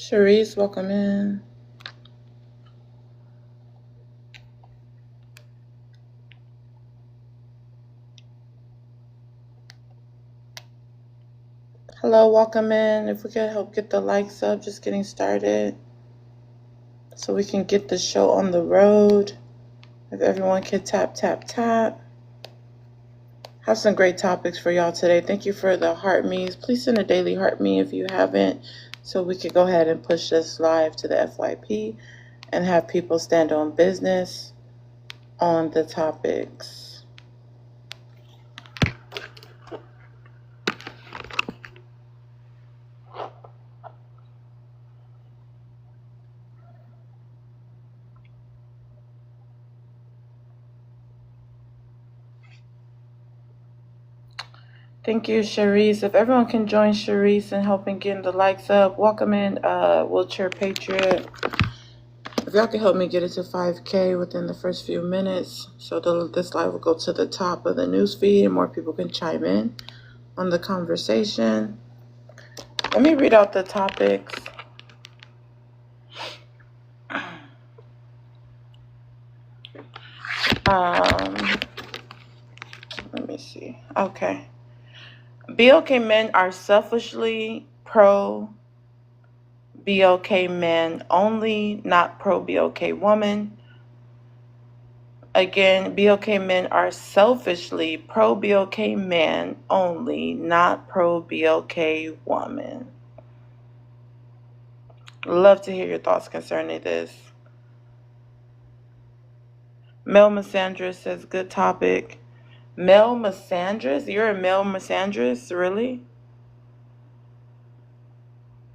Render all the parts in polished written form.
Sharice, welcome in. Hello, welcome in. If we could help get the likes up, just getting started so we can get the show on the road. If everyone could tap, tap, tap. Have some great topics for y'all today. Thank you for the heart me's. Please send a daily heart me if you haven't, so we could go ahead and push this live to the FYP and have people stand on business on the topics. Thank you, Sharice. If everyone can join Sharice in helping getting the likes up, welcome in, Wheelchair Patriot. If y'all can help me get it to 5K within the first few minutes, so this live will go to the top of the news feed and more people can chime in on the conversation. Let me read out the topics. Let me see. Okay. BOK men are selfishly pro BOK men only, not pro BOK woman. Again, BOK men are selfishly pro BOK men only, not pro BOK woman. Love to hear your thoughts concerning this. Mel Massandra says, good topic. Mel Massandra? You're a Mel Massandra? Really?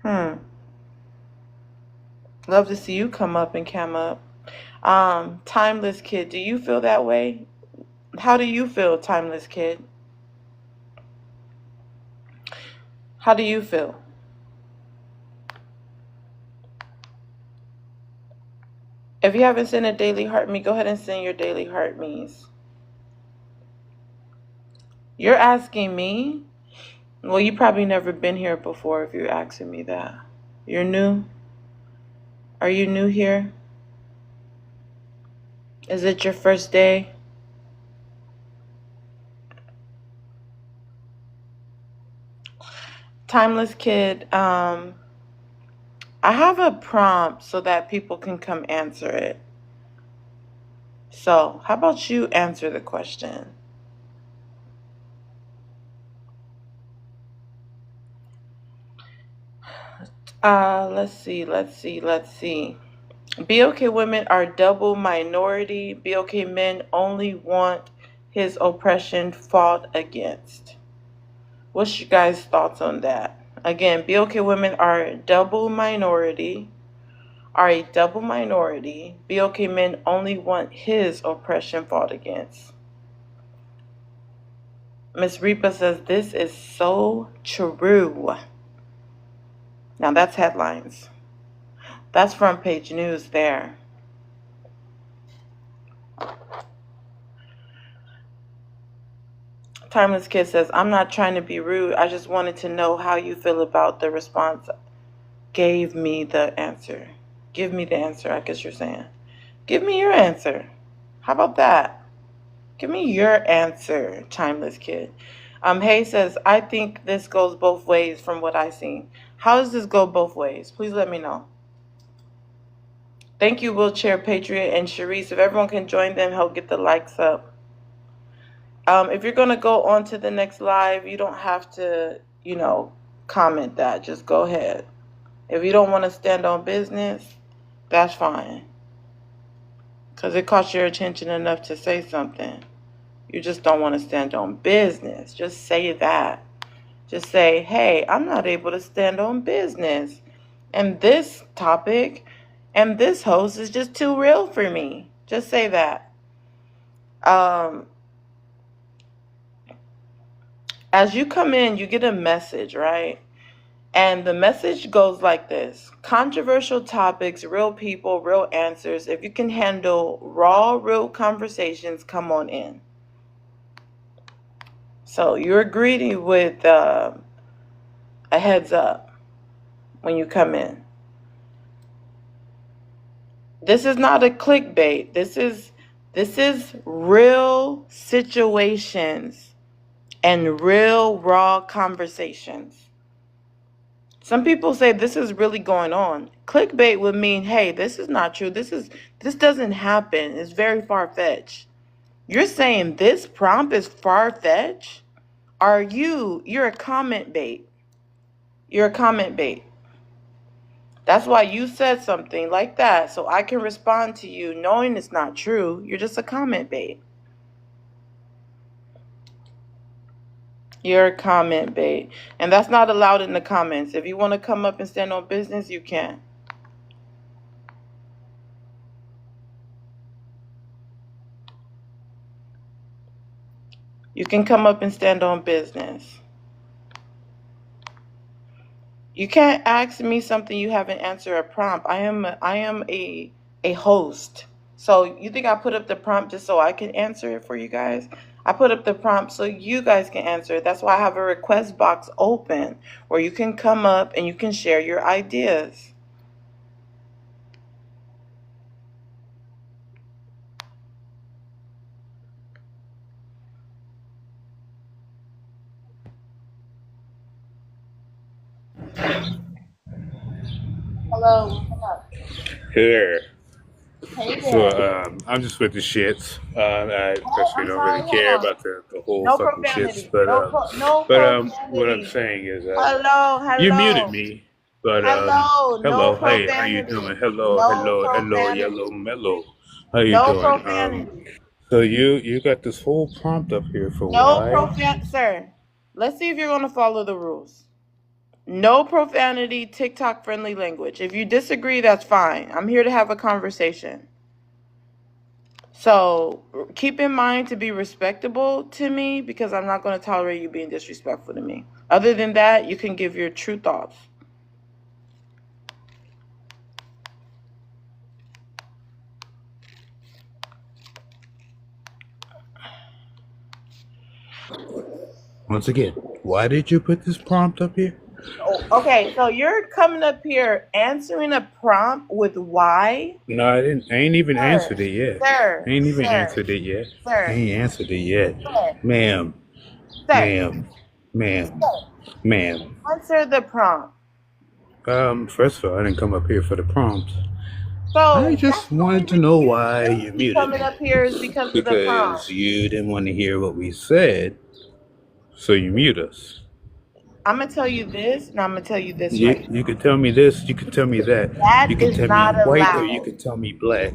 Love to see you come up and cam up. Timeless Kid, do you feel that way? How do you feel, Timeless Kid? How do you feel? If you haven't sent a daily heart me, go ahead and send your daily heart me's. You're asking me? Well, you probably never been here before if you're asking me that. You're new? Are you new here? Is it your first day? Timeless Kid, I have a prompt so that people can come answer it. So, how about you answer the question? Let's see. BOK women are double minority. BOK men only want his oppression fought against. What's your guys' thoughts on that? Again, BOK women are a double minority. BOK men only want his oppression fought against. Miss Reaper says, this is so true. Now that's headlines. That's front page news there. Timeless Kid says, I'm not trying to be rude. I just wanted to know how you feel about the response. Give me the answer, I guess you're saying. Give me your answer. How about that? Give me your answer, Timeless Kid. Hay says, I think this goes both ways from what I've seen. How does this go both ways? Please let me know. Thank you, Wheelchair Patriot and Sharice. If everyone can join them, help get the likes up. If you're going to go on to the next live, you don't have to, comment that. Just go ahead. If you don't want to stand on business, that's fine. Because it caught your attention enough to say something. You just don't want to stand on business. Just say that. Just say, hey, I'm not able to stand on business. And this topic and this host is just too real for me. Just say that. As you come in, you get a message, right? And the message goes like this. Controversial topics, real people, real answers. If you can handle raw, real conversations, come on in. So you're greeted with a heads up when you come in. This is not a clickbait. This is real situations and real raw conversations. Some people say this is really going on. Clickbait would mean, hey, this is not true. This doesn't happen. It's very far-fetched. You're saying this prompt is far-fetched? You're a comment bait. You're a comment bait. That's why you said something like that, so I can respond to you knowing it's not true. You're just a comment bait. You're a comment bait. And that's not allowed in the comments. If you want to come up and stand on business, you can. You can come up and stand on business. You can't ask me something you haven't answered a prompt. I am a host. So you think I put up the prompt just so I can answer it for you guys? I put up the prompt so you guys can answer it. That's why I have a request box open where you can come up and you can share your ideas. Hello, what's up? Hey there. Hey So there. I'm just with the shits. I Oh, personally I'm don't sorry. really Hold care on. about the whole No fucking shits, profanity. No but what I'm profanity. saying is Hello, you muted hello. me, but Hello, no hello, hey, how you profanity. doing? Hello, No hello, hello, profanity. yellow mellow, how you No doing? profanity. So you got this whole prompt up here for No why? profan, sir. Let's see if you're going to follow the rules. No profanity, TikTok friendly language. If you disagree, that's fine. I'm here to have a conversation. So keep in mind to be respectable to me because I'm not going to tolerate you being disrespectful to me. Other than that, you can give your true thoughts. Once again, why did you put this prompt up here? Oh, okay, so you're coming up here answering a prompt with why? No, I didn't. I ain't even Sir, answered it yet. I sir, ain't even sir, answered it yet. I sir, ain't answered it yet, sir, ma'am. sir, Ma'am, ma'am, sir. ma'am. Answer the prompt. First of all, I didn't come up here for the prompt. I So that's just the only wanted to reason know you why you should be muted coming me. up here is because of the Because prompt. you didn't want to hear what we said, so you mute us. I'm gonna tell you this, and I'm gonna tell you this You, right you now. can tell me this, you can tell me that. That You can is tell me not white or you allowed. can tell me black.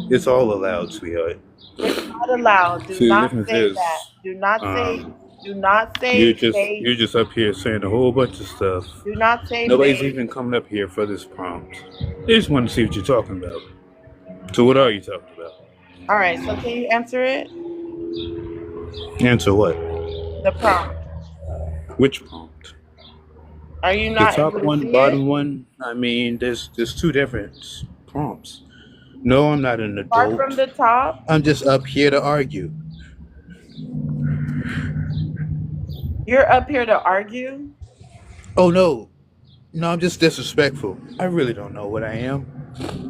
It's all allowed, sweetheart. It's not allowed. Do See, the not difference say that. is, Do not say. um, Do not you're say just faith. you're just up here saying a whole bunch of stuff. Do not say Nobody's faith. even coming up here for this prompt. They just want to see what you're talking about. So what are you talking about? All right. So can you answer it? Answer what? The prompt. Which prompt? Are you The not top able to one, see it? bottom one? I mean, there's two different prompts. No, I'm not an Start from adult. the top. I'm just up here to argue. You're up here to argue. Oh no. No, I'm just disrespectful. I really don't know what I am.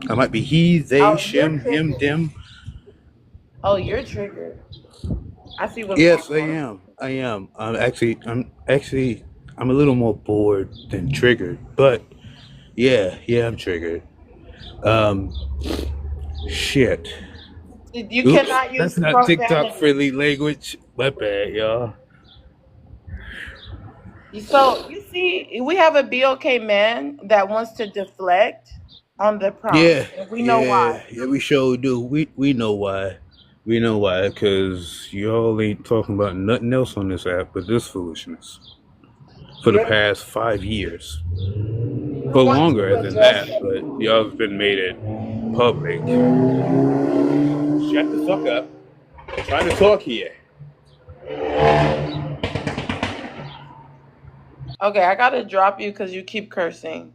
I might be he, they, Oh, you're shim, him, triggered. them. Oh, you're triggered. I see what's going Yes, I on. am. I am. I'm a little more bored than triggered. But yeah, I'm triggered. Um, shit. You Oops, cannot use that's not TikTok profanity. friendly language. My bad, y'all. So you see, we have a BOK man that wants to deflect on the prompt, Yeah, and we know why. yeah, we sure do. We know why. We know why, because y'all ain't talking about nothing else on this app but this foolishness for the You're, past 5 years. we For want longer to than address that, it. but y'all have been made it public. Shut the fuck up. I'm trying to talk here. Okay, I gotta drop you because you keep cursing.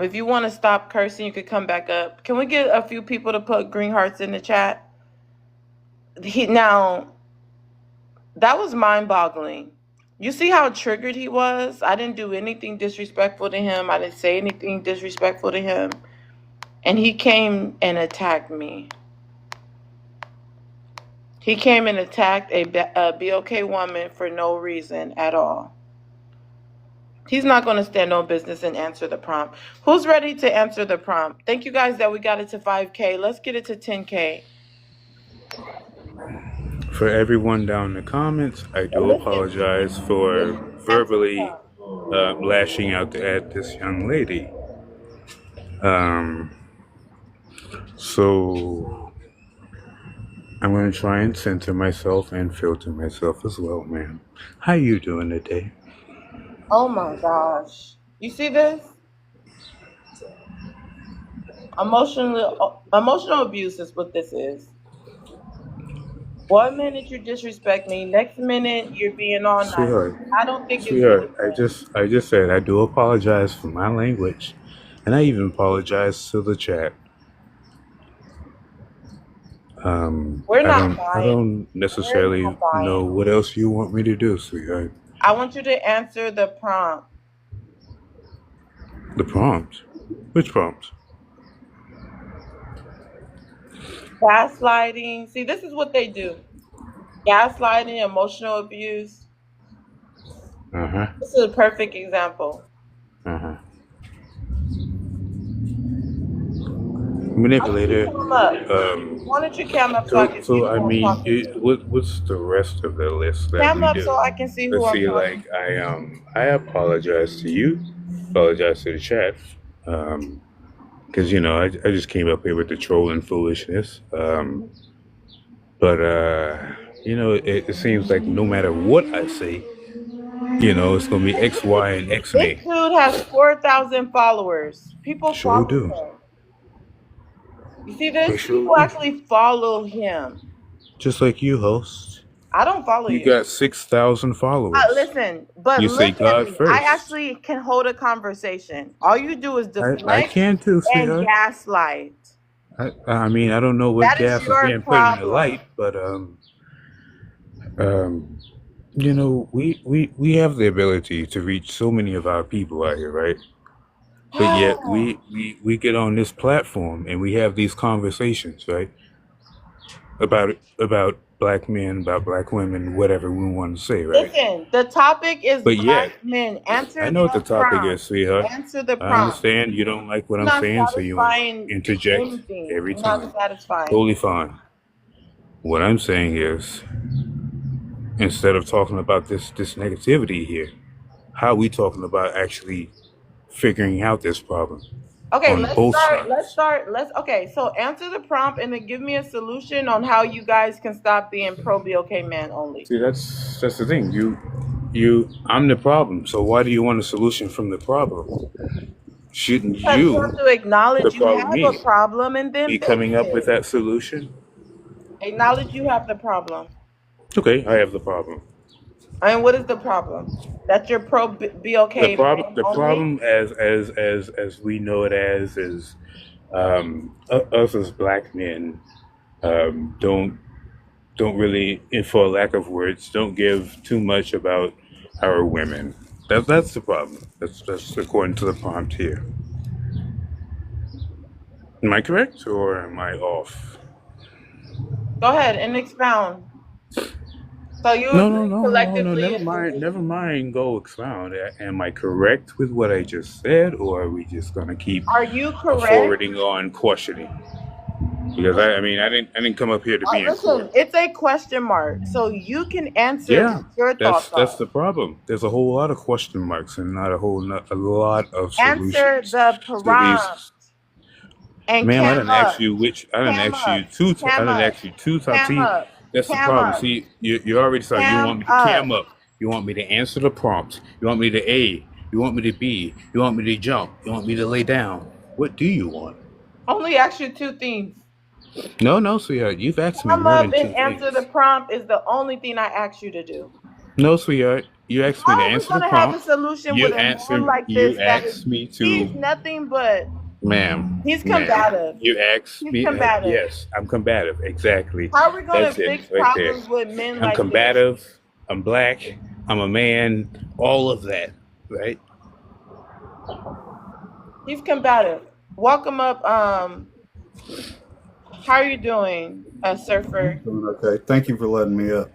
If you want to stop cursing, you could come back up. Can we get a few people to put green hearts in the chat? Now, that was mind-boggling. You see how triggered he was? I didn't do anything disrespectful to him. I didn't say anything disrespectful to him. and he came and attacked me. He came and attacked a BOK woman for no reason at all. He's not going to stand on business and answer the prompt. Who's ready to answer the prompt? Thank you guys that we got it to 5K. Let's get it to 10K. For everyone down in the comments, I do apologize for verbally lashing out at this young lady. So I'm going to try and center myself and filter myself as well, ma'am. How you doing today? Oh my gosh. You see this? Emotional abuse is what this is. 1 minute you disrespect me, next minute you're being all nice. Sweetheart, I don't think it's sweetheart, anything. I just said I do apologize for my language, and I even apologize to the chat. We're not buying. I don't necessarily know what else you want me to do, sweetheart. I want you to answer the prompt. The prompt? Which prompt? Gaslighting. See, this is what they do. Gaslighting, emotional abuse. This is a perfect example. Manipulator. Why don't you cam up so I can see who I'm talking to? What's the rest of the list that Cam we up do? so I can see who Let's I'm see, talking like I apologize to you, apologize to the chat, because I just came up here with the trolling foolishness. But it seems like no matter what I say, it's gonna be X, Y, and X me. This dude has 4,000 followers. People follow him. You see this? People actually follow him. Just like you, host. I don't follow you. You got 6,000 followers. Listen, say God first. I actually can hold a conversation. All you do is deflect I can too, and gaslight. I mean, I don't know what gas is being put in the light, but we have the ability to reach so many of our people out here, right? But yet we get on this platform and we have these conversations, right? About black men, about black women, whatever we want to say, right? Listen, the topic is black men. Answer. I know what the topic is, sweetheart. Answer the prompt. I understand you don't like what I'm saying, so you interject every time. Not satisfying. Totally fine. What I'm saying is, instead of talking about this negativity here, how are we talking about actually figuring out this problem? Okay, let's start. Okay, so answer the prompt and then give me a solution on how you guys can stop being pro BOK man only. See, that's the thing. I'm the problem. So why do you want a solution from the problem? Shouldn't you have to acknowledge you have a problem and then be coming up with that solution? Acknowledge you have the problem. Okay, I have the problem. And what is the problem? That you're pro BOK. The problem, as we know it as, is us as black men don't really, and for lack of words, don't give too much about our women. That's the problem. That's according to the prompt here. Am I correct or am I off? Go ahead and expound. So you no, never mind. Go expound. Am I correct with what I just said, or are we just gonna keep forwarding on questioning? Because I didn't come up here to be listen, it's a question mark, so you can answer your thoughts. That's the problem. There's a whole lot of question marks and not a lot of solutions. Answer the prompt. And ma'am, I didn't ask you which. I didn't ask you two. I didn't ask you two times. That's the problem. See, you already started. You want me to cam up. You want me to answer the prompt. You want me to A. You want me to B. You want me to jump. You want me to lay down. What do you want? Only ask you two things. No, sweetheart. You've asked me more than two things. Cam up and answer the prompt is the only thing I asked you to do. No, sweetheart. You asked me to answer the prompt. Have a solution you asked me to. He's nothing but. Ma'am. He's combative. You asked me. Combative. Yes, I'm combative. Exactly. How are we going to fix problems with men like this? I'm combative. I'm black. I'm a man. All of that, right? He's combative. Welcome up. How are you doing, Surfer? Okay, thank you for letting me up.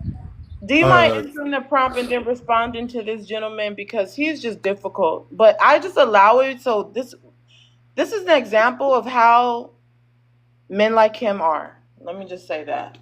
Do you mind Uh, answering the prompt and then responding to this gentleman because he's just difficult? But I just allow it. So this is an example of how men like him are. Let me just say that.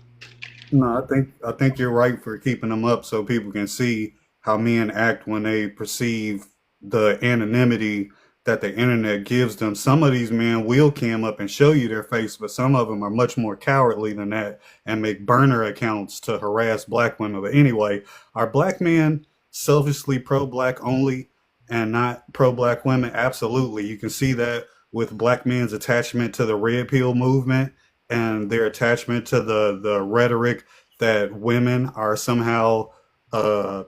no, I think you're right for keeping them up so people can see how men act when they perceive the anonymity that the internet gives them. Some of these men will cam up and show you their face, but some of them are much more cowardly than that and make burner accounts to harass black women. But anyway, are black men selfishly pro-black only and not pro-black women? Absolutely. You can see that with black men's attachment to the red pill movement and their attachment to the rhetoric that women are somehow uh,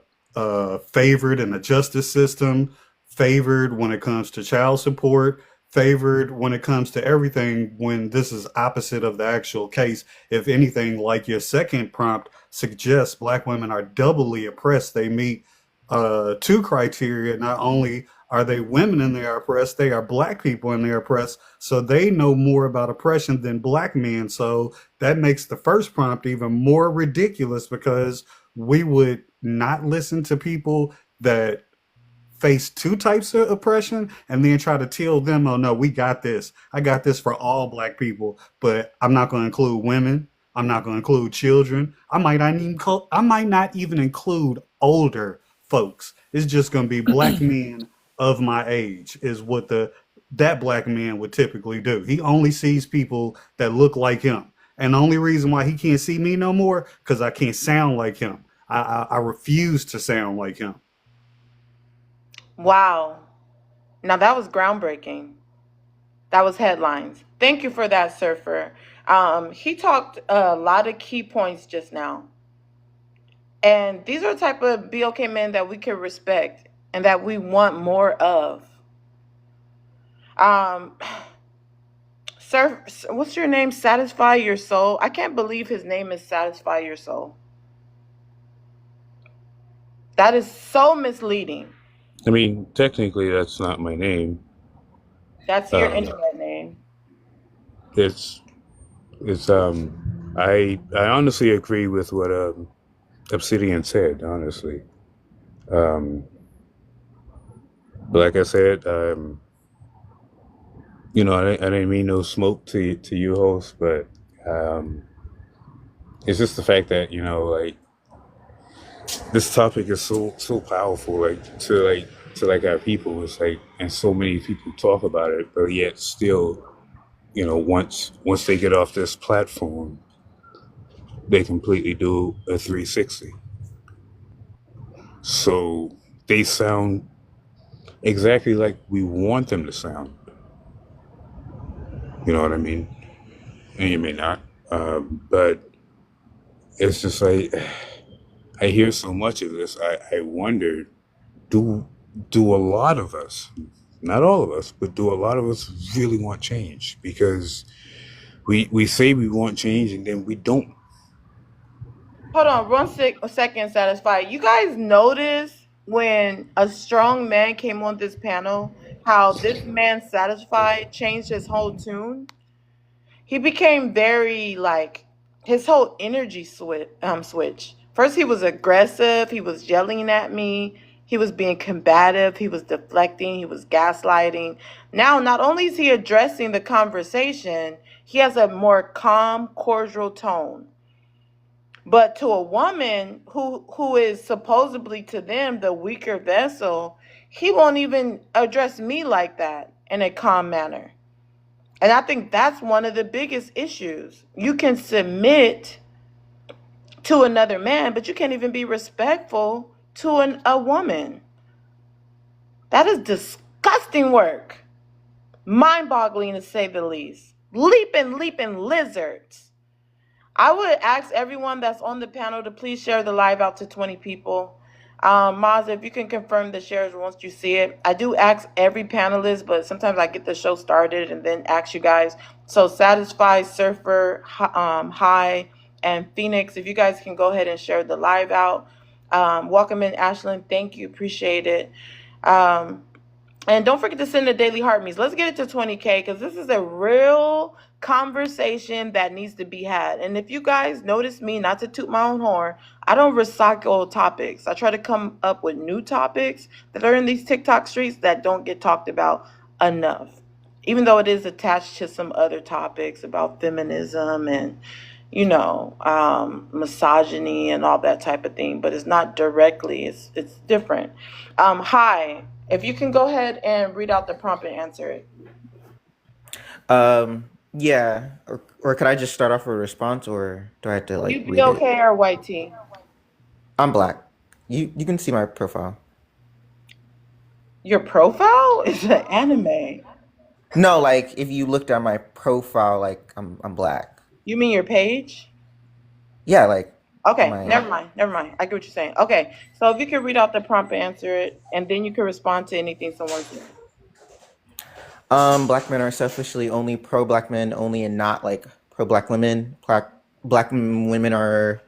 favored in the justice system, favored when it comes to child support, favored when it comes to everything, when this is opposite of the actual case. If anything, like your second prompt suggests, black women are doubly oppressed. They meet two criteria. Not only are they women and they are oppressed, they are black people and they're oppressed. So they know more about oppression than black men. So that makes the first prompt even more ridiculous because we would not listen to people that face two types of oppression and then try to tell them, oh no, we got this. I got this for all black people, but I'm not going to include women. I'm not going to include children. I might not even include older folks. It's just going to be black men of my age is what the that black man would typically do. He only sees people that look like him. And the only reason why he can't see me no more because I can't sound like him. I refuse to sound like him. Wow. Now that was groundbreaking. That was headlines. Thank you for that, Surfer. He talked a lot of key points just now. And these are the type of BOK men that we can respect and that we want more of. Um, Sir, what's your name? Satisfy Your Soul. I can't believe his name is Satisfy Your Soul. That is so misleading. I mean, technically, that's not my name. That's your Um, internet name. it's I honestly agree with what Obsidian said. Honestly, um, like I said, I didn't mean no smoke to you, host, but um, it's just the fact that like this topic is so powerful, like our people. It's like, and so many people talk about it, but yet still, once they get off this platform, they completely do a 360. So they sound exactly like we want them to sound. You know what I mean? And you may not, but it's just like I hear so much of this. I wonder, do do a lot of us, not all of us, but do a lot of us really want change? Because we say we want change and then we don't. Hold on, a second, Satisfy. You guys notice when a strong man came on this panel, how this man Satisfy changed his whole tune? He became very like his whole energy switch. First, he was aggressive. He was yelling at me. He was being combative. He was deflecting. He was gaslighting. Now, not only is he addressing the conversation, he has a more calm, cordial tone. But to a woman who is supposedly to them the weaker vessel, he won't even address me like that in a calm manner. And I think that's one of the biggest issues. You can submit to another man, but you can't even be respectful to a woman. That is disgusting work. Mind boggling to say the least. Leaping lizards. I would ask everyone that's on the panel to please share the live out to 20 people. Maz, if you can confirm the shares once you see it. I do ask every panelist, but sometimes I get the show started and then ask you guys. So Satisfy, Surfer, High, and Phoenix, if you guys can go ahead and share the live out. Welcome in, Ashlyn. Thank you. Appreciate it. Um, And don't forget to send the daily heart meets. Let's get it to 20K because this is a real conversation that needs to be had. And if you guys notice me, not to toot my own horn, I don't recycle topics. I try to come up with new topics that are in these TikTok streets that don't get talked about enough. Even though it is attached to some other topics about feminism and, misogyny and all that type of thing, but it's not directly. It's different. Hi. If you can go ahead and read out the prompt and answer it. Yeah, or could I just start off with a response, or do I have to like You be read it? okay or white tea? I'm black. You can see my profile. Your profile is an anime. No, like if you looked at my profile, like I'm black. You mean your page? Yeah, like Okay, my never mind. Never mind. I get what you're saying. Okay, so if you can read out the prompt and answer it, and then you can respond to anything someone says. black men are selfishly only pro black men only, and not like pro black women. Black women are.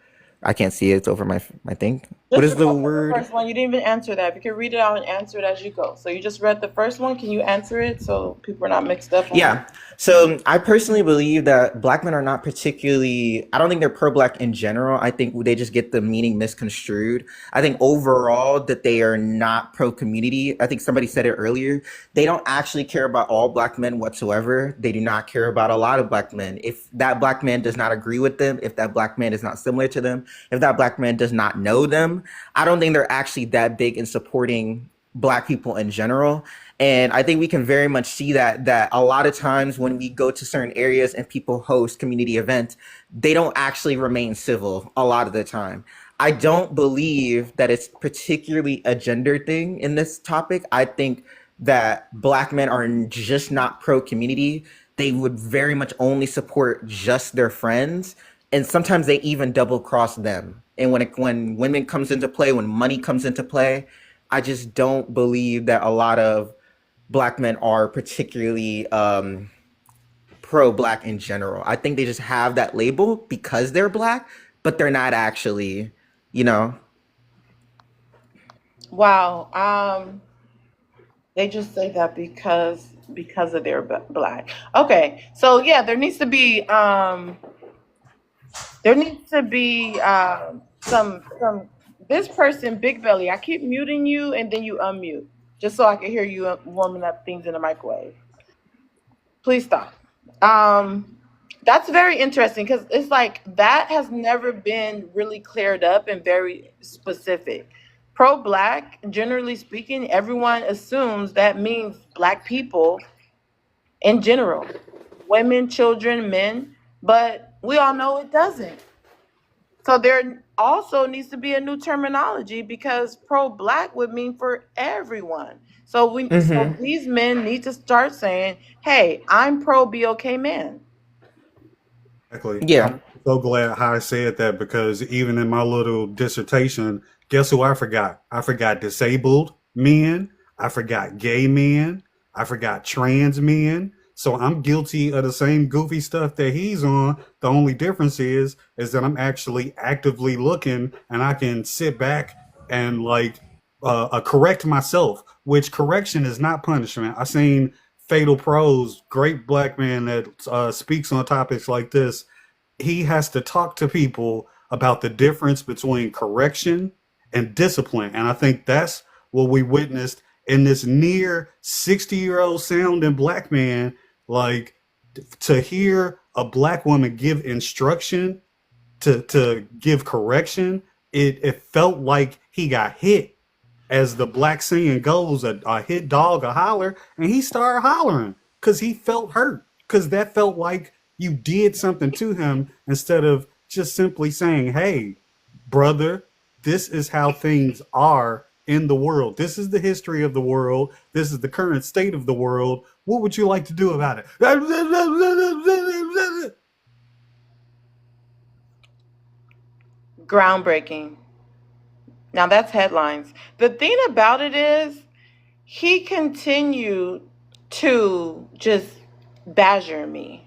I can't see it. It's over my thing. What Just is the respond to the word? first one. You didn't even answer that. If you can read it out and answer it as you go. So you just read the first one. Can you answer it so people are not mixed up on Yeah. So I personally believe that black men are not particularly, I don't think they're pro-black in general. I think they just get the meaning misconstrued. I think overall that they are not pro-community. I think somebody said it earlier. They don't actually care about all black men whatsoever. They do not care about a lot of black men. If that black man does not agree with them, if that black man is not similar to them, if that black man does not know them, I don't think they're actually that big in supporting black people in general. And I think we can very much see that a lot of times when we go to certain areas and people host community events, they don't actually remain civil a lot of the time. I don't believe that it's particularly a gender thing in this topic. I think that black men are just not pro community. They would very much only support just their friends, and sometimes they even double cross them. And when women comes into play, when money comes into play, I just don't believe that a lot of black men are particularly pro-black in general. I think they just have that label because they're black, but they're not actually, you know. Wow. They just say that because of their black. Okay. So yeah, there needs to be some this person big belly. I keep muting you and then you unmute just so I can hear you warming up things in the microwave. Please stop. Um, that's very interesting because it's like that has never been really cleared up and very specific. Pro black, generally speaking, everyone assumes that means black people in general, women, children, men, but we all know it doesn't. So there also needs to be a new terminology because pro black would mean for everyone. So Mm-hmm. these men need to start saying, "Hey, I'm pro BOK man." Exactly. Yeah. I'm so glad how I said that because even in my little dissertation, guess who I forgot? I forgot disabled men. I forgot gay men. I forgot trans men. So I'm guilty of the same goofy stuff that he's on. The only difference is that I'm actually actively looking and I can sit back and like correct myself, which correction is not punishment. I seen Fatal Pros, great black man that speaks on topics like this. He has to talk to people about the difference between correction and discipline. And I think that's what we witnessed in this near 60-year-old sounding black man. Like to hear a black woman give instruction to give correction, it felt like he got hit. As the black saying goes, a hit dog a holler, and he started hollering because he felt hurt. Because that felt like you did something to him instead of just simply saying, "Hey, brother, this is how things are in the world. This is the history of the world. This is the current state of the world. What would you like to do about it?" Groundbreaking. Now that's headlines. The thing about it is he continued to just badger me.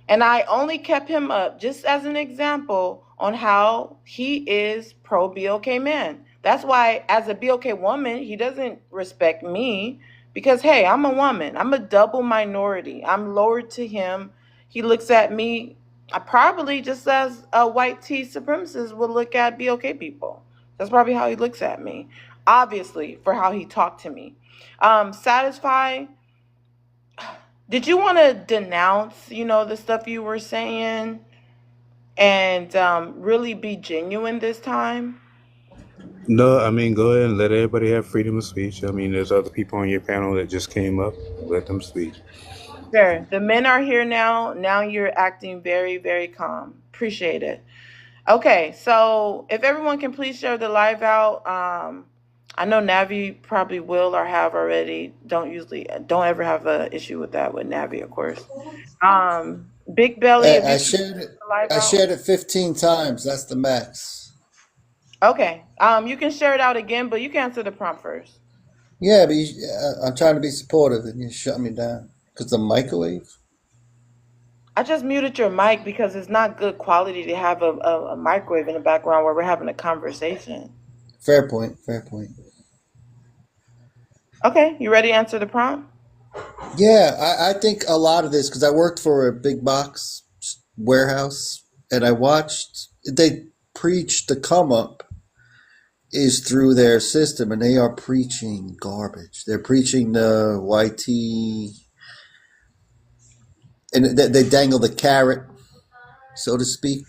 And I only kept him up just as an example on how he is pro BOK man. That's why, as a BOK woman, he doesn't respect me Because, hey, I'm a woman. I'm a double minority. I'm lower to him. He looks at me probably just as a white tea supremacist would look at BOK people. That's probably how he looks at me. Obviously, for how he talked to me. Satisfy, did you want to denounce, the stuff you were saying and really be genuine this time? No, I mean, go ahead and let everybody have freedom of speech. I mean, there's other people on your panel that just came up. Let them speak. Sure. The men are here now. Now you're acting very, very calm. Appreciate it. Okay, so if everyone can please share the live out. I know Navi probably will or have already. Don't ever have an issue with that with Navi, of course. Big Belly, if I you can shared it. share the live I out. shared it 15 times. That's the max. Okay. You can share it out again, but you can answer the prompt first. Yeah, but I'm trying to be supportive, and you shut me down because the microwave. I just muted your mic because it's not good quality to have a microwave in the background where we're having a conversation. Fair point. Fair point. Okay, you ready to answer the prompt? Yeah, I think a lot of this because I worked for a big box warehouse, and I watched they preach the come up is through their system, and they are preaching garbage. They're preaching the YT, and they dangle the carrot, so to speak.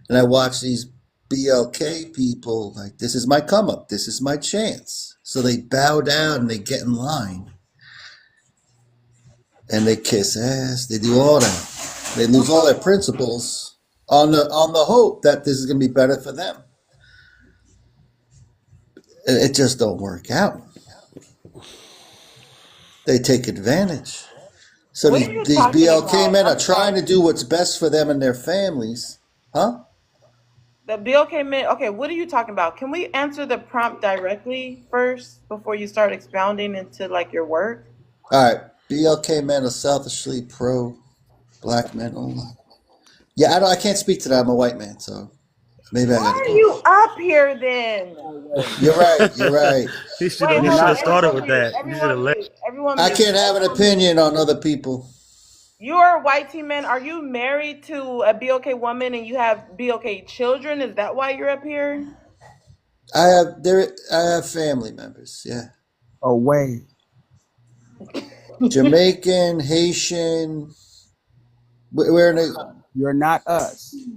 And I watch these BLK people like, this is my come up, this is my chance. So they bow down and they get in line, and they kiss ass. They do all that. They lose all their principles on the hope that this is going to be better for them. And it just don't work out. They take advantage. So What are you these talking BLK about? men are I'm trying to sorry. do what's best for them and their families, huh? The BLK men. Okay, what are you talking about? Can we answer the prompt directly first before you start expounding into like your work? All right, BLK men are selfishly pro black men only. Yeah, I can't speak to that. I'm a white man, so maybe I Why got to are do. you up here then? You're right. You're right. He should Wait, have. You're He hold should on. have not us. started Everyone with mute. that. You should have Everyone let. mute. Everyone I mute. can't have an Everyone mute. opinion on other people. You are a white team man. Are you married to a BLK woman and you have BLK children? Is that why you're up here? I have family members. Yeah, Away. Jamaican, Haitian. We're in a. You're not us.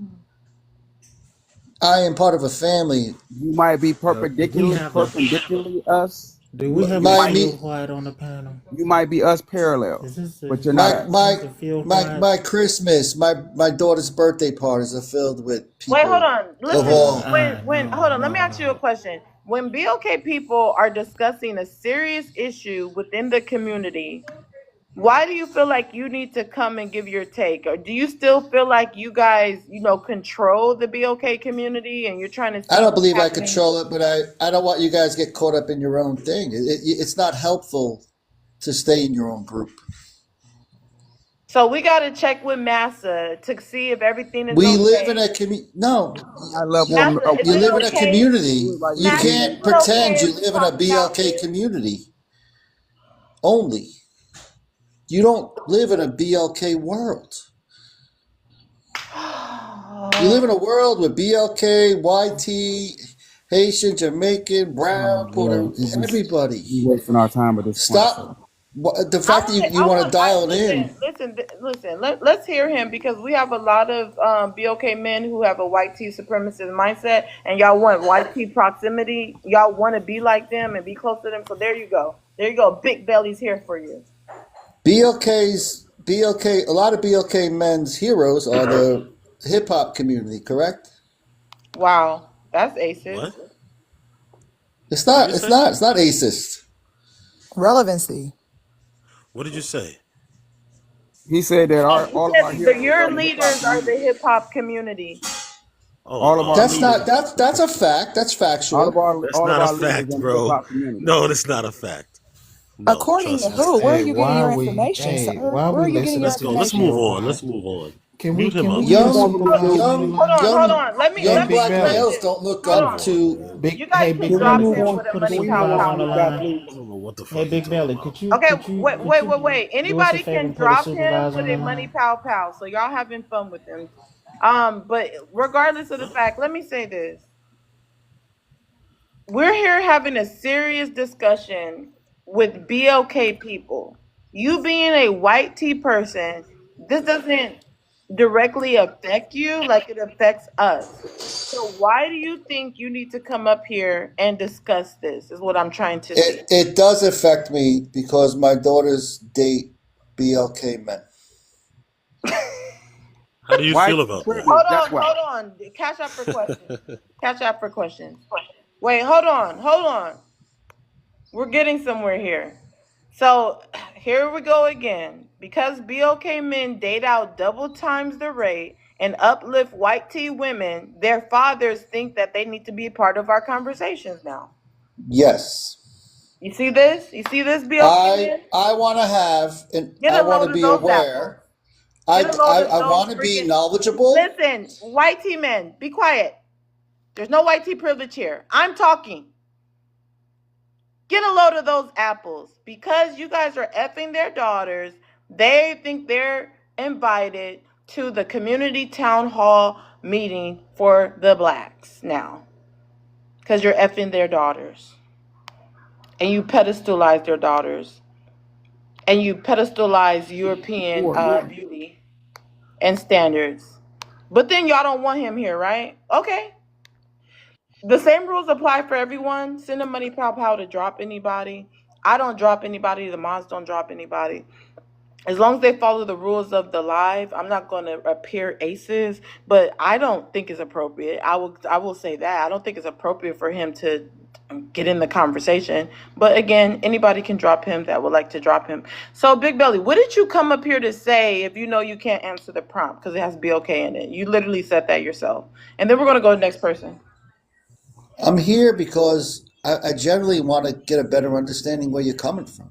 I am part of a family. You might be Do we have a perpendicularly us. do we have You a My might field me white on the panel? you might be us parallel, Is this but a you're not my us. my is this a field my white? my Christmas, my daughter's birthday parties are filled with Wait, hold people on. of Listen, all. when hold No, on, let me no, ask you a no. question. When BLK people are discussing a serious issue within the community, why do you feel like you need to come and give your take? Or do you still feel like you guys, control the BLK community and you're trying to I see don't what's believe I happening? control it, but I don't want you guys to get caught up in your own thing. It's not helpful to stay in your own group. So we got to check with Massa to see if everything is We live in okay. a community. No, I love on Massa, is you it live in a okay? community. do it like You we Massa, do. is can't it okay pretend you if we live in a talk about BLK this? community only. You don't live in a BLK world. You live in a world with BLK, YT, Haitian, Jamaican, Brown, Puerto, Well, everybody. we wasting our time at this point. So Stop. The fact that you want to dial it in. Listen. Let's hear him because we have a lot of BOK men who have a white tea supremacist mindset, and y'all want white tea proximity. Y'all want to be like them and be close to them. So there you go. There you go. Big Belly's here for you. BLK. A lot of BLK men's heroes are the hip hop community. Correct? Wow, that's aces. What? It's What did not. you It's say? not. It's not racist. Relevancy. What did you say? he said that Oh, he all of our said heroes your are the hip hop leaders are the community. hip hop community. All of Oh, our That's leaders, not. That's a fact. That's factual. that's all of not a our leaders fact, in the hip bro. hop community. No, that's not a fact. No, According to trust me. who? Where are Hey, you getting why your are we? information, Hey, sir? why are Where we are you getting your listening Let's go. to this Let's information? move field on. white? Let's move on. Can we Mute him can up. we get a Young, supervisor young, mute? Hold young, on. Let me Hey, young let me Big black let me Belly. males just don't look hold Come up on. to. on, man. You Big guys hey can Big Can we drop Belly. move him on? with a Put a Can money we move pow on supervisor pow on to the the guy, line. line. please? I don't know what the Hey fuck he Big talking Belly, about. Okay, wait, could you wait. do us a Anybody favor can and put a drop him supervisor with on the a money line? pow pow. So y'all having fun with him. But regardless of the fact, let me say this. We're here having a serious discussion with BLK people. You being a white tea person, this doesn't directly affect you like it affects us. So why do you think you need to come up here and discuss this? Is what I'm trying to see. It does affect me because my daughters date BLK men. How do you White feel about that? privilege. That's why. Hold on. Catch up for questions. Catch up for questions. Wait, hold on. We're getting somewhere here. So here we go again. Because BOK men date out double times the rate and uplift white tea women, their fathers think that they need to be a part of our conversations now. Yes. You see this? You see this, BOK men? I want to have, and Get I a want load to of be those apples. aware. I, Get a load I, of I those want to be freaking. knowledgeable. Listen, white tea men, be quiet. There's no white tea privilege here. I'm talking. Get a load of those apples. Because you guys are effing their daughters, they think they're invited to the community town hall meeting for the blacks now. Because you're effing their daughters. And you pedestalize their daughters. And you pedestalize European beauty and standards. But then y'all don't want him here, right? Okay. The same rules apply for everyone. Send a money pow pow to drop anybody. I don't drop anybody. The mods don't drop anybody. As long as they follow the rules of the live, I'm not going to appear aces. But I don't think it's appropriate. I will say that I don't think it's appropriate for him to get in the conversation. But again, anybody can drop him that would like to drop him. So Big Belly, what did you come up here to say if you know you can't answer the prompt because it has BOK in it? You literally said that yourself. And then we're going to go to the next person. I'm here because I generally want to get a better understanding where you're coming from,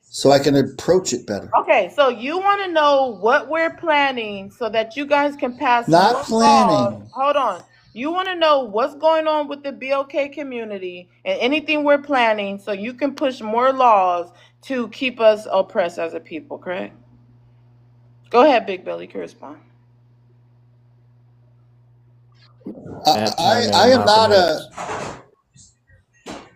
so I can approach it better. Okay, so you want to know what we're planning so that you guys can pass Not more laws. planning. Hold on. You want to know what's going on with the BOK community and anything we're planning so you can push more laws to keep us oppressed as a people, correct? Go ahead, Big Belly, can respond. Nat Turner I and am Malcolm not X.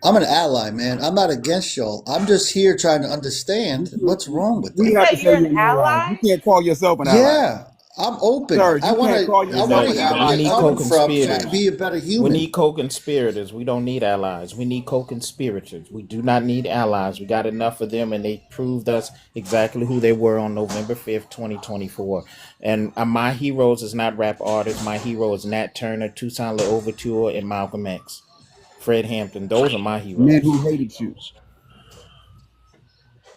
I'm an ally, man. I'm not against y'all. I'm just here trying to understand what's wrong with We that. You have to say say you're you're an an ally. You ally? can't call yourself an ally. Yeah, I'm open. Sir, you can't call I Is want yourself to that an hear where we ally. you're need coming from so I co-conspirators. can be a better We human. need co-conspirators. We don't need allies. We need co-conspirators. We do not need allies. We got enough of them, and they proved us exactly who they were on November 5th, 2024. And my heroes is not rap artists. My hero is Nat Turner, Toussaint L'Ouverture, and Malcolm X. Fred Hampton. Those are my Men heroes. who hated you.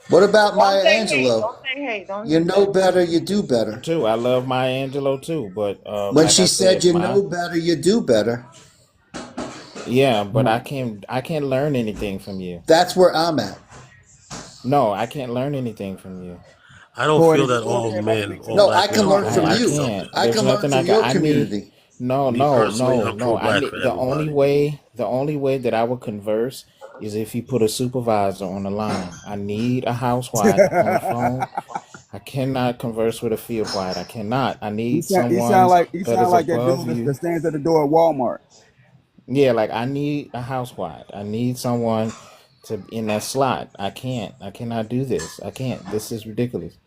What about Don't Maya say hate. Angelou? Don't say hate. You Don't say. know better, you do better. Too. I love Maya Angelou too, but When like I she said said, you know better, you do better, yeah, but I can't learn anything from you. that's where I'm at. No, I can't learn anything from you. I don't Go feel ahead and that go all ahead about to men, make all sense. No, I black can men are learn all from I black you. can't. selfish. I There's can learn nothing I from can. your I need. community. No, Me no, personally, no, I'm no. I pro-black need for the only everybody. way. The only way that I would converse is if you put a supervisor on the line. I need a housewife on the phone. I cannot converse with a field white. I cannot. I need someone You that sound is like that above dude that you. stands at the door at Walmart. Yeah, like I need a housewife. I need someone to in that slot. I can't. I cannot do this. I can't. This is ridiculous.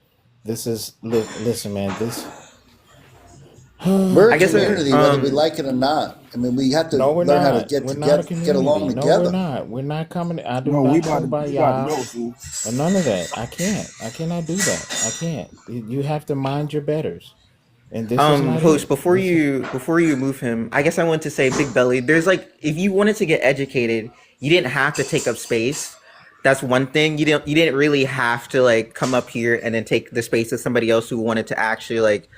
This is listen, man. This We're a I guess look. community, whether we like it or not. I mean, we have to No, we're learn how to not. We're not a get along community. No, we're together. not. We're not coming. I do No, not we about to kumbaya go, see. or none of that. I can't. I cannot do that. I can't. You have to mind your betters, and this is not Host, it. before This. you move him, I guess I want to say, Big Belly, there's like, if you wanted to get educated, you didn't have to take up space. That's one thing. You didn't really have to like come up here and then take the space of somebody else who wanted to actually like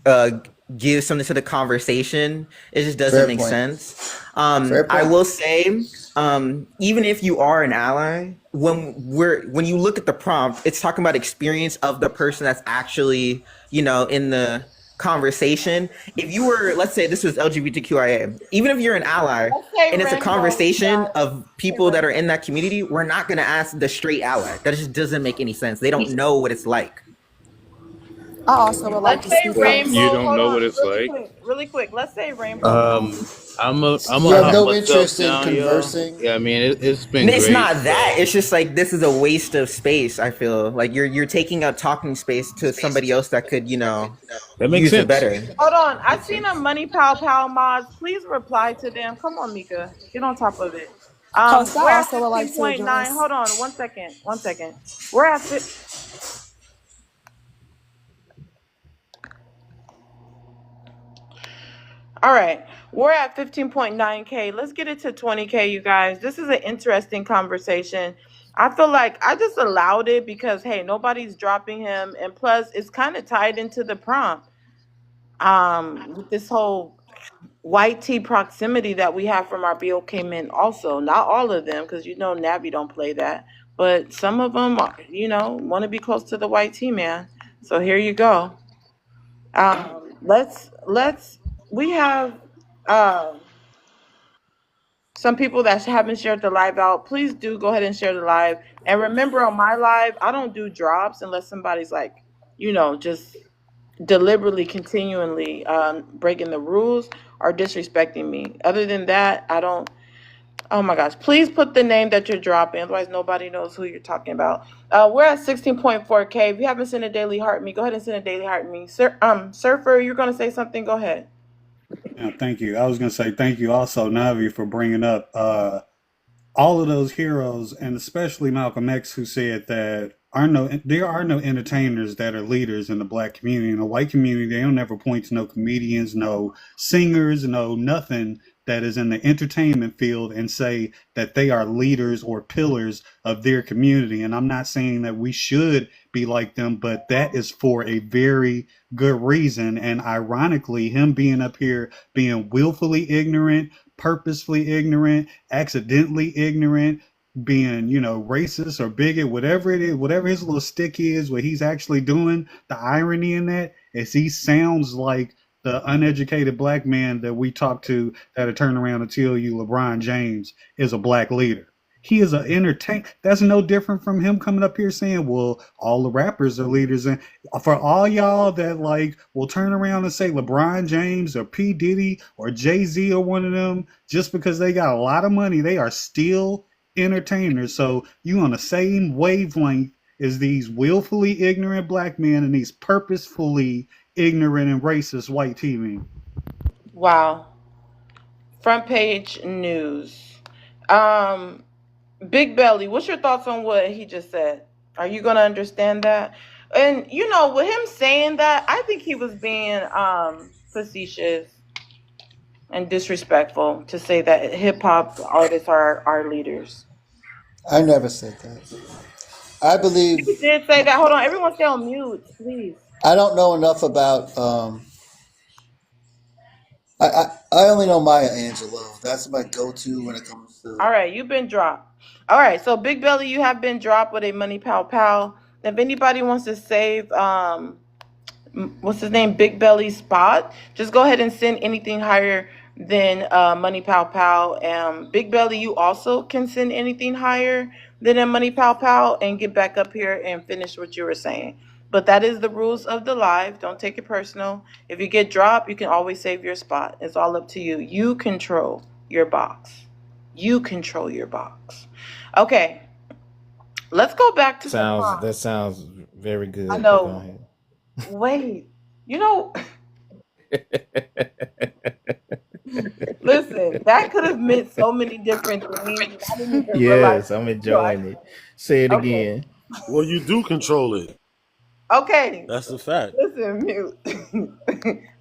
uh give something to the conversation, it just doesn't Fair make point. sense. Fair I point. will say, even if you are an ally, when you look at the prompt, it's talking about experience of the person that's actually, in the conversation. If you were, let's say this was LGBTQIA, even if you're an ally Let's say and it's a rainbow, conversation guys. of Say people that are rainbow. in that community, we're not going to ask the straight ally. That just doesn't make any sense. They don't know what it's like. I also would like Let's to say speak on Wait, you this. rainbow. don't Hold know on, what it's really like? quick, really quick. Let's say rainbow. I'm You a have hop no myself interest in down, y'all. conversing. Yeah, I mean it's And been it's great. not that. So It's just like this is a waste of space. I feel like you're taking up talking space to somebody else that could that makes use it sense. better. Hold on. I seen a money pal mods. Please reply to them. Come on, Mika. Get on top of it. Host, I We're at also would like to 15.9. address. Hold on, 1 second. 1 second. We're at all right. We're at 15.9K. Let's get it to 20K, you guys. This is an interesting conversation. I feel like I just allowed it because hey, nobody's dropping him, and plus it's kind of tied into the prompt. With this whole white tea proximity that we have from our BOK men also. Not all of them, because Navi don't play that. But some of them, want to be close to the white tea man. So here you go. Let's we have some people that haven't shared the live out. Please do go ahead and share the live. And remember on my live, I don't do drops unless somebody's like, just deliberately continually breaking the rules or disrespecting me. Other than that, I don't. Oh my gosh, please put the name that you're dropping, otherwise nobody knows who you're talking about. We're at 16.4K. If you haven't sent a daily heart me, go ahead and send a daily heart me. Surfer, you're gonna say something. Go ahead. Yeah, thank you. I was going to say thank you also, Navi, for bringing up all of those heroes, and especially Malcolm X, who said that there are no entertainers that are leaders in the black community. In the white community, they don't ever point to no comedians, no singers, no nothing that is in the entertainment field and say that they are leaders or pillars of their community. And I'm not saying that we should be like them, but that is for a very good reason. And ironically, him being up here being willfully ignorant, purposefully ignorant, accidentally ignorant, being, racist or bigot, whatever it is, whatever his little stick is, what he's actually doing, the irony in that is he sounds like the uneducated black man that we talk to that'll turn around and tell you LeBron James is a black leader. He is an entertain. That's no different from him coming up here saying, "Well, all the rappers are leaders." And for all y'all that like will turn around and say LeBron James or P Diddy or Jay Z or one of them, just because they got a lot of money, they are still entertainers. So you on the same wavelength as these willfully ignorant black men and these purposefully ignorant and racist white TV. Wow. Front page news. Um, Big Belly, what's your thoughts on what he just said? Are you gonna understand that? And with him saying that, I think he was being facetious and disrespectful to say that hip hop artists are our leaders. I never said that. I believe You did say that. Hold on, everyone stay on mute, please. I don't know enough about. I only know Maya Angelou. That's my go-to when it comes All to. right, you've been dropped. All right, so Big Belly, you have been dropped with a money pal. If anybody wants to save what's his name, Big Belly spot, just go ahead and send anything higher than Money Pow. Big Belly, you also can send anything higher than a Money Pow and get back up here and finish what you were saying. But that is the rules of the live. Don't take it personal. If you get dropped, you can always save your spot. It's all up to you. You control your box. You control your box. Okay, let's go back to the Sounds prompt. that sounds very I good. But go know. ahead. Wait, you know. Listen, that could have meant so many different things, and I didn't even realize. Yes, I'm So I, enjoying it. Say it okay, again. Well, you do control it. okay. That's the fact. Listen, mute.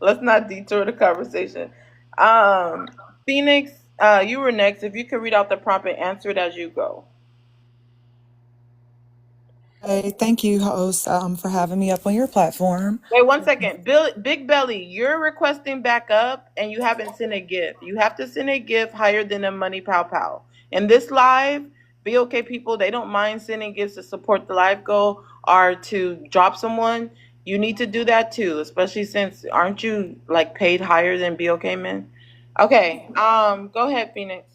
Let's not detour the conversation. Um, Phoenix, you were next. If you could read out the prompt and answer it as you go. Hey, thank you, host, for having me up on your platform. Wait 1 second. Bill, Big Belly, you're requesting backup and you haven't sent a gift. You have to send a gift higher than a money pow pow. In this live, be okay people, they don't mind sending gifts to support the live goal or to drop someone. You need to do that too, especially since aren't you like paid higher than be okay men? Okay, go ahead, Phoenix.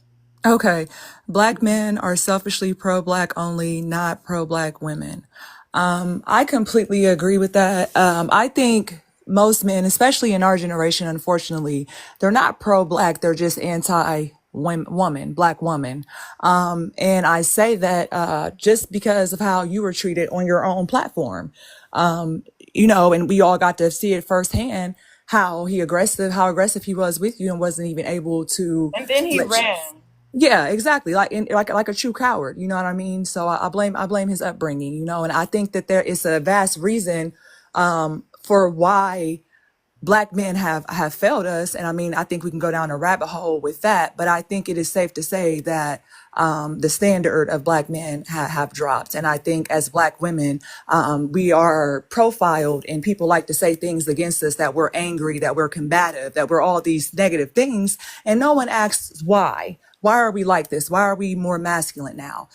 Okay, Black men are selfishly pro-Black only, not pro-Black women. I completely agree with that. I think most men, especially in our generation, unfortunately, they're not pro-Black, they're just anti-woman, Black woman. And I say that just because of how you were treated on your own platform. And we all got to see it firsthand how aggressive he was with you and wasn't even able to And then he let you. ran. Yeah, exactly. Like a true coward. You know what I mean? So I blame his upbringing. And I think that there is a vast reason for why Black men have failed us. And I mean, I think we can go down a rabbit hole with that, but I think it is safe to say that the standard of Black men have dropped. And I think as Black women, we are profiled and people like to say things against us that we're angry, that we're combative, that we're all these negative things. And no one asks why. Why are we like this? Why are we more masculine now?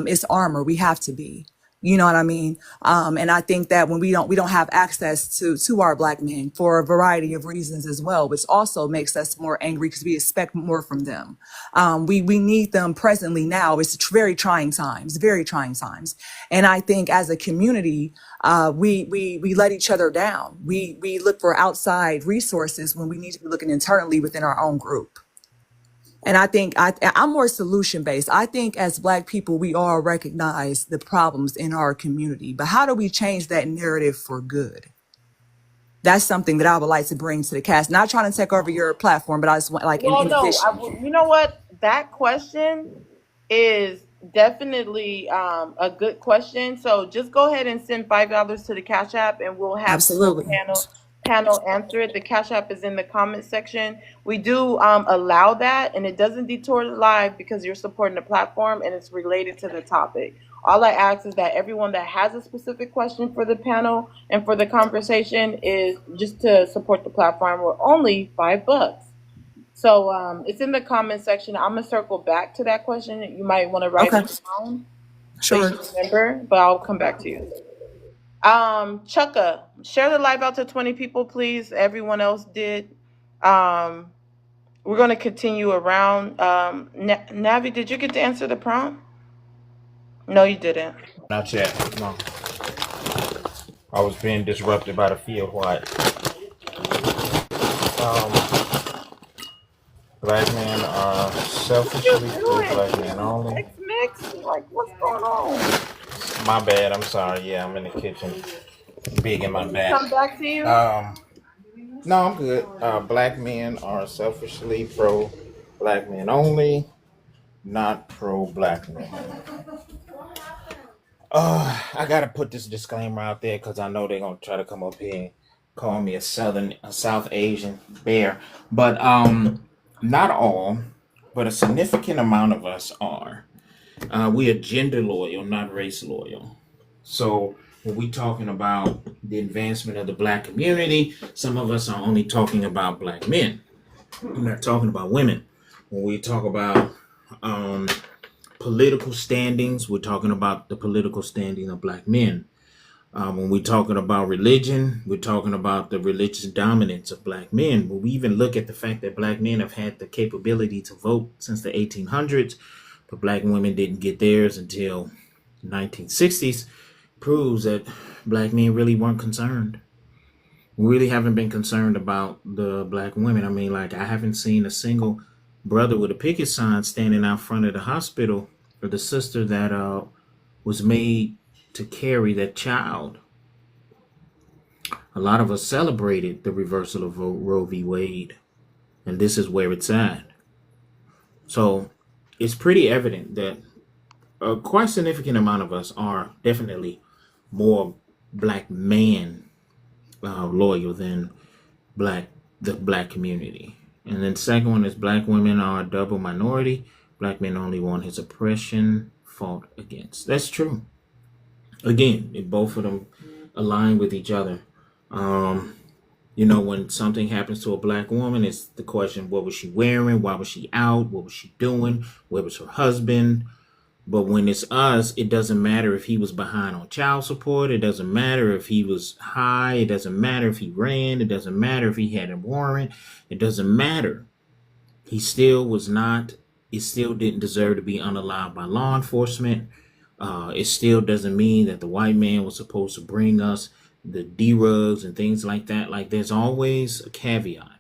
It's armor. We have to be. You know what I mean? And I think that when we don't have access to our Black men for a variety of reasons as well, which also makes us more angry because we expect more from them. We need them presently now. It's very trying times, very trying times. And I think as a community, we let each other down. We look for outside resources when we need to be looking internally within our own group. And I think I'm more solution based. I think as Black people, we all recognize the problems in our community, but how do we change that narrative for good? That's something that I would like to bring to the cast. Not trying to take over your platform, but I just want like Well, in no, addition. you know what? That question is definitely a good question. So just go ahead and send $5 to the Cash App, and we'll have the Absolutely. panel answer it. The Cash App is in the comment section. We do allow that, and it doesn't detour the live because you're supporting the platform and it's related to the topic. All I ask is that everyone that has a specific question for the panel and for the conversation is just to support the platform. We're only $5. So it's in the comment section. I'm gonna circle back to that question. You might want to write Okay. it down so you Sure. can remember, but I'll come back to you. Chucka, share the live out to 20 people, please. Everyone else did. Um, we're gonna continue around. Navi, did you get to answer the prompt? No, you didn't. Not yet. No. I was being disrupted by the field white. Black men are What you selfishly black men doing? only. Mix. Like, what's going on? My bad. I'm sorry. Yeah, I'm in the kitchen. Big in my back. Come back to you. No, I'm good. Black men are selfishly pro black men only, not pro black men. I gotta put this disclaimer out there because I know they're gonna try to come up here and call me a South Asian bear. But not all, but a significant amount of us are. We are gender loyal, not race loyal. So when we talking about the advancement of the black community, some of us are only talking about black men. We're not talking about women. When we talk about political standings, we're talking about the political standing of black men. When we're talking about religion, we're talking about the religious dominance of black men. When we even look at the fact that black men have had the capability to vote since the 1800s, but black women didn't get theirs until the 1960s, proves that black men really weren't concerned. We really haven't been concerned about the black women. I mean, like, I haven't seen a single brother with a picket sign standing out front of the hospital for the sister that was made to carry that child. A lot of us celebrated the reversal of Roe v. Wade, and this is where it's at. So it's pretty evident that a quite significant amount of us are definitely more black man loyal than the black community. And then the second one is black women are a double minority. Black men only want his oppression fought against. That's true. Again, if both of them align with each other. Um, when something happens to a black woman, it's the question: what was she wearing? Why was she out? What was she doing? Where was her husband? But when it's us, it doesn't matter if he was behind on child support. It doesn't matter if he was high. It doesn't matter if he ran. It doesn't matter if he had a warrant. It doesn't matter. He still was not, it still didn't deserve to be unalived by law enforcement. It still doesn't mean that the white man was supposed to bring us the D-rugs and things like that. Like, there's always a caveat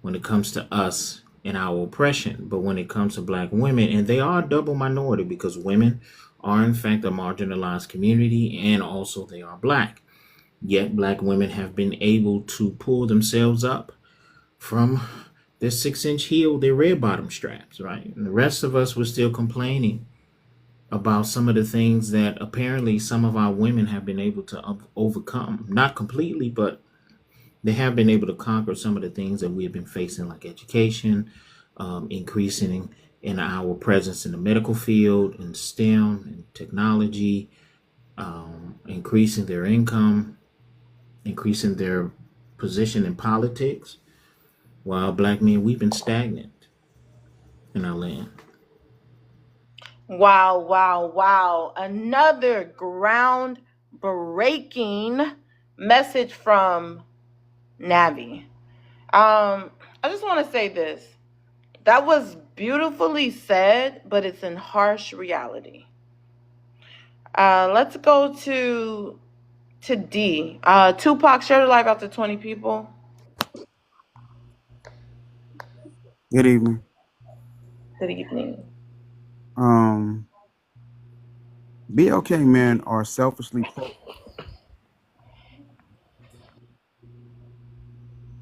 when it comes to us and our oppression. But when it comes to black women, and they are a double minority because women are in fact a marginalized community, and also they are black. Yet black women have been able to pull themselves up from their 6-inch heel, their red bottom straps, right? And the rest of us were still complaining about some of the things that apparently some of our women have been able to overcome. Not completely, but they have been able to conquer some of the things that we have been facing, like education, increasing in our presence in the medical field, in STEM, and technology, increasing their income, increasing their position in politics. While black men, we've been stagnant in our land. Wow, wow, wow. Another groundbreaking message from Navi. I just want to say this. That was beautifully said, but it's in harsh reality. Let's go to D. Tupac, share the live out to 20 people. Good evening. Good evening. BLK men are selfishly pro.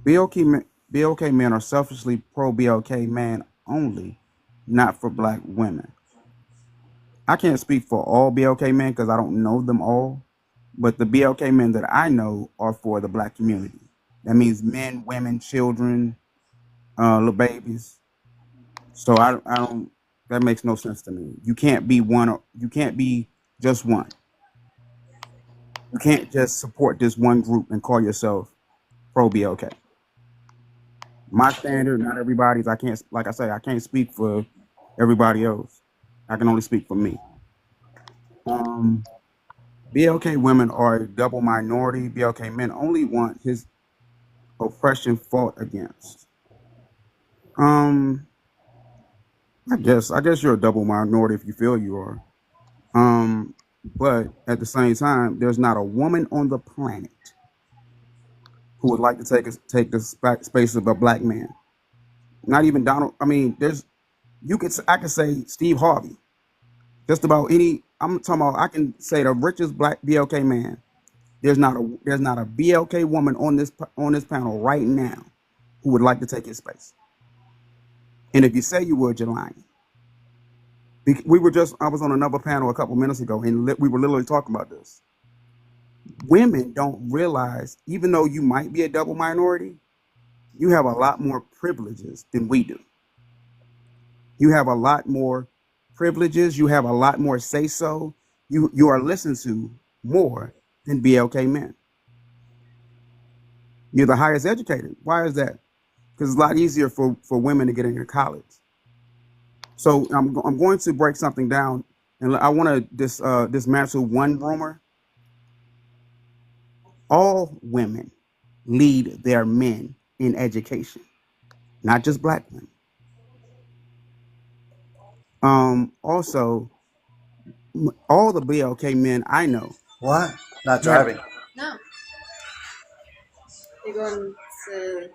BLK men are selfishly pro BLK man only, not for black women. I can't speak for all BLK men because I don't know them all, but the BLK men that I know are for the black community. That means men, women, children, little babies. So I don't. That makes no sense to me. You can't be one. You can't be just one. You can't just support this one group and call yourself pro BLK. My standard, not everybody's. I can't, like I say, I can't speak for everybody else. I can only speak for me. BLK women are a double minority. BLK men only want his oppression fought against. I guess you're a double minority if you feel you are. But at the same time, there's not a woman on the planet who would like to take the space of a black man. Not even Donald. I mean, I could say Steve Harvey. Just about any. I'm talking about. I can say the richest black BLK man. There's not a BLK woman on this panel right now who would like to take his space. And if you say you would, you're lying. I was on another panel a couple minutes ago, and we were literally talking about this. Women don't realize, even though you might be a double minority, you have a lot more privileges than we do. You have a lot more privileges. You have a lot more say so. You are listened to more than BLK men. You're the highest educated. Why is that? Because it's a lot easier for women to get into college. So I'm going to break something down, and I want to dismantle one rumor. All women lead their men in education, not just black women. Also, all the BLK men I know. What? Not driving. No. They're going to.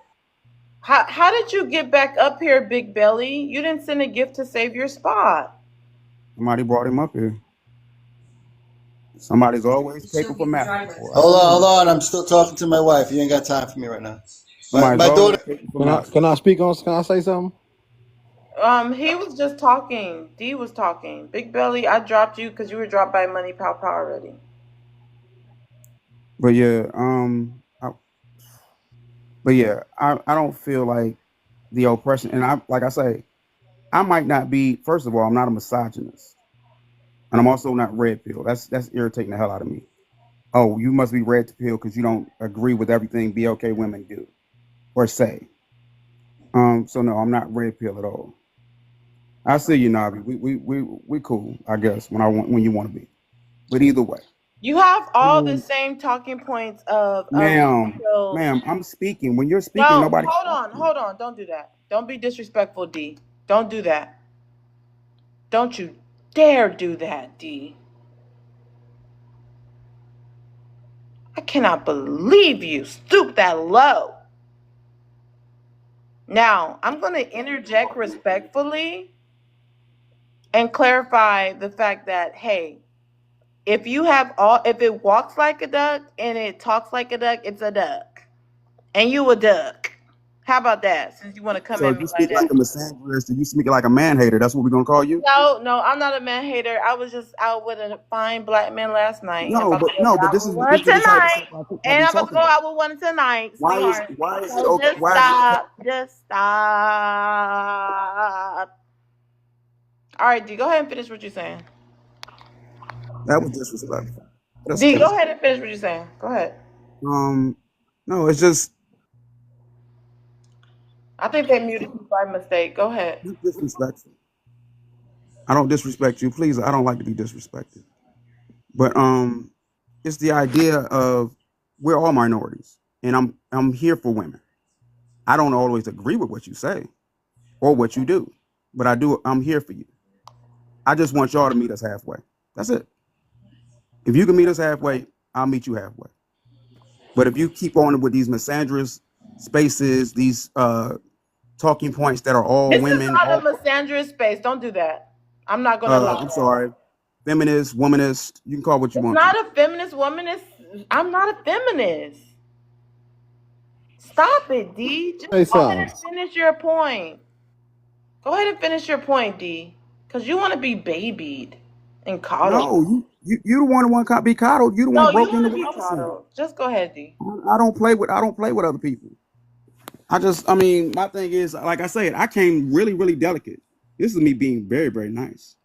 How did you get back up here, Big Belly? You didn't send a gift to save your spot. Somebody brought him up here. Somebody's always taken for math. Hold on. I'm still talking to my wife. You ain't got time for me right now. My daughter. Can I speak on? Can I say something? He was just talking. D was talking. Big Belly, I dropped you because you were dropped by Money Pow Pow already. But yeah, I don't feel like the oppression, and like I say, I might not be. First of all, I'm not a misogynist. and I'm also not red pill. That's irritating the hell out of me. Oh, you must be red pill because you don't agree with everything BLK women do or say. So no, I'm not red pill at all. I see you, Navi. We cool, I guess, when you want to be. But either way. You have all the same talking points of Ma'am, so ma'am, I'm speaking. When you're speaking, no, nobody's hold talking. on, don't do that. Don't be disrespectful, D. Don't do that. Don't you dare do that, D. I cannot believe you stoop that low. Now, I'm going to interject respectfully and clarify the fact that, hey, if it walks like a duck and it talks like a duck, it's a duck. And you a duck. How about that? Since you want to come So at if me you like speak like that. a misandrist and you speak like a man hater, that's what we're gonna call you? No, I'm not a man hater. I was just out with a fine black man last night. And about to go No, but out this with is one the type of tonight. stuff I And be I'm about to talking go about. out with one tonight, sweetheart. Why is it So okay? just Why is it okay? stop. Just stop. All right, D, go ahead and finish what you're saying. That was disrespectful. That's D, cool. go ahead and finish what you're saying. Go ahead. No, it's just I think they muted you by mistake. Go ahead. disrespectful. I don't disrespect you, please. I don't like to be disrespected. But it's the idea of we're all minorities, and I'm here for women. I don't always agree with what you say or what you do, but I'm here for you. I just want y'all to meet us halfway. That's it. If you can meet us halfway, I'll meet you halfway. But if you keep on with these misandrous spaces, these talking points that are all This is women, not a misandrous space. Don't do that. I'm not going to allow I'm that. sorry, feminist, womanist, you can call it what you It's want to. not a feminist womanist. I'm not a feminist. Stop it, D. Just Say go ahead something. and finish your point. Go ahead and finish your point, D. Because you want to be babied and coddled. No, you the one who want to be coddled. You the one No, you broke want into to what be I was saying. coddled. Just go ahead, D. I don't play with other people. I mean, my thing is, like I said, I came really, really delicate. This is me being very, very nice.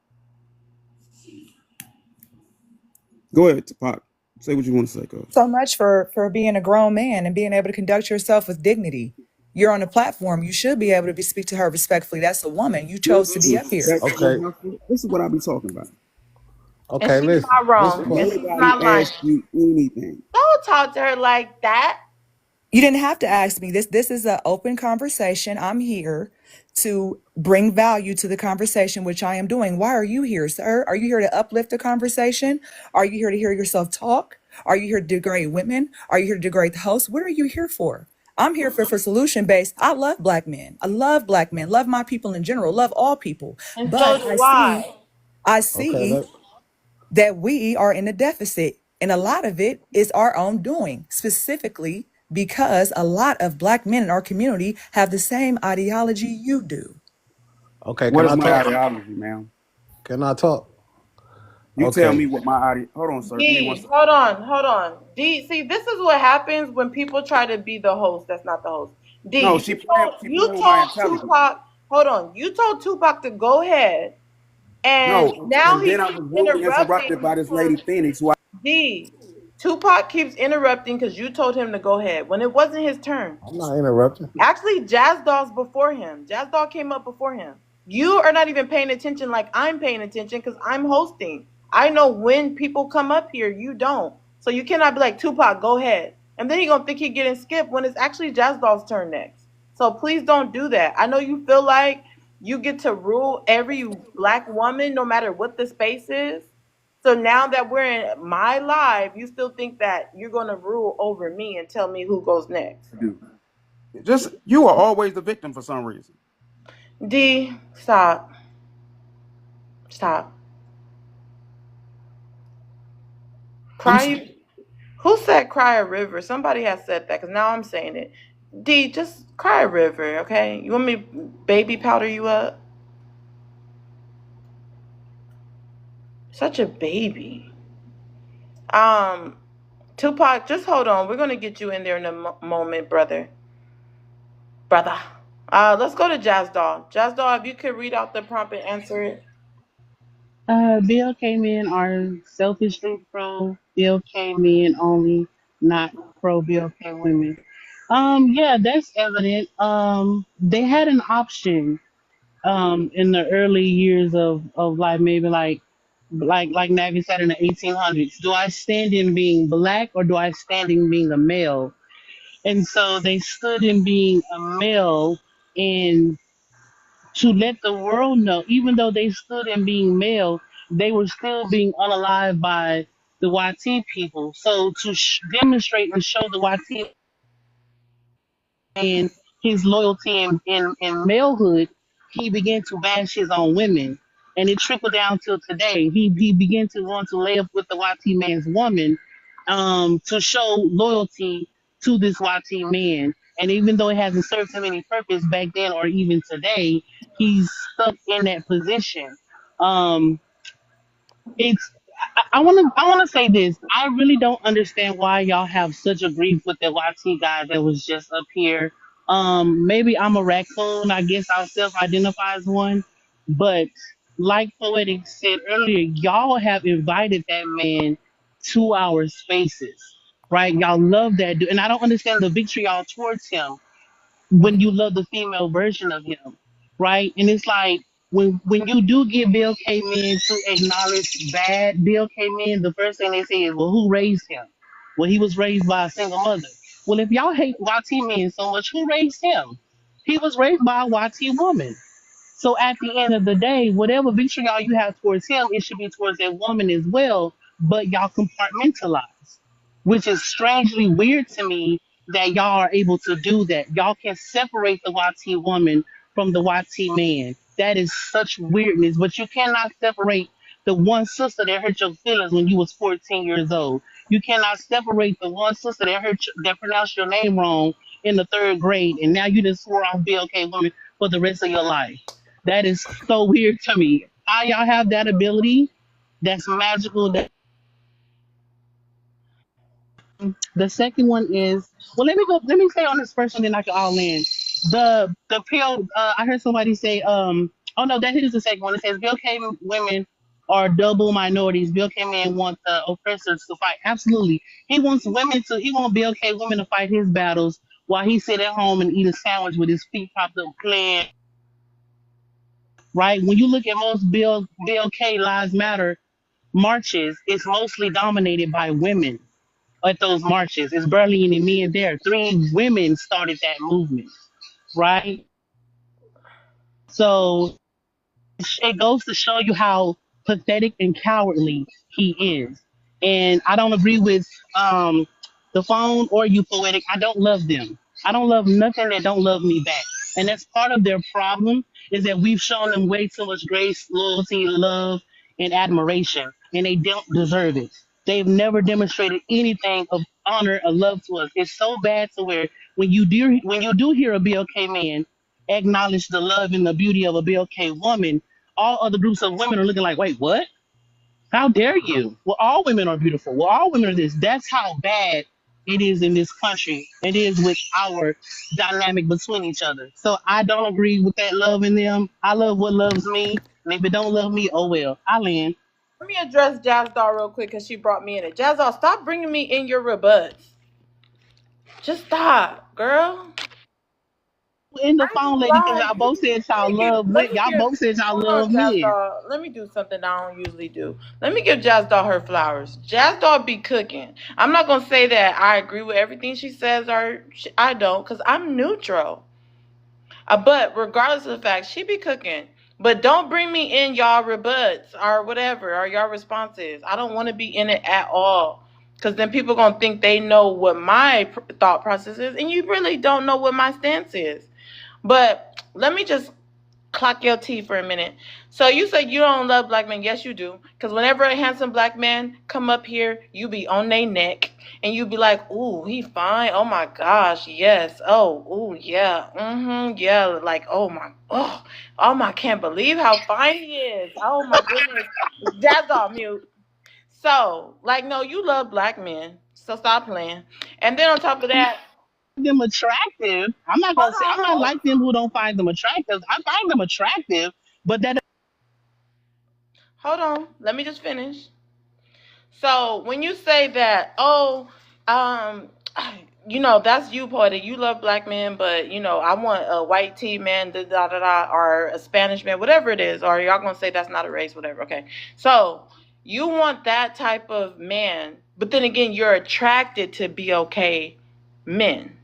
Go ahead, Tupac. Say what you want to say, cuz. So much for being a grown man and being able to conduct yourself with dignity. You're on a platform. You should be able to speak to her respectfully. That's a woman. You chose to be up here. Okay. This is what I be talking about. And Okay, she's listen. not This wrong. If And part. she's anybody not lying. asks you anything, Don't talk to her like that. You didn't have to ask me. This is an open conversation. I'm here to bring value to the conversation, which I am doing. Why are you here, sir? Are you here to uplift the conversation? Are you here to hear yourself talk? Are you here to degrade women? Are you here to degrade the host? What are you here for? I'm here for solution based. I love black men. I love black men. Love my people in general. Love all people. And so But do I. I Okay, see that we are in a deficit. And a lot of it is our own doing, specifically because a lot of black men in our community have the same ideology you do. okay, what can is I my talk? ideology, ma'am? Can I talk? You tell Okay. me what my ideology. Hold on, sir. Give me one D, second. hold on. D, see, this is what happens when people try to be the host. That's not the host. D, No, she you playing with my told intelligence. Tupac. Hold on. You told Tupac to go ahead, and No, now and he then I keeps was rudely interrupted interrupting by this lady because Phoenix, who I D. Tupac keeps interrupting because you told him to go ahead when it wasn't his turn. I'm not interrupting. Actually, Jazz Doll's before him. Jazz Doll came up before him. You are not even paying attention like I'm paying attention because I'm hosting. I know when people come up here, you don't. So you cannot be like, Tupac, go ahead. And then you're going to think you're getting skipped when it's actually Jazz Doll's turn next. So please don't do that. I know you feel like you get to rule every black woman no matter what the space is. So now that we're in my live, you still think that you're going to rule over me and tell me who goes next. do. Just you are always the victim for some reason. D, stop. Stop. Cry. Who said cry a river? Somebody has said that because now I'm saying it. D, just cry a river, okay? You want me to baby powder you up? Such a baby. Tupac, just hold on. We're gonna get you in there in a moment, brother. Brother. Let's go to Jazz Doll. Jazz Doll, if you could read out the prompt and answer it. BLK men are selfishly pro BLK men only, not pro BLK women. Yeah, that's evident. They had an option in the early years of life, maybe like Navi said in the 1800s. Do I stand in being black or do I stand in being a male? And so they stood in being a male and to let the world know, even though they stood in being male, they were still being unalived by the YT people. So to demonstrate and show the YT and his loyalty in malehood, he began to bash his own women. And it trickled down till today. He began to want to lay up with the YT man's woman to show loyalty to this YT man. And even though it hasn't served him any purpose back then or even today, he's stuck in that position. Um, it's I want to say this. I really don't understand why y'all have such a grief with the YT guy that was just up here. Maybe I'm a raccoon. I guess I'll self-identify as one. But like Poetic said earlier, y'all have invited that man to our spaces, right? Y'all love that dude, and I don't understand the victory y'all towards him when you love the female version of him, right? And it's like when you do get Bill K men to acknowledge bad Bill K men, the first thing they say is, "Well, who raised him?" Well, he was raised by a single mother. Well, if y'all hate YT men so much, who raised him? He was raised by a YT woman. So at the end of the day, whatever vitriol you have towards him, it should be towards that woman as well. But y'all compartmentalize, which is strangely weird to me that y'all are able to do that. Y'all can separate the YT woman from the YT man. That is such weirdness. But you cannot separate the one sister that hurt your feelings when you was 14 years old. You cannot separate the one sister that pronounced your name wrong in the third grade, and now you just swore off BLK woman for the rest of your life. That is so weird to me. How y'all have that ability? That's magical. The second one is, well, let me go. Let me stay on this first one, then I can all in. The pill. I heard somebody say, oh no, that is the second one. It says Bill K women are double minorities. Bill K men want the oppressors to fight. Absolutely, he wants women to. He wants Bill K women to fight his battles while he sit at home and eat a sandwich with his feet propped up, playing. Right. When you look at most Bill K Lives Matter marches, it's mostly dominated by women at those marches. It's barely any men there. Three women started that movement, right? So it goes to show you how pathetic and cowardly he is. And I don't agree with the phone or you, Poetic. I don't love them. I don't love nothing that don't love me back. And that's part of their problem is that we've shown them way too much grace, loyalty, love, and admiration, and they don't deserve it. They've never demonstrated anything of honor or love to us. It's so bad to where when you do hear a BLK man acknowledge the love and the beauty of a BLK woman, all other groups of women are looking like, wait, what? How dare you? Well, all women are beautiful. Well, all women are this. That's how bad it is in this country. It is with our dynamic between each other. So I don't agree with that love in them. I love what loves me. And if it don't love me, oh well. I land. Let me address Jazz Doll real quick because she brought me in it. Jazz Doll, stop bringing me in your rebuts. Just stop, girl. In the I ain't phone, gonna lady, because lie. y'all both said Let y'all me give. love Let me y'all give. both said y'all Hold love on, Jazz men. Doll. Let me do something I don't usually do. Let me give Jazz Doll her flowers. Jazz Doll be cooking. I'm not gonna say that I agree with everything she says or I don't, because I'm neutral. But regardless of the fact, she be cooking. But don't bring me in y'all rebuts or whatever or y'all responses. I don't want to be in it at all. Because then people gonna think they know what my thought process is, and you really don't know what my stance is. But let me just clock your T for a minute. So you say you don't love black men. Yes, you do. Because whenever a handsome black man come up here, you be on their neck. And you be like, ooh, he fine. Oh, my gosh. Yes. Oh, ooh, yeah. Mm-hmm. Yeah. Like, oh, my, can't believe how fine he is. Oh, my goodness. That's all mute. So, like, no, you love black men. So stop playing. And then on top of that, Them attractive. I'm not hold gonna say I'm not on, like them who don't find them attractive. I find them attractive, but that hold on. Let me just finish. So when you say that, um, that's you, Poetic. You love black men, but I want a white tea man, da da da da, or a Spanish man, whatever it is, or y'all gonna say that's not a race, whatever. Okay, so you want that type of man, but then again, you're attracted to be okay men.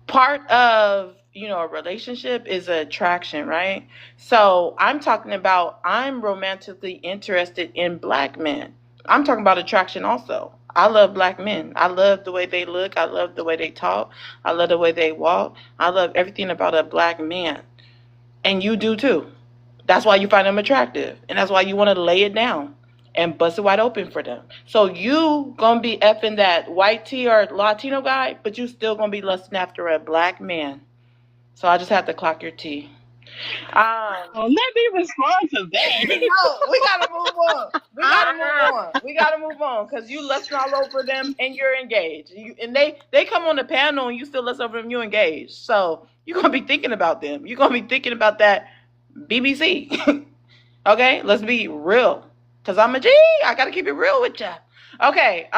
Part of a relationship is attraction, right? So I'm romantically interested in black men. I'm talking about attraction also. I love black men. I love the way they look. I love the way they talk. I love the way they walk. I love everything about a black man, and you do too. That's why you find them attractive, and that's why you want to lay it down and bust it wide open for them. So you gonna be effing that white tea or Latino guy, but you still gonna be lusting after a black man. So I just have to clock your tea. Let me respond to that. No, we gotta move on. We gotta move on because you lusting all over them and you're engaged. And they come on the panel and you still lust over them. You engaged. So you're gonna be thinking about them. You're gonna be thinking about that BBC. Okay, let's be real. Cause I'm a G. I gotta keep it real with ya. Okay,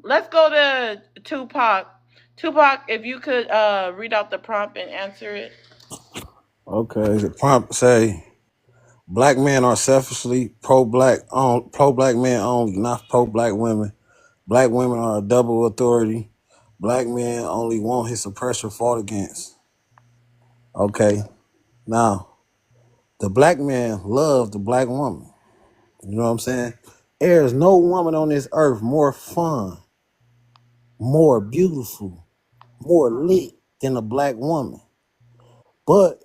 let's go to Tupac. Tupac, if you could read out the prompt and answer it. Okay, the prompt say black men are selfishly pro-black men only, not pro-black women. Black women are a double authority. Black men only want his oppressor fought against. Okay, now the black man loves the black woman. You know what I'm saying? There is no woman on this earth more fun, more beautiful, more lit than a black woman. But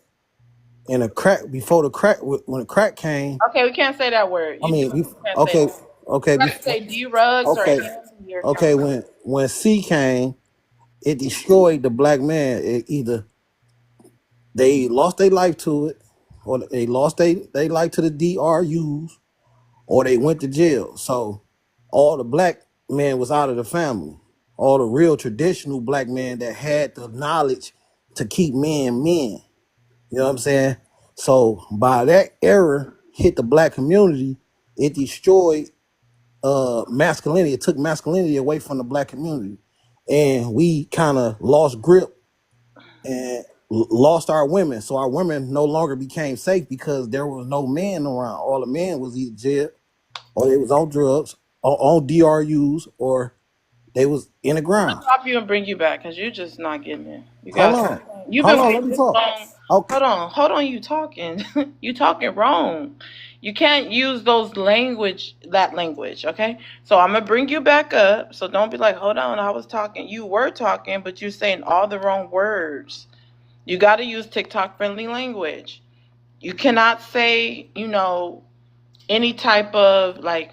in a crack, before the crack, when the crack came, Okay, we can't say that word. I mean, Can't say okay, that. okay, You gotta say D rugs or okay, okay. When C came, it destroyed the black man. Either they lost their life to it, or they lost their life to the DRUs, or they went to jail. So all the black men was out of the family. All the real traditional black men that had the knowledge to keep men men. You know what I'm saying? So by that era hit the black community, it destroyed masculinity. It took masculinity away from the black community. And we kind of lost grip and lost our women. So our women no longer became safe because there was no men around. All the men was either jail or they was on drugs or on DRUs or they was in the I'm ground. gonna stop you and bring you back because you're just not getting it. Hold on. You've Hold been on, let waiting me this talk. long. Okay. Hold on. You talking? You talking wrong. You can't use that language. Okay. So I'm gonna bring you back up. So don't be like, hold on, I was talking. You were talking, but you're saying all the wrong words. You got to use TikTok friendly language. You cannot say, any type of like.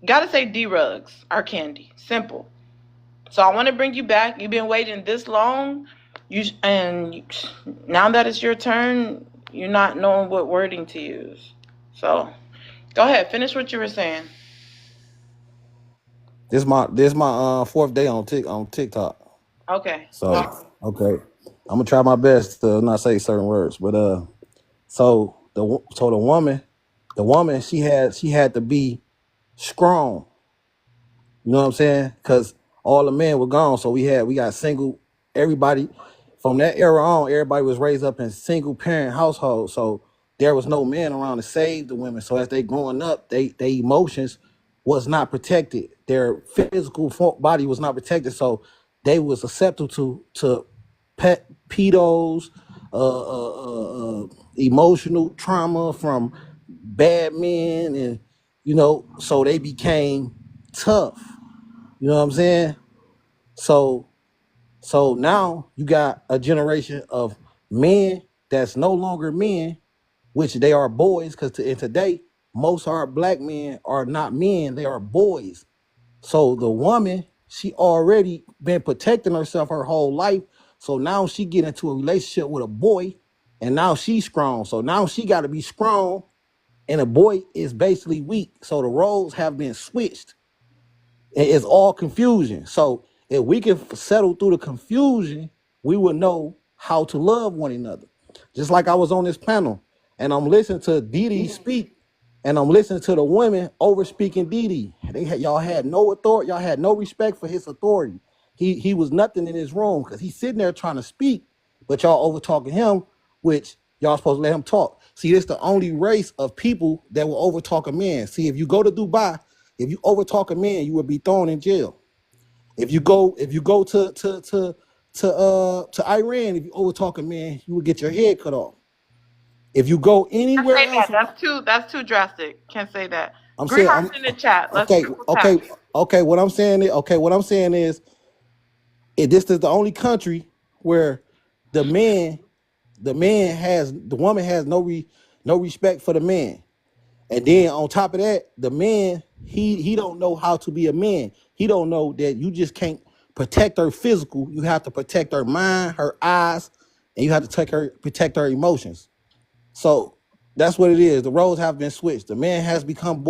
Got to say D rugs or candy. Simple. So I want to bring you back. You've been waiting this long, now that it's your turn, you're not knowing what wording to use. So go ahead, finish what you were saying. This my fourth day on TikTok. Okay. So okay, I'm gonna try my best to not say certain words, but so the woman she had to be strong. You know what I'm saying? Because all the men were gone, so we got single. Everybody from that era on, everybody was raised up in single parent households, so there was no man around to save the women. So as they growing up, they emotions was not protected. Their physical body was not protected, so they was susceptible to pedos, emotional trauma from bad men, and so they became tough. You know what I'm saying? So now you got a generation of men that's no longer men, which they are boys, because in today, most of our black men are not men, they are boys. So the woman, she already been protecting herself her whole life. So now she get into a relationship with a boy, and now she's strong. So now she got to be strong, and a boy is basically weak. So the roles have been switched. It's all confusion. So if we can settle through the confusion, we would know how to love one another. Just like I was on this panel and I'm listening to Didi speak, and I'm listening to the women over speaking Didi. Y'all had no authority, y'all had no respect for his authority. He was nothing in his room because he's sitting there trying to speak, but y'all over talking him, which y'all supposed to let him talk. See, it's the only race of people that will over talk a man. See, if you go to Dubai, if you over talk a man, you will be thrown in jail. If you go to Iran, if you over talk a man, you will get your head cut off. If you go Can't anywhere say else, that. That's too drastic. Can't say that. I'm Green saying hearts in the chat. Let's okay, triple tap. okay, okay. What I'm saying is this is the only country where the woman has no respect for the man. And then on top of that, the man, he don't know how to be a man. He don't know that you just can't protect her physical. You have to protect her mind, her eyes, and you have to protect her emotions. So that's what it is. The roles have been switched. The man has become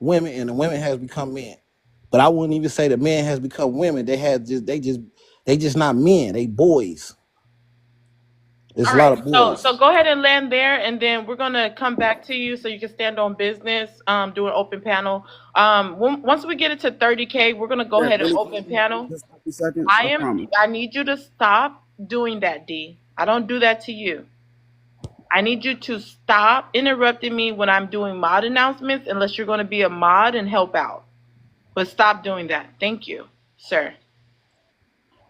women, and the women has become men. But I wouldn't even say the men has become women. They just not men. They boys. There's All a lot right. of So boys. so go ahead and land there, and then we're gonna come back to you so you can stand on business. Do an open panel. Once we get it to 30K, we're gonna go Yeah, ahead and really open quickly, panel. just 30 seconds. I promise. I need you to stop doing that, D. I don't do that to you. I need you to stop interrupting me when I'm doing mod announcements unless you're going to be a mod and help out. But stop doing that. Thank you, sir.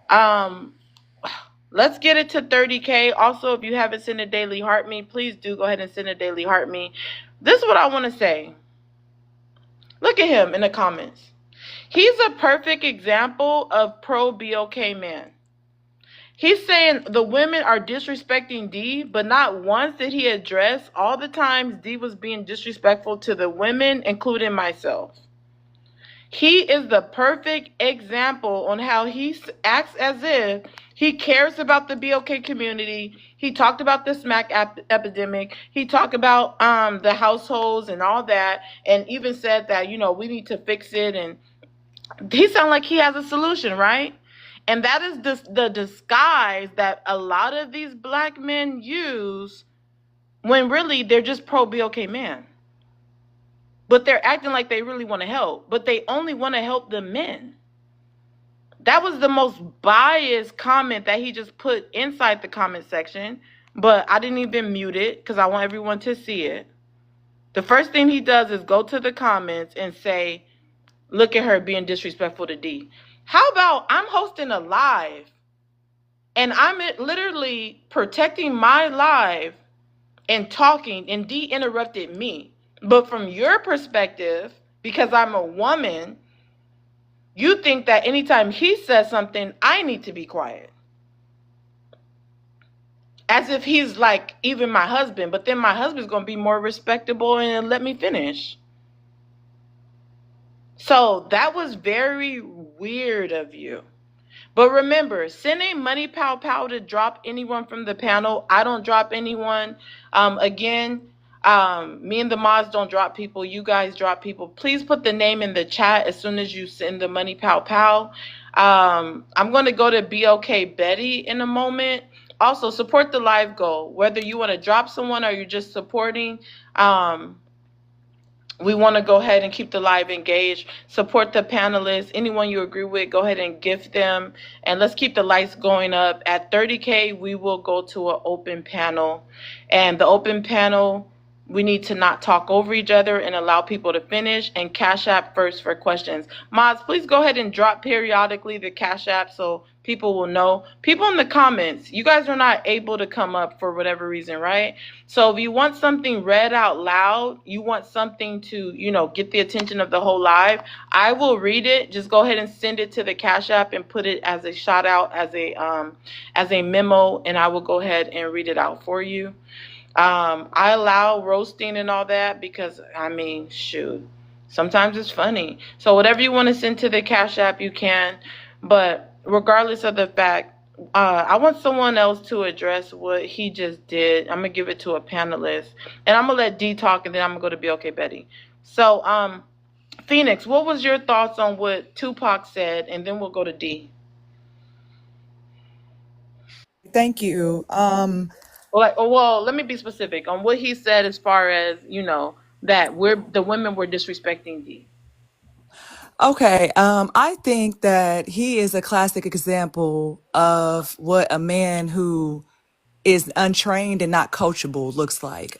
Um, let's get it to 30K. Also, if you haven't sent a daily heart me, please do go ahead and send a daily heart me. This is what I want to say. Look at him in the comments. He's a perfect example of pro BOK man. He's saying the women are disrespecting D, but not once did he address all the times D was being disrespectful to the women, including myself. He is the perfect example on how he acts as if he cares about the BOK community. He talked about the smack epidemic. He talked about the households and all that, and even said that we need to fix it. And he sounds like he has a solution, right? And that is the disguise that a lot of these black men use when really they're just pro BOK man. But they're acting like they really want to help, but they only want to help the men. That was the most biased comment that he just put inside the comment section, but I didn't even mute it because I want everyone to see it. The first thing he does is go to the comments and say, look at her being disrespectful to D. How about I'm hosting a live and I'm literally protecting my live and talking, and D interrupted me. But from your perspective, because I'm a woman, you think that anytime he says something, I need to be quiet. As if he's like even my husband, but then my husband's going to be more respectable and let me finish. So that was very weird of you. But remember, sending money pow pow to drop anyone from the panel. I don't drop anyone. Again, me and the mods don't drop people. You guys drop people. Please put the name in the chat as soon as you send the money pow pow. I'm going to go to BOK Betty in a moment. Also, support the live goal. Whether you want to drop someone or you're just supporting, we want to go ahead and keep the live engaged. Support the panelists. Anyone you agree with, go ahead and gift them. And let's keep the lights going up. At 30K, we will go to an open panel. And the open panel, we need to not talk over each other and allow people to finish. And Cash App first for questions. Mods, please go ahead and drop periodically the Cash App so people will know. People in the comments, you guys are not able to come up for whatever reason, right? So if you want something read out loud, you want something to, get the attention of the whole live, I will read it. Just go ahead and send it to the Cash App and put it as a shout out, as a memo, and I will go ahead and read it out for you. I allow roasting and all that because, shoot, sometimes it's funny. So whatever you want to send to the Cash App, you can. But regardless of the fact, I want someone else to address what he just did. I'm going to give it to a panelist. And I'm going to let D talk, and then I'm going to go to BOK Betty. So, Phoenix, what was your thoughts on what Tupac said? And then we'll go to D. Thank you. Well, let me be specific on what he said as far as, that the women were disrespecting D? Okay, I think that he is a classic example of what a man who is untrained and not coachable looks like.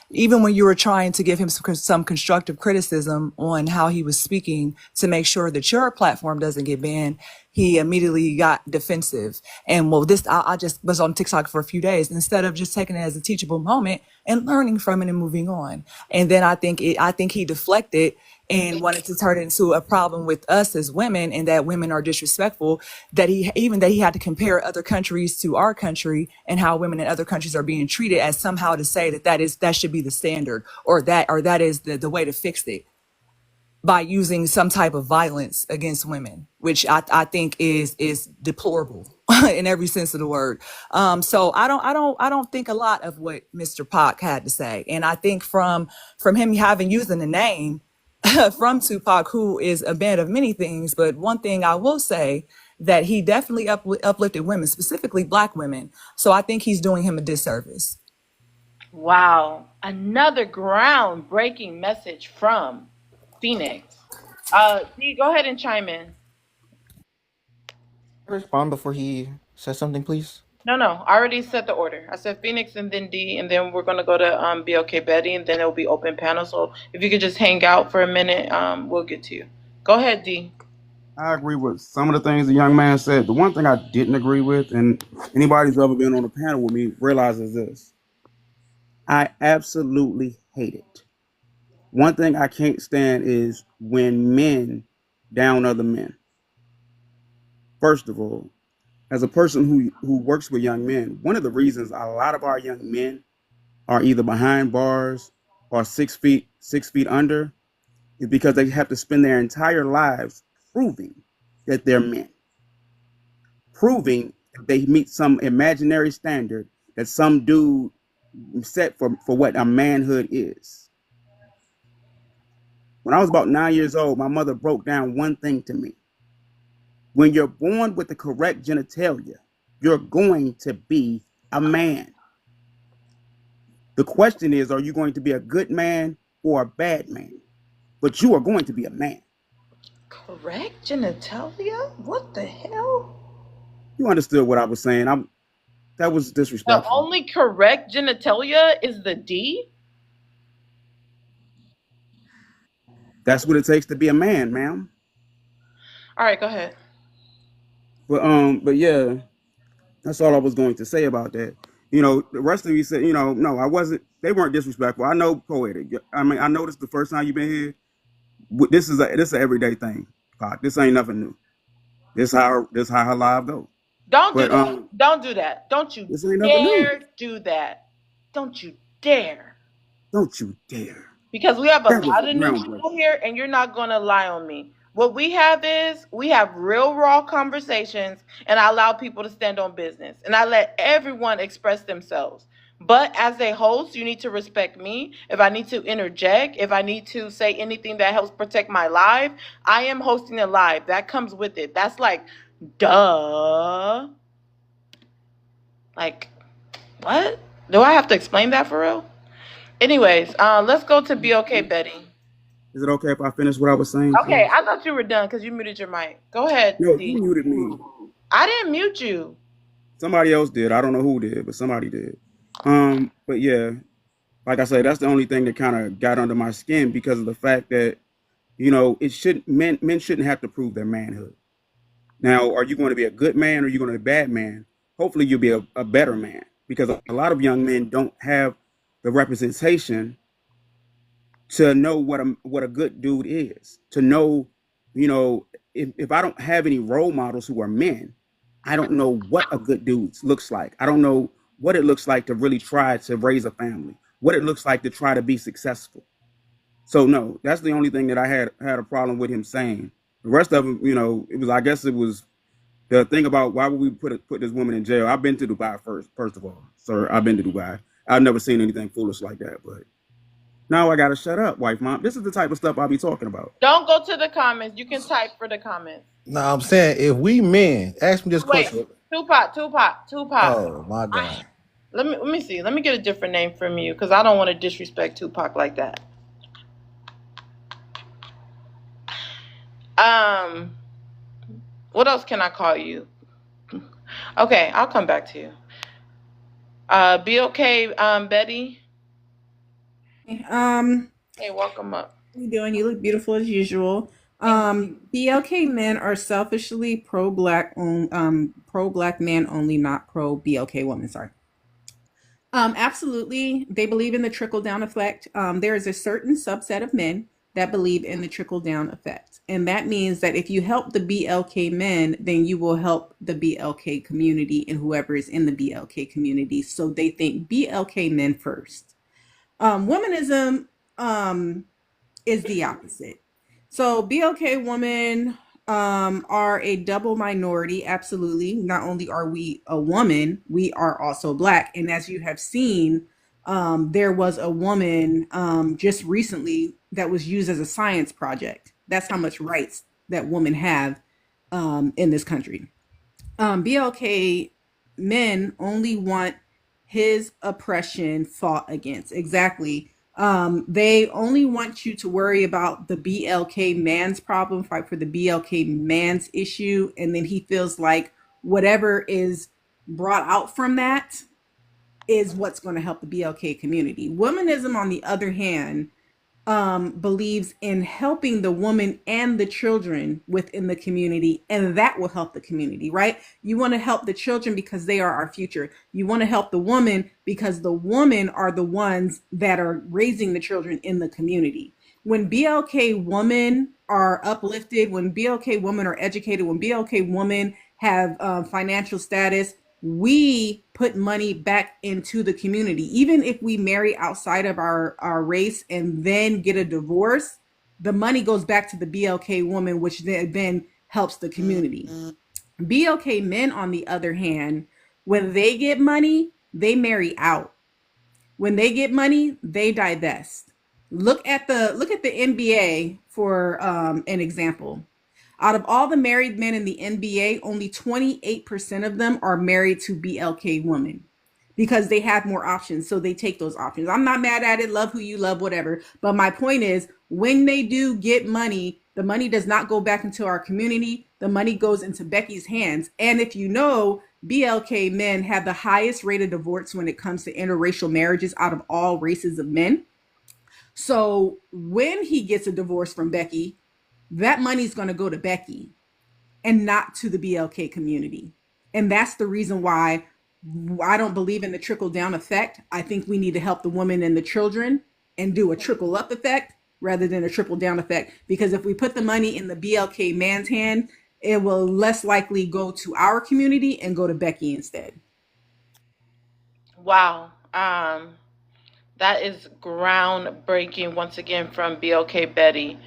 Even when you were trying to give him some constructive criticism on how he was speaking to make sure that your platform doesn't get banned, he immediately got defensive. And well, I just was on TikTok for a few days instead of just taking it as a teachable moment and learning from it and moving on. And then I think he deflected and wanted to turn it into a problem with us as women and that women are disrespectful, that he had to compare other countries to our country and how women in other countries are being treated as somehow to say that should be the standard or that is the way to fix it by using some type of violence against women, which I think is deplorable in every sense of the word. So I don't think a lot of what Mr. Pac had to say, and I think from him having using the name from Tupac, who is a man of many things, but one thing I will say that he definitely uplifted women, specifically Black women. So I think he's doing him a disservice. Wow, another groundbreaking message from Phoenix. D, go ahead and chime in. Respond before he says something, please. No, I already set the order. I said Phoenix and then D, and then we're gonna go to BLK Betty, and then it'll be open panel. So if you could just hang out for a minute, we'll get to you. Go ahead, D. I agree with some of the things the young man said. The one thing I didn't agree with, and anybody who's ever been on a panel with me realizes this: I absolutely hate it. One thing I can't stand is when men down other men. First of all, as a person who works with young men, one of the reasons a lot of our young men are either behind bars or 6 feet under is because they have to spend their entire lives proving that they're men, proving that they meet some imaginary standard that some dude set for what a manhood is. When I was about 9 years old, my mother broke down one thing to me. When you're born with the correct genitalia, you're going to be a man. The question is, are you going to be a good man or a bad man? But you are going to be a man. Correct genitalia? What the hell? You understood what I was saying. That was disrespectful. The only correct genitalia is the D? That's what it takes to be a man, ma'am. All right, go ahead. But yeah, that's all I was going to say about that. The rest of you said, no, I wasn't. They weren't disrespectful. I know poetic. I mean, I noticed the first time you've been here. This is an everyday thing. This ain't nothing new. This how her live go. Don't do that. Don't do that. Don't you dare do that. Don't you dare. Don't you dare. Because we have a lot of new people here, and you're not going to lie on me. What we have real raw conversations, and I allow people to stand on business, and I let everyone express themselves. But as a host, you need to respect me. If I need to interject, if I need to say anything that helps protect my live, I am hosting a live. That comes with it. That's like, duh. Like, what? Do I have to explain that for real? Anyways, let's go to BLK Betty. Is it okay if I finish what I was saying? Okay, I thought you were done because you muted your mic. Go ahead. No, you muted me. I didn't mute you. Somebody else did. I don't know who did, but somebody did. But yeah, like I said, that's the only thing that kind of got under my skin because of the fact that, men shouldn't have to prove their manhood. Now, are you going to be a good man or are you going to be a bad man? Hopefully you'll be a better man because a lot of young men don't have the representation to know what a good dude is. To know, if I don't have any role models who are men, I don't know what a good dude looks like. I don't know what it looks like to really try to raise a family, what it looks like to try to be successful. So no, that's the only thing that I had a problem with him saying. The rest of them, I guess it was the thing about why would we put this woman in jail? I've been to Dubai first of all, sir. I've been to Dubai. I've never seen anything foolish like that, but now I gotta shut up, wife, mom. This is the type of stuff I'll be talking about. Don't go to the comments. You can type for the comments. No, I'm saying if we men, ask me this question. Tupac. Oh my God. Let me see. Let me get a different name from you because I don't want to disrespect Tupac like that. Um, what else can I call you? Okay, I'll come back to you. Be okay, Betty. Um, Hey, welcome up. how you doing? You look beautiful as usual. Thank you. BLK men are selfishly pro black man only, not pro BLK woman. Sorry. Absolutely. They believe in the trickle down effect. There is a certain subset of men that believe in the trickle down effect. And that means that if you help the BLK men, then you will help the BLK community and whoever is in the BLK community. So they think BLK men first. Womanism is the opposite. So BLK women are a double minority. Absolutely. Not only are we a woman, we are also black. And as you have seen, there was a woman just recently that was used as a science project. That's how much rights that women have in this country. BLK men only want his oppression fought against. Exactly. They only want you to worry about the BLK man's problem, fight for the BLK man's issue, and then he feels like whatever is brought out from that is what's going to help the BLK community. Womanism, on the other hand, believes in helping the woman and the children within the community, and that will help the community, right? You want to help the children because they are our future. You want to help the woman because the women are the ones that are raising the children in the community. When BLK women are uplifted, when BLK women are educated, when BLK women have financial status, we put money back into the community. Even if we marry outside of our race and then get a divorce, the money goes back to the BLK woman, which then helps the community. BLK men, on the other hand, when they get money, they marry out. When they get money, they divest. Look at the NBA for an example. Out of all the married men in the NBA, only 28% of them are married to BLK women because they have more options. So they take those options. I'm not mad at it. Love who you love, whatever. But my point is, when they do get money, the money does not go back into our community. The money goes into Becky's hands. And if you know, BLK men have the highest rate of divorce when it comes to interracial marriages out of all races of men. So when he gets a divorce from Becky, that money's going to go to Becky and not to the BLK community. And that's the reason why I don't believe in the trickle down effect. I think we need to help the women and the children and do a trickle up effect rather than a trickle down effect. Because if we put the money in the BLK man's hand, it will less likely go to our community and go to Becky instead. Wow. That is groundbreaking once again from BLK Betty.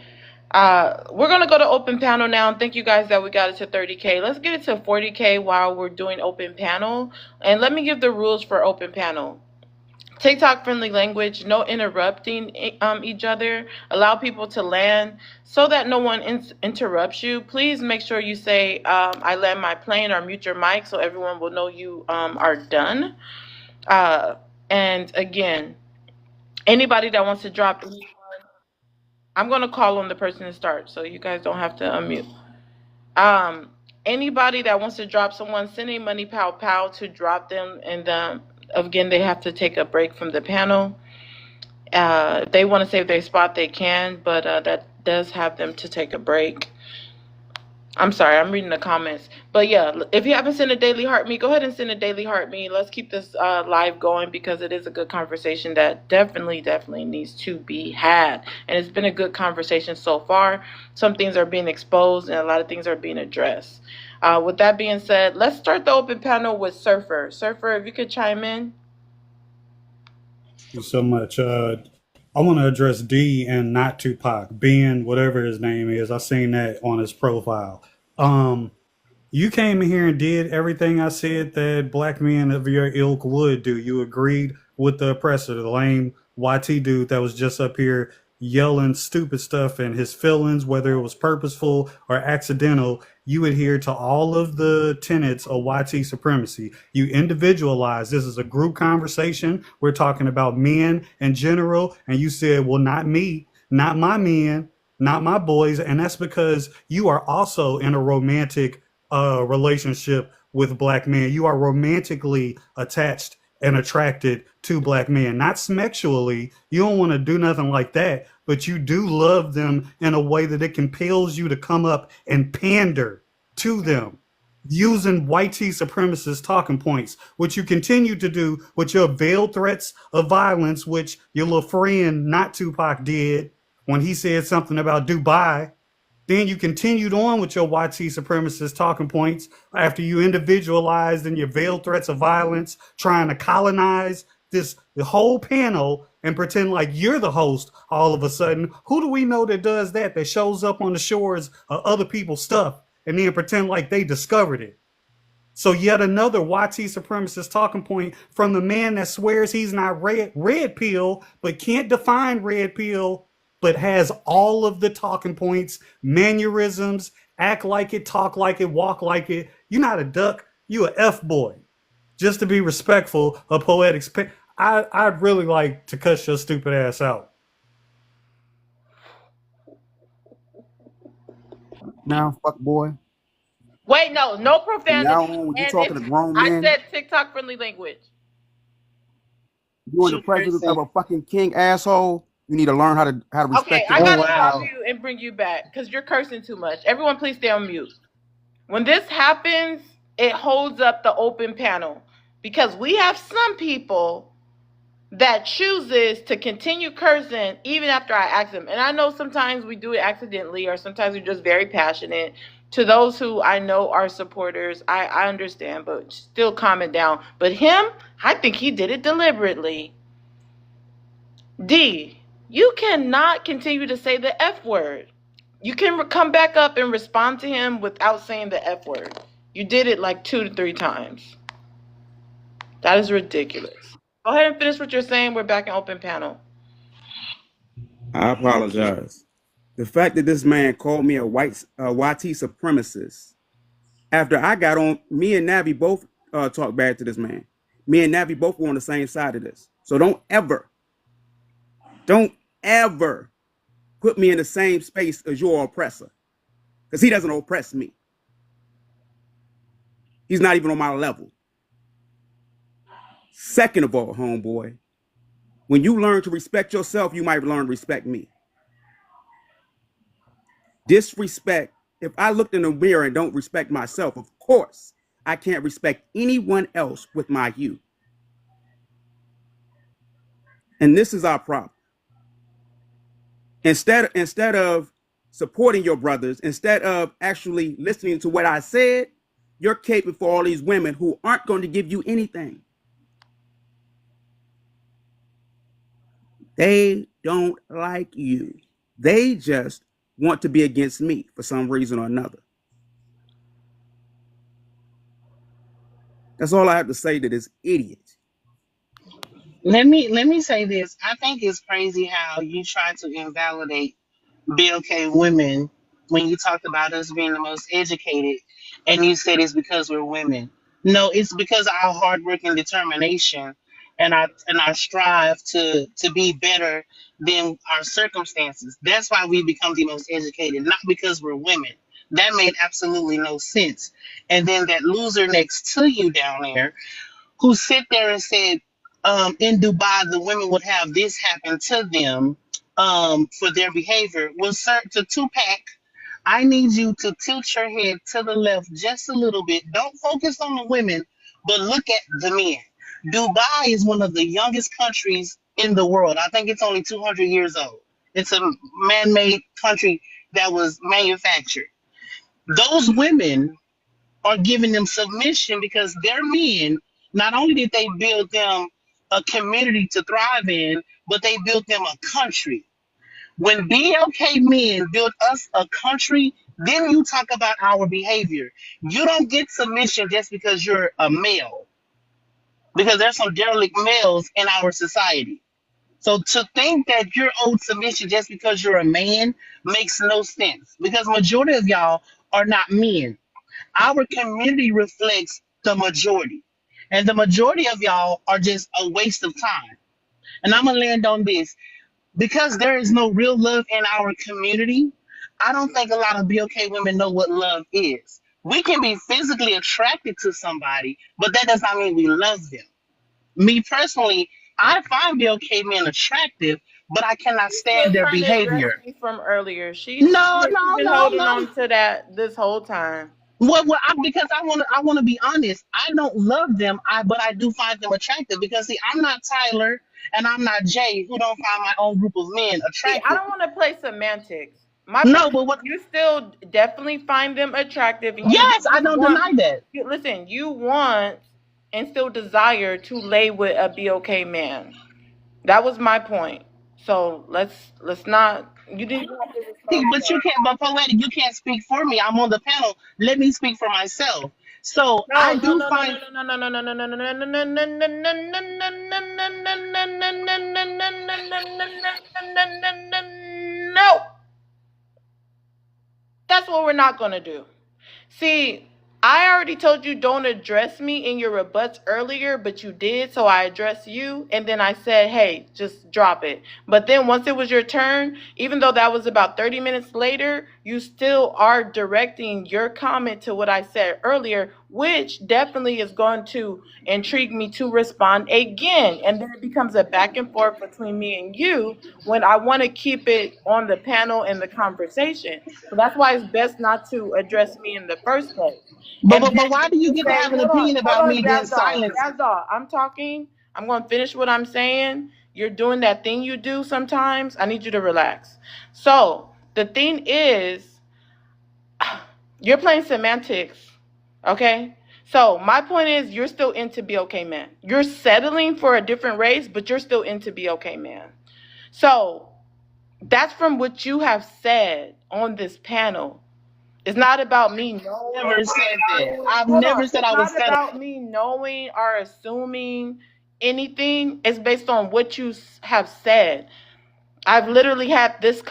We're gonna go to open panel now. Thank you guys that we got it to 30K. Let's get it to 40K while we're doing open panel. And let me give the rules for open panel. TikTok friendly language, no interrupting each other. Allow people to land so that no one interrupts you. Please make sure you say, I land my plane, or mute your mic so everyone will know you are done. And again, anybody that wants to drop, I'm going to call on the person to start so you guys don't have to unmute. Anybody that wants to drop someone, send a money pow to drop them, and again, they have to take a break from the panel. If they want to save their spot, they can, but that does have them to take a break. I'm sorry, I'm reading the comments. But yeah, if you haven't sent a daily heart me, go ahead and send a daily heart me. Let's keep this live going because it is a good conversation that definitely needs to be had. And it's been a good conversation so far. Some things are being exposed and a lot of things are being addressed. With that being said, let's start the open panel with Surfer. Surfer, if you could chime in. Thank you so much. I want to address D and not Tupac, Ben, whatever his name is. I seen that on his profile. You came in here and did everything I said that black men of your ilk would do. You agreed with the oppressor, the lame YT dude that was just up here yelling stupid stuff and his feelings, whether it was purposeful or accidental. You adhere to all of the tenets of YT supremacy. You individualize. This is a group conversation. We're talking about men in general. And you said, well, not me, not my men. not my boys. And that's because you are also in a romantic relationship with black men. You are romantically attached and attracted to black men, not sexually. You don't want to do nothing like that, but you do love them in a way that it compels you to come up and pander to them using white tea supremacist talking points, which you continue to do with your veiled threats of violence, which your little friend, not Tupac, did when he said something about Dubai. Then you continued on with your YT supremacist talking points after you individualized in your veiled threats of violence, trying to colonize the whole panel and pretend like you're the host all of a sudden. Who do we know that does that, that shows up on the shores of other people's stuff and then pretend like they discovered it? So yet another YT supremacist talking point from the man that swears he's not red pill, but can't define red pill, but has all of the talking points, mannerisms, act like it, talk like it, walk like it. You're not a duck, you a F boy. Just to be respectful of poetic I'd really like to cuss your stupid ass out. Now, fuck boy. Wait, no From now profanity. on, when you And talking it's, to grown I men, said TikTok friendly language. you in the True presence of person. a fucking king asshole. You need to learn how to Okay, respect I Oh yourself. gotta stop wow. you and bring you back because you're cursing too much. Everyone, please stay on mute. When this happens, it holds up the open panel because we have some people that chooses to continue cursing even after I ask them. And I know sometimes we do it accidentally or sometimes we're just very passionate. To those who I know are supporters, I understand, but still calm it down. But him, I think he did it deliberately. D, you cannot continue to say the F word. You can come back up and respond to him without saying the F word. You did it like 2 to 3 times. That is ridiculous. Go ahead and finish what you're saying. We're back in open panel. I apologize. The fact that this man called me a YT supremacist after I got on, me and Navi both talked bad to this man. Me and Navi both were on the same side of this. So don't ever put me in the same space as your oppressor, because he doesn't oppress me. He's not even on my level. Second of all, homeboy, when you learn to respect yourself, you might learn to respect me. Disrespect, if I looked in the mirror and don't respect myself, of course, I can't respect anyone else with my hue. And this is our problem. Instead of supporting your brothers, instead of actually listening to what I said, you're caping for all these women who aren't going to give you anything. They don't like you. They just want to be against me for some reason or another. That's all I have to say to this idiot. Let me say this. I think it's crazy how you try to invalidate BLK women when you talked about us being the most educated and you said it's because we're women. No, it's because of our hard work and determination and our strive to be better than our circumstances. That's why we become the most educated, not because we're women. That made absolutely no sense. And then that loser next to you down there who sit there and said, in Dubai, the women would have this happen to them for their behavior. Well, sir, to Tupac, I need you to tilt your head to the left just a little bit. Don't focus on the women, but look at the men. Dubai is one of the youngest countries in the world. I think it's only 200 years old. It's a man made country that was manufactured. Those women are giving them submission because their men, not only did they build them a community to thrive in, but they built them a country. When BLK men built us a country, then you talk about our behavior. You don't get submission just because you're a male, because there's some derelict males in our society. So to think that you're owed submission just because you're a man makes no sense, because majority of y'all are not men. Our community reflects the majority. And the majority of y'all are just a waste of time. And I'm going to land on this. Because there is no real love in our community, I don't think a lot of BOK women know what love is. We can be physically attracted to somebody, but that does not mean we love them. Me personally, I find BOK men attractive, but I cannot She's still stand their trying to address behavior. me from earlier. No, She's no, been no, holding no. on to that this whole time. Because I want to be honest. I don't love them, but I do find them attractive because see, I'm not Tyler and I'm not Jay, who don't find my own group of men See, I attractive. don't want to play semantics. My No, point but is, what? you still definitely find them attractive, and Yes, I you don't want. deny that. Listen, you want and still desire to lay with a BOK man. That was my point. So let's not. You didn't have to See, respond to but you that. can't. But poetic, you can't speak for me. I'm on the panel. Let me speak for myself. So No, I no, do no, no, find. no, no, no, no, no, no, no, no, no, no, no, no, no, no, no. That's what we're not gonna do. See, I already told you don't address me in your rebuts earlier, but you did, so I addressed you, and then I said, hey, just drop it. But then once it was your turn, even though that was about 30 minutes later, you still are directing your comment to what I said earlier, which definitely is going to intrigue me to respond again. And then it becomes a back and forth between me and you when I want to keep it on the panel and the conversation. So that's why it's best not to address me in the first place. But, And but then but why do you you get to say, have an opinion hold about on, me then Jazzdog, silence? Jazzdog, I'm talking. I'm going to finish what I'm saying. You're doing that thing you do sometimes. I need you to relax. So the thing is, you're playing semantics, okay? So my point is, you're still into BOK man. You're settling for a different race, but you're still into BOK man. So that's from what you have said on this panel. It's not about me knowing Never or said that. assuming. I've Hold on. never said It's I was not settling. about me knowing or assuming anything. It's based on what you have said. I've literally had this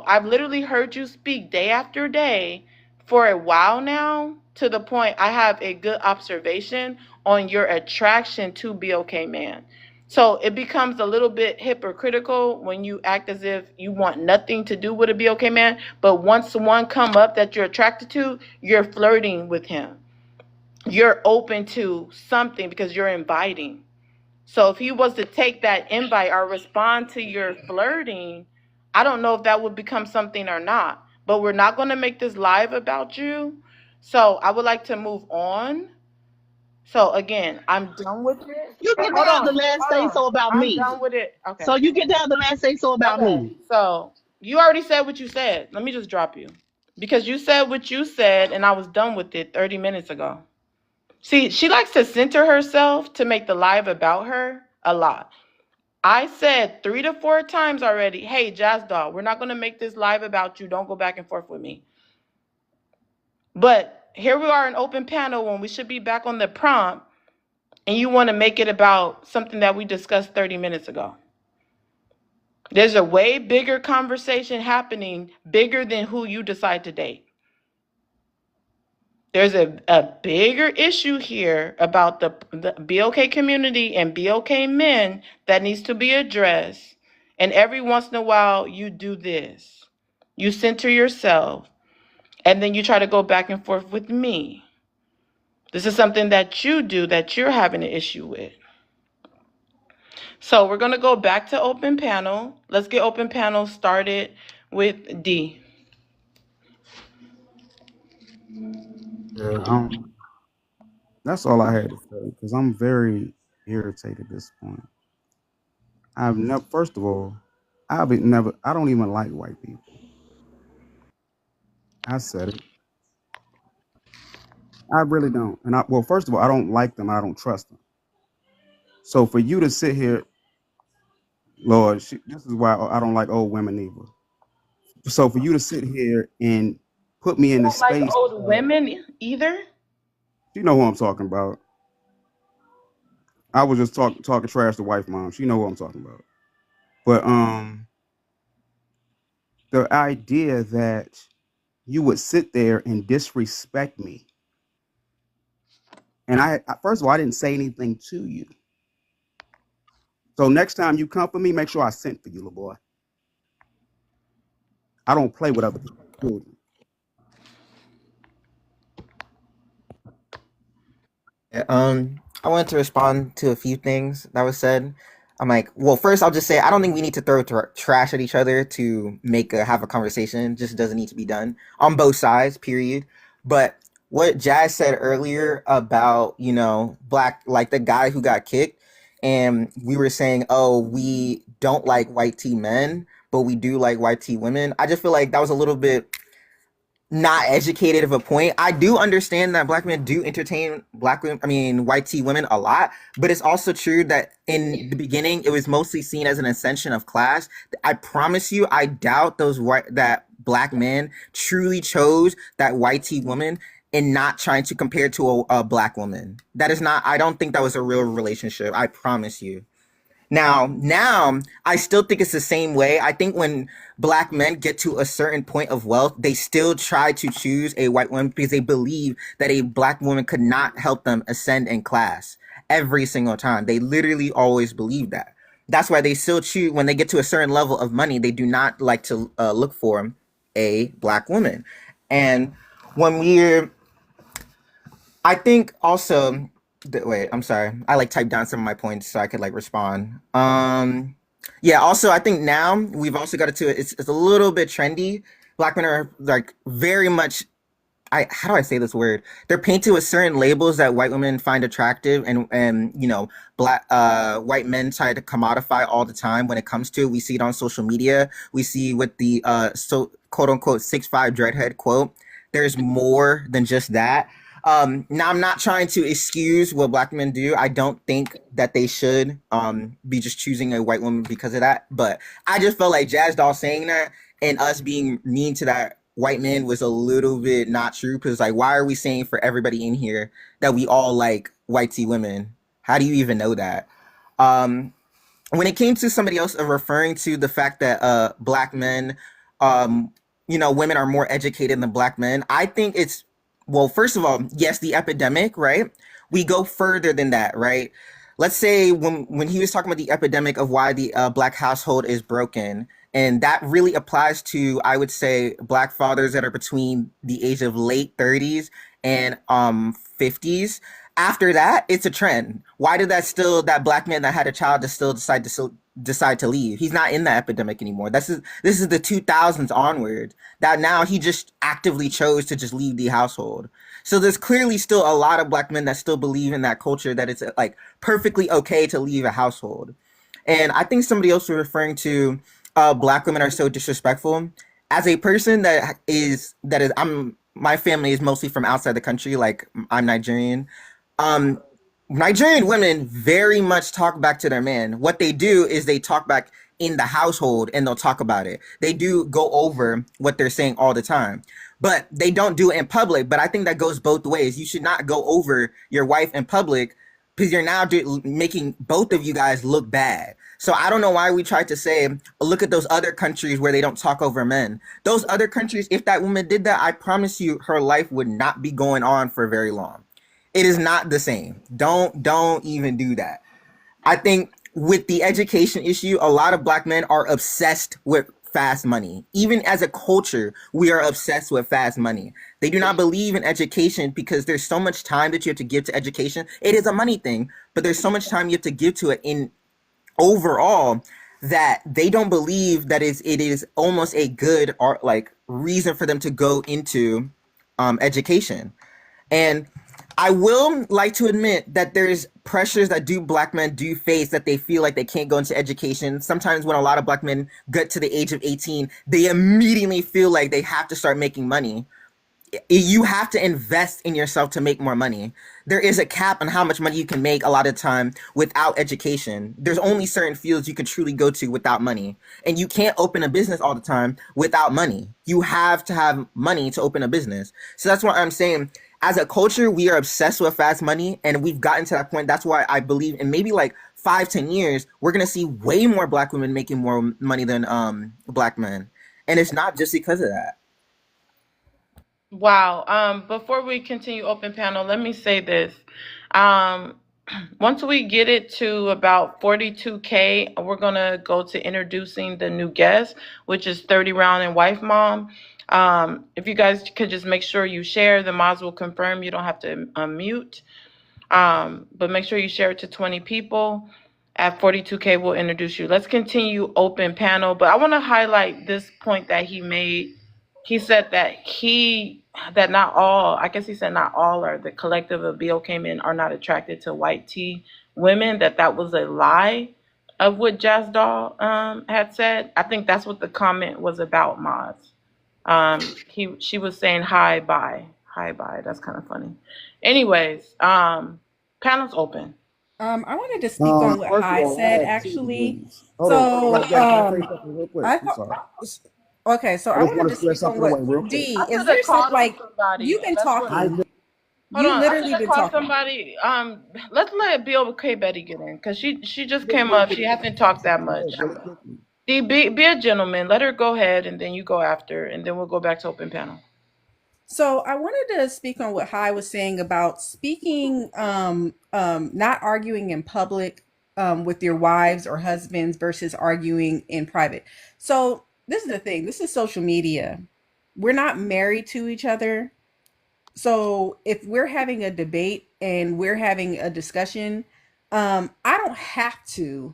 I've literally heard you speak day after day for a while now, to the point I have a good observation on your attraction to BOK man. So it becomes a little bit hypocritical when you act as if you want nothing to do with a BOK man, but once one come up that you're attracted to, you're flirting with him. You're open to something because you're inviting. So if he was to take that invite or respond to your flirting, I don't know if that would become something or not. But we're not going to make this live about you. So I would like to move on. So again, I'm done with it. You get to Hold have on, the last hold say on. so about I'm me. done with it. Okay. So you get to have the last say so about Okay. me. So you already said what you said. Let me just drop you. Because you said what you said and I was done with it 30 minutes ago. See, she likes to center herself to make the live about her a lot. I said 3 to 4 times already, hey, Jazz Doll, we're not going to make this live about you. Don't go back and forth with me. But here we are in open panel when we should be back on the prompt, and you want to make it about something that we discussed 30 minutes ago. There's a way bigger conversation happening, bigger than who you decide to date. There's a bigger issue here about the BOK community and BOK men that needs to be addressed. And every once in a while, you do this. You center yourself, and then you try to go back and forth with me. This is something that you do that you're having an issue with. So we're going to go back to open panel. Let's get open panel started with D. Yeah, that's all I had to say because I'm very irritated at this point. I've never, first of all, I don't even like white people. I said it. I really don't. Well, first of all, I don't like them. I don't trust them. So for you to sit here, Lord, this is why I don't like old women either. So for you to sit here and put me You in the don't like space, old women either? you know who I'm talking about. I was just talking trash to wife mom. She know who I'm talking about. But the idea that you would sit there and disrespect me, and first of all, I didn't say anything to you. So next time you come for me, make sure I sent for you, little boy. I don't play with other people's children. Yeah, I wanted to respond to a few things that was said. I'm like, well, first I'll just say I don't think we need to throw trash at each other to have a conversation. It just doesn't need to be done on both sides. Period. But what Jazz said earlier about black, like the guy who got kicked, and we were saying, oh, we don't like white tea men, but we do like white tea women. I just feel like that was a little bit not educated of a point. I do understand that black men do entertain black women, I mean, white tea women a lot, but it's also true that in the beginning, it was mostly seen as an ascension of class. I promise you, I doubt that black men truly chose that white tea woman and not trying to compare to a black woman. That is not, I don't think that was a real relationship. I promise you. Now, I still think it's the same way. I think when black men get to a certain point of wealth, they still try to choose a white woman because they believe that a black woman could not help them ascend in class every single time. They literally always believe that. That's why they still choose when they get to a certain level of money. They do not like to look for a black woman. And when we're I think also wait, I'm sorry. I like typed down some of my points so I could like respond. Yeah, also I think now we've also got it to it's a little bit trendy. Black men are like very much how do I say this word? They're painted with certain labels that white women find attractive, and black white men try to commodify all the time when it comes to it. We see it on social media. We see with the so quote unquote 6'5" dreadhead quote. There's more than just that. Now I'm not trying to excuse what black men do. I don't think that they should be just choosing a white woman because of that. But I just felt like Jazz Doll saying that and us being mean to that white man was a little bit not true, because like, why are we saying for everybody in here that we all like white tea women? How do you even know that? Um, when it came to somebody else referring to the fact that black men, um, women are more educated than black men, I think it's, well, first of all, yes, the epidemic, right? We go further than that, right? Let's say when he was talking about the epidemic of why the black household is broken, and that really applies to, I would say, black fathers that are between the age of late 30s and 50s. After that, it's a trend. Why did that black man that had a child to still decide to leave? He's not in the epidemic anymore. This is the 2000s onward. That now he just actively chose to just leave the household. So there's clearly still a lot of black men that still believe in that culture, that it's like perfectly okay to leave a household. And I think somebody else was referring to black women are so disrespectful. As a person I'm my family is mostly from outside the country. Like, I'm Nigerian. Um, Nigerian women very much talk back to their man. What they do is they talk back in the household and they'll talk about it. They do go over what they're saying all the time, but they don't do it in public. But I think that goes both ways. You should not go over your wife in public because you're now making both of you guys look bad. So I don't know why we tried to say, look at those other countries where they don't talk over men. Those other countries, if that woman did that, I promise you her life would not be going on for very long. It is not the same. Don't even do that. I think with the education issue, a lot of black men are obsessed with fast money. Even as a culture, we are obsessed with fast money. They do not believe in education because there's so much time that you have to give to education. It is a money thing, but there's so much time you have to give to it in overall that they don't believe that it is almost a good art like reason for them to go into education. And I will like to admit that there's pressures that black men do face, that they feel like they can't go into education. Sometimes when a lot of black men get to the age of 18, they immediately feel like they have to start making money. You have to invest in yourself to make more money. There is a cap on how much money you can make a lot of time without education. There's only certain fields you can truly go to without money. And you can't open a business all the time without money. You have to have money to open a business. So that's what I'm saying. As a culture, we are obsessed with fast money, and we've gotten to that point. That's why I believe in maybe like 5-10 years, we're going to see way more black women making more money than black men. And it's not just because of that. Wow. Before we continue open panel, let me say this. Um, once we get it to about 42K, we're gonna go to introducing the new guest, which is 30 Round and Wife Mom. If you guys could just make sure you share, the mods will confirm. You don't have to unmute. But make sure you share it to 20 people. At 42K, we'll introduce you. Let's continue open panel. But I want to highlight this point that he made. He said that not all, I guess he said not all, or the collective of BOK men are not attracted to white tea women, that was a lie of what Jazz Doll had said. I think that's what the comment was about, Mods. She was saying hi bye. Hi bye. That's kind of funny. Anyways, panel's open. I wanted to speak on what First of Hai all, I said have 2 actually. degrees. Hold So, on. Can I say something real quick? I I'm sorry. okay, so I I just wanted want to to clear speak on something away what real quick. D I is should there have some called like somebody. you've been That's what. talking. Hold You on. I literally should have been called talking. somebody. Let's let BOK Betty get in because she just came up. She hasn't talked that much. D, be a gentleman. Let her go ahead, and then you go after, and then we'll go back to open panel. So I wanted to speak on what Hai was saying about speaking, not arguing in public with your wives or husbands versus arguing in private. So this is the thing. This is social media. We're not married to each other. So if we're having a debate and we're having a discussion, I don't have to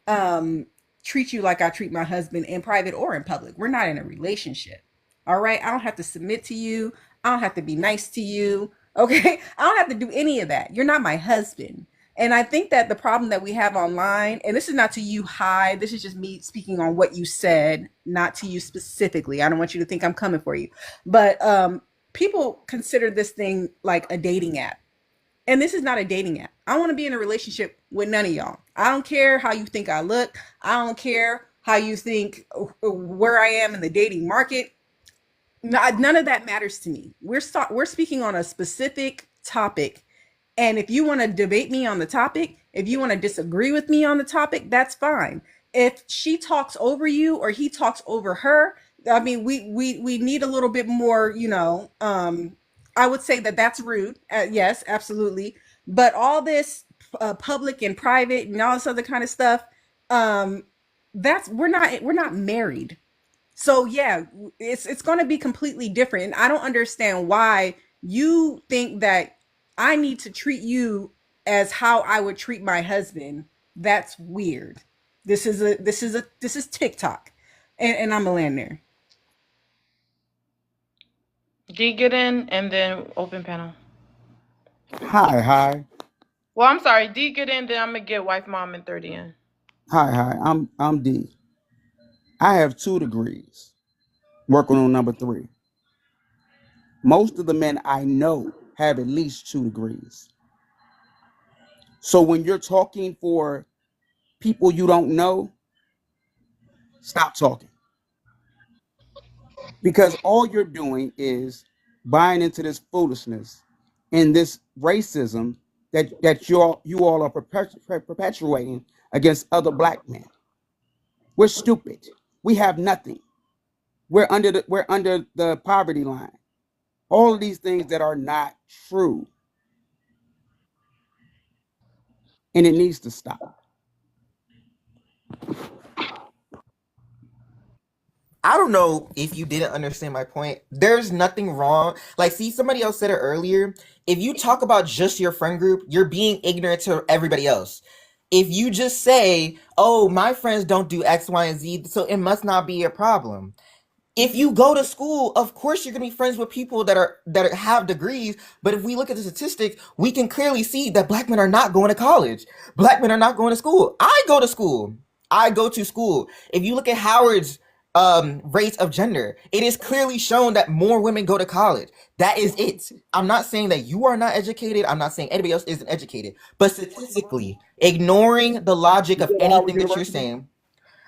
um treat you like I treat my husband in private or in public. We're not in a relationship. All right? I don't have to submit to you. I don't have to be nice to you. Okay? I don't have to do any of that. You're not my husband. And I think that the problem that we have online, and this is not to you, Hi, this is just me speaking on what you said, not to you specifically. I don't want you to think I'm coming for you. But people consider this thing like a dating app. And this is not a dating app. I want to be in a relationship with none of y'all. I don't care how you think I look. I don't care how you think where I am in the dating market. None of that matters to me. We're speaking on a specific topic. And if you want to debate me on the topic, if you want to disagree with me on the topic, that's fine. If she talks over you or he talks over her, I mean, we need a little bit more, I would say that that's rude. Yes, absolutely. But all this public and private and all this other kind of stuff, that's we're not married. So yeah, it's going to be completely different. And I don't understand why you think that I need to treat you as how I would treat my husband. That's weird. This is TikTok, and I'm a land there. D, get in, and then open panel. Hi. Well, I'm sorry. D, get in, then I'm gonna get wife, mom, and 30 in. Hi. I'm D. I have 2 degrees. Working on number 3. Most of the men I know have at least 2 degrees. So when you're talking for people you don't know, stop talking. Because all you're doing is buying into this foolishness and this racism that you all are perpetuating against other black men. We're stupid. We have nothing. We're under the poverty line. All of these things that are not true. And it needs to stop. I don't know if you didn't understand my point. There's nothing wrong. Like, see, somebody else said it earlier. If you talk about just your friend group, you're being ignorant to everybody else. If you just say, oh, my friends don't do X, Y, and Z, so it must not be a problem. If you go to school, of course you're gonna be friends with people that have degrees. But if we look at the statistics, we can clearly see that black men are not going to college. Black men are not going to school. I go to school. I go to school. If you look at Howard's rates of gender, it is clearly shown that more women go to college. That is it. I'm not saying that you are not educated. I'm not saying anybody else isn't educated. But statistically, ignoring the logic of anything that you're saying,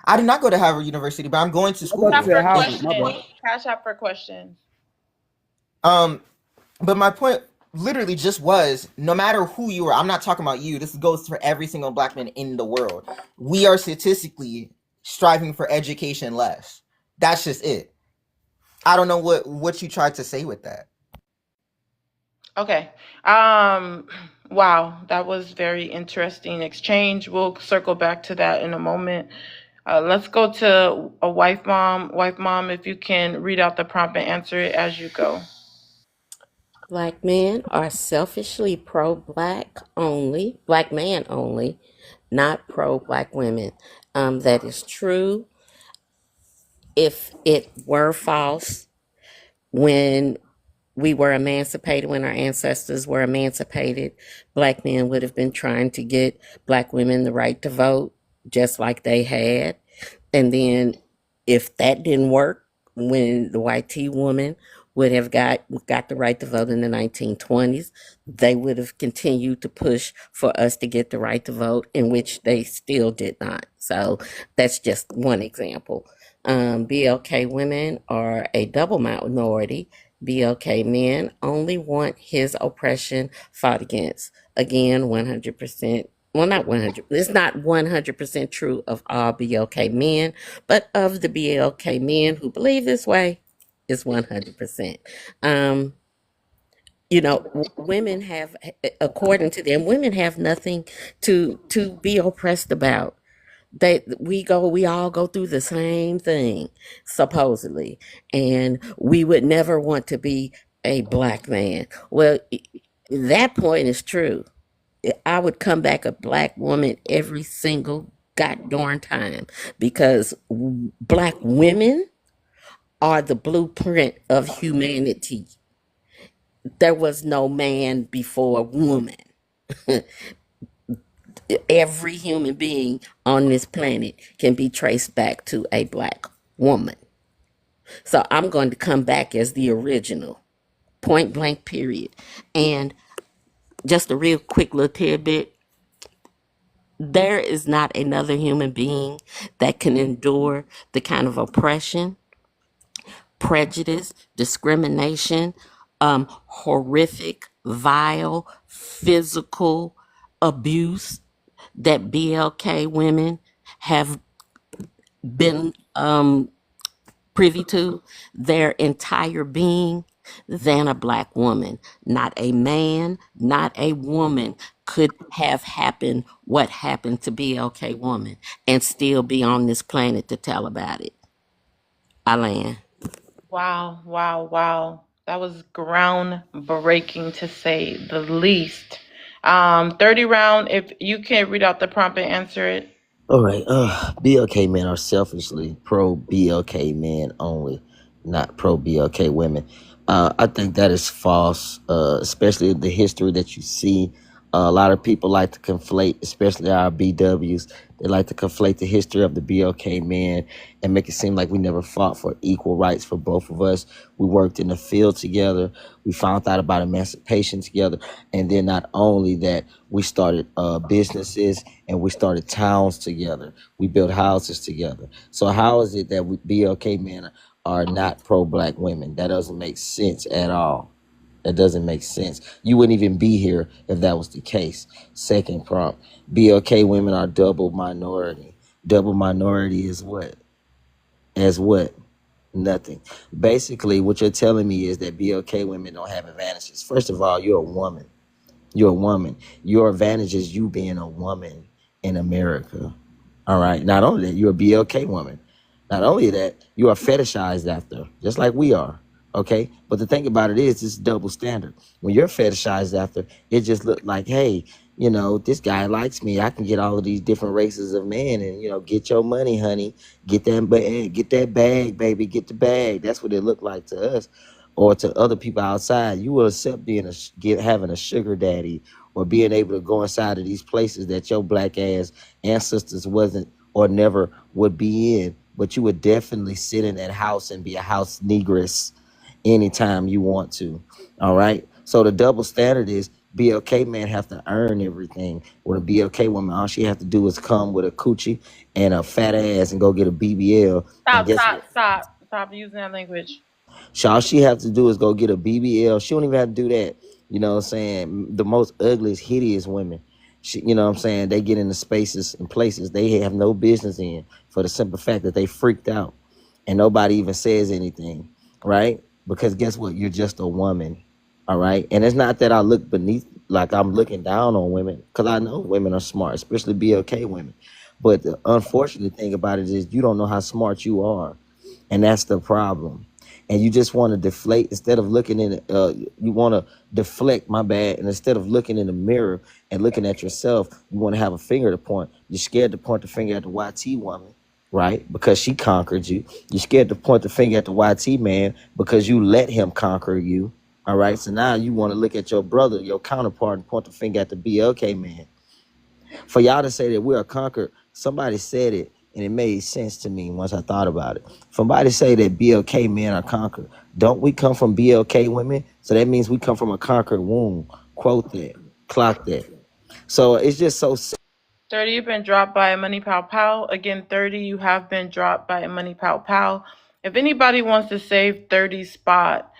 I did not go to Harvard University, but I'm going to school. Cash app for questions. Cash app for questions. But my point literally just was, no matter who you are, I'm not talking about you. This goes for every single black man in the world. We are statistically striving for education less. That's just it. I don't know what you tried to say with that. Okay. Wow, that was very interesting exchange. We'll circle back to that in a moment. Let's go to a wife mom. Wife mom, if you can read out the prompt and answer it as you go. Black men are selfishly pro black man only, not pro black women. That is true. If it were false, when we were emancipated, when our ancestors were emancipated, black men would have been trying to get black women the right to vote, just like they had. And then if that didn't work, when the white tea woman would have got the right to vote in the 1920s, they would have continued to push for us to get the right to vote, in which they still did not. So that's just one example. BLK women are a double minority. BLK men only want his oppression fought against. Again, 100%. Well, not 100. It's not 100% true of all BLK men, but of the BLK men who believe this way, it's 100%. Um, women have, according to them, women have nothing to be oppressed about. We all go through the same thing, supposedly, and we would never want to be a black man. Well, that point is true. I would come back a black woman every single goddamn time, because black women are the blueprint of humanity. There was no man before woman. Every human being on this planet can be traced back to a black woman. So I'm going to come back as the original, point blank, period. And just a real quick little tidbit: there is not another human being that can endure the kind of oppression, prejudice, discrimination, horrific, vile, physical abuse that BLK women have been privy to their entire being than a black woman. Not a man, not a woman could have happened what happened to BLK woman and still be on this planet to tell about it. Alan. Wow, wow, wow. That was groundbreaking to say the least. 30 round, if you can read out the prompt and answer it. All right. BLK men are selfishly pro BLK men only, not pro BLK women. I think that is false, especially the history that you see. A lot of people like to conflate, especially our BWs. They like to conflate the history of the BLK men and make it seem like we never fought for equal rights for both of us. We worked in the field together. We found out about emancipation together. And then not only that, we started businesses and we started towns together. We built houses together. So how is it that we BLK men are not pro-black women? That doesn't make sense at all. That doesn't make sense. You wouldn't even be here if that was the case. Second prompt: BLK women are double minority. Double minority is what? As what? Nothing. Basically, what you're telling me is that BLK women don't have advantages. First of all, you're a woman. You're a woman. Your advantage is you being a woman in America. All right. Not only that, you're a BLK woman. Not only that, you are fetishized after, just like we are. Okay. But the thing about it is, it's double standard. When you're fetishized after, it just looked like, hey, this guy likes me. I can get all of these different races of men and, get your money, honey. Get that bag, baby. Get the bag. That's what it looked like to us, or to other people outside. You will accept having a sugar daddy, or being able to go inside of these places that your black ass ancestors wasn't or never would be in. But you would definitely sit in that house and be a house negress anytime you want to. All right. So the double standard is BLK men have to earn everything. With a BLK woman, all she have to do is come with a coochie and a fat ass and go get a BBL. And Stop, guess stop, what? stop. Stop using that language. All she have to do is go get a BBL. She don't even have to do that. You know what I'm saying? The most ugliest, hideous women, you know what I'm saying? They get into spaces and places they have no business in, for the simple fact that they freaked out and nobody even says anything, right? Because guess what? You're just a woman. All right. And it's not that I look beneath, like I'm looking down on women, because I know women are smart, especially BLK women. But the unfortunate thing about it is you don't know how smart you are. And that's the problem. And you just want to deflate instead of looking in, you want to deflect, my bad. And instead of looking in the mirror and looking at yourself, you want to have a finger to point. You're scared to point the finger at the YT woman, right? Because she conquered you. You're scared to point the finger at the YT man because you let him conquer you. All right. So now you want to look at your brother, your counterpart, and point the finger at the BLK man. For y'all to say that we are conquered, somebody said it and it made sense to me once I thought about it. Somebody say that BLK men are conquered. Don't we come from BLK women? So that means we come from a conquered womb. Quote that. Clock that. So it's just so 30, you've been dropped by a Money Pow Pow. Again, 30, you have been dropped by a Money Pow Pow. If anybody wants to save 30's spot,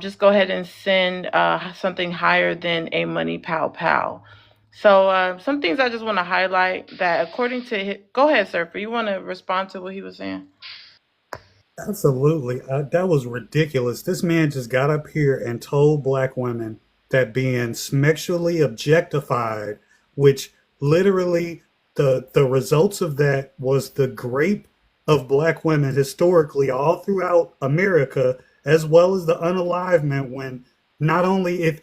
just go ahead and send something higher than a Money Pow Pow. So some things I just want to highlight that according to go ahead, Surfer. You want to respond to what he was saying? Absolutely. That was ridiculous. This man just got up here and told black women that being sexually objectified, which literally the results of that was the grape of black women historically all throughout America, as well as the unalivement when not only if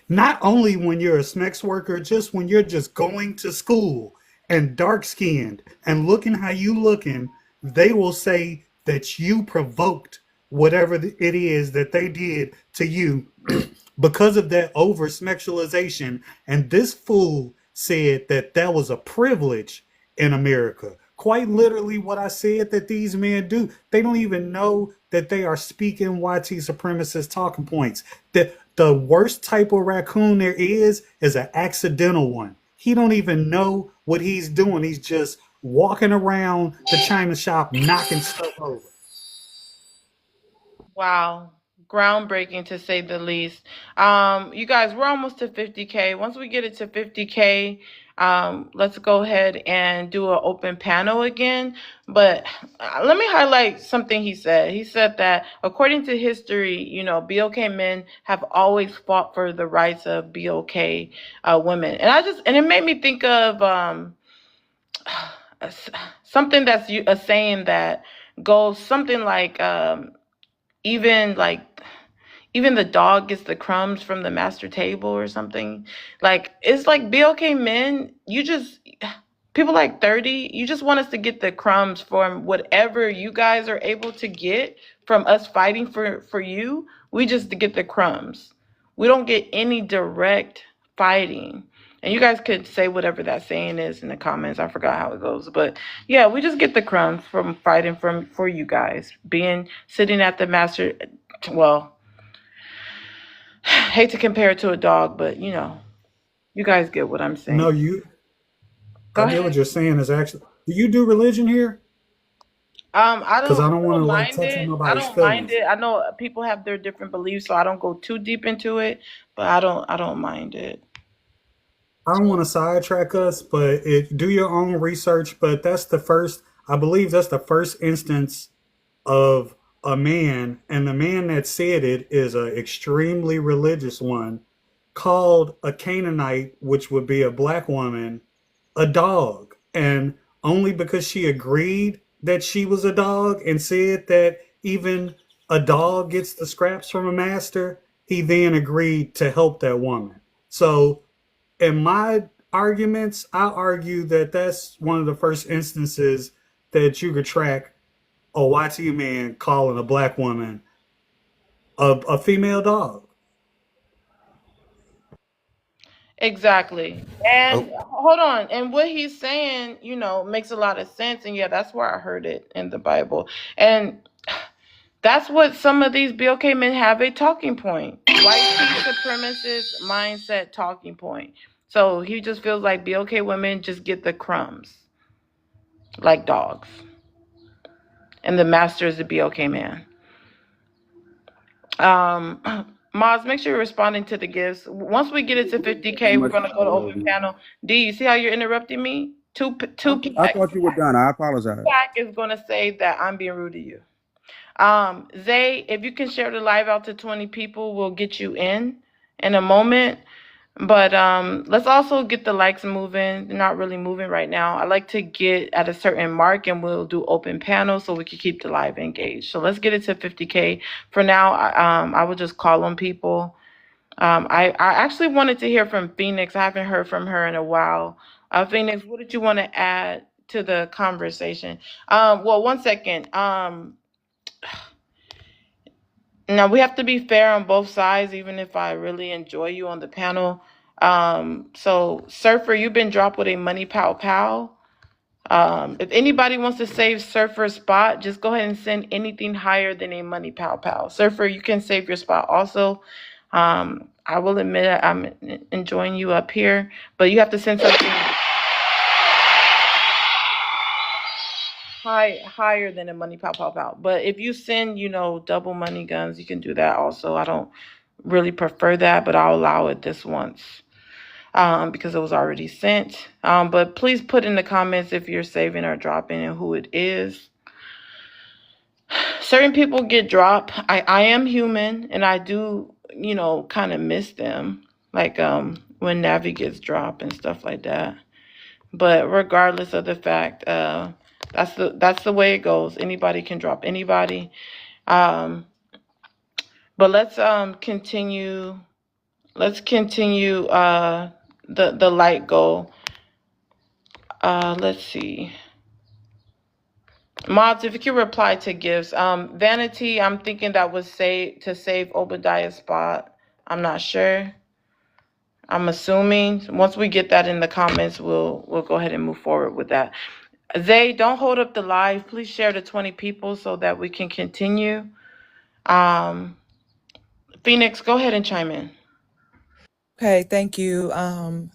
not only when you're a sex worker, just when you're just going to school and dark skinned and looking how you looking, they will say that you provoked whatever it is that they did to you because of that over sexualization. And this fool said that that was a privilege in America. Quite literally, what I said that these men do, they don't even know that they are speaking YT supremacist talking points. The worst type of raccoon there is an accidental one. He don't even know what he's doing. He's just walking around the china shop knocking stuff over. Wow. Groundbreaking to say the least. You guys, we're almost to 50K. Once we get it to 50K, let's go ahead and do an open panel again. But let me highlight something he said. He said that according to history, BOK men have always fought for the rights of BOK women. And it made me think of something that's a saying that goes something like, even like even the dog gets the crumbs from the master table or something. Like it's like BLK men, people like 30, you just want us to get the crumbs from whatever you guys are able to get from us fighting for you. We just get the crumbs. We don't get any direct fighting. And you guys could say whatever that saying is in the comments. I forgot how it goes, but yeah, we just get the crumbs from fighting for you guys. Being sitting at the master, well, hate to compare it to a dog, but you guys get what I'm No, saying. Go I get what ahead. you're saying is actually, do you do religion here? I Because don't I I don't want to don't like mind touch on it. I nobody's don't mind feelings. it. I know people have their different beliefs, so I don't go too deep into it, but I don't mind it. I don't want to sidetrack us, but do your own research. But I believe that's the first instance of a man, and the man that said it is an extremely religious one, called a Canaanite, which would be a black woman, a dog. And only because she agreed that she was a dog and said that even a dog gets the scraps from a master, he then agreed to help that woman. So in my arguments, I argue that that's one of the first instances that you could track a YT man calling a black woman a female dog. Exactly. And Oh, hold on. And what he's saying, makes a lot of sense. And yeah, that's where I heard it in the Bible. And that's what some of these BLK men have a talking point. White supremacist mindset talking point. So he just feels like BLK women just get the crumbs like dogs. And the master is the BLK man. Um, Moz, make sure you're responding to the gifts. Once we get it to 50K, we're gonna go to open panel. D, you see how you're interrupting me? I thought you were done. I apologize. Tupac is gonna say that I'm being rude to you. Zay, if you can share the live out to 20 people, we'll get you in a moment. But let's also get the likes moving. They're not really moving right now. I like to get at a certain mark and we'll do open panel so we can keep the live engaged. So let's get it to 50K. For now, I will just call on people. I actually wanted to hear from Phoenix. I haven't heard from her in a while. Phoenix, what did you want to add to the conversation? Well, one second. Now we have to be fair on both sides, even if I really enjoy you on the panel. So Surfer, you've been dropped with a money pow pow. If anybody wants to save Surfer's spot, just go ahead and send anything higher than a money pow pow. Surfer, you can save your spot also. I will admit I'm enjoying you up here, but you have to send something higher than a money pow pow pow. But if you send, double money guns, you can do that also. I don't really prefer that, but I'll allow it this once. Because it was already sent. But please put in the comments if you're saving or dropping and who it is. Certain people get dropped. I am human and I do, kind of miss them. Like when Navi gets dropped and stuff like that. But regardless of the fact, that's the way it goes. Anybody can drop anybody. But let's continue. Let's continue the light goal. Let's see. Mods, if you could reply to gifts. Vanity, I'm thinking that was to save Obadiah's spot. I'm not sure. I'm assuming once we get that in the comments, we'll go ahead and move forward with that. Zay, don't hold up the live. Please share to 20 people so that we can continue. Phoenix, go ahead and chime in. Okay, thank you. I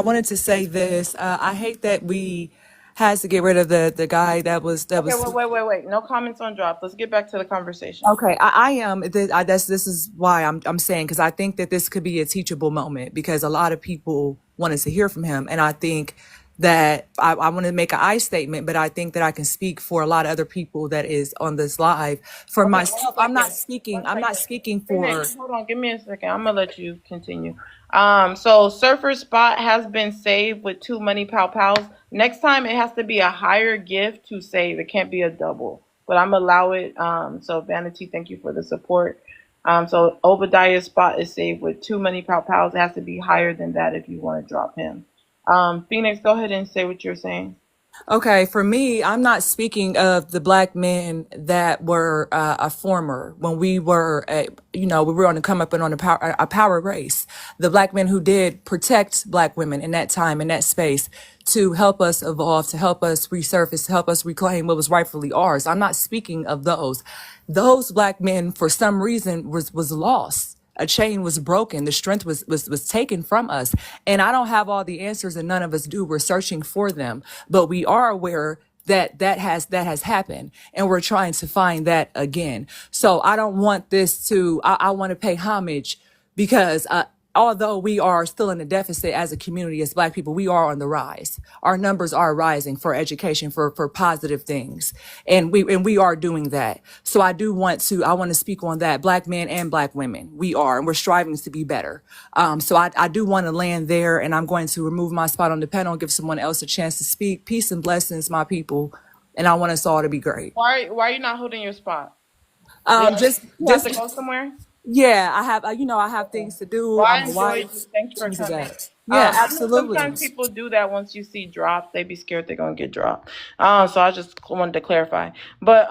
wanted to say this. I hate that we has to get rid of the guy that was Okay, wait. No comments on drop. Let's get back to the conversation. Okay, I am. This is why I'm saying, because I think that this could be a teachable moment because a lot of people wanted to hear from him, and I think that I want to make an I statement, but I think that I can speak for a lot of other people that is on this live. For Okay, myself, I'm not speaking. I'm not speaking for. Hold on, give me a second. I'm gonna let you continue. So Surfer's spot has been saved with 2 money pow pows. Next time it has to be a higher gift to save. It can't be a double. But I'm gonna allow it. So Vanity, thank you for the support. So Obadiah's spot is saved with 2 money pow pows. It has to be higher than that if you want to drop him. Phoenix, go ahead and say what you're saying. Okay, for me, I'm not speaking of the black men that were a former when we were, we were on the come up and on a power race. The black men who did protect black women in that time, in that space, to help us evolve, to help us resurface, to help us reclaim what was rightfully ours. I'm not speaking of those. Those black men, for some reason, was lost. A chain was broken. The strength was taken from us. And I don't have all the answers and none of us do. We're searching for them, but we are aware that has happened and we're trying to find that again. So I don't want this I want to pay homage because, although we are still in a deficit as a community, as black people, we are on the rise. Our numbers are rising for education, for positive things. And we are doing that. So I want to speak on that. Black men and black women, we are, and we're striving to be better. So I do want to land there, and I'm going to remove my spot on the panel and give someone else a chance to speak. Peace and blessings, my people. And I want us all to be great. Why are you not holding your spot? Just have to go somewhere? Yeah, I have, I have things to do. Well, I I'm a enjoyed you. wife. Thanks for Things of coming. that. Yeah, absolutely. Sometimes people do that once you see drops. They be scared they're going to get dropped. So I just wanted to clarify. But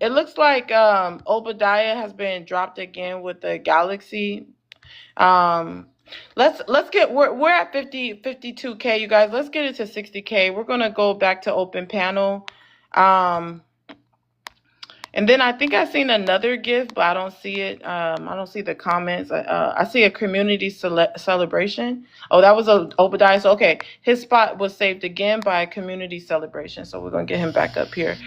it looks like Obadiah has been dropped again with the Galaxy. Let's get, we're at 52K, you guys. Let's get it to 60K. We're going to go back to open panel. And then I think I've seen another gift, but I don't see it. I don't see the comments. I see a community celebration. Oh, that was Obadiah. So, okay, his spot was saved again by a community celebration. So we're gonna get him back up here.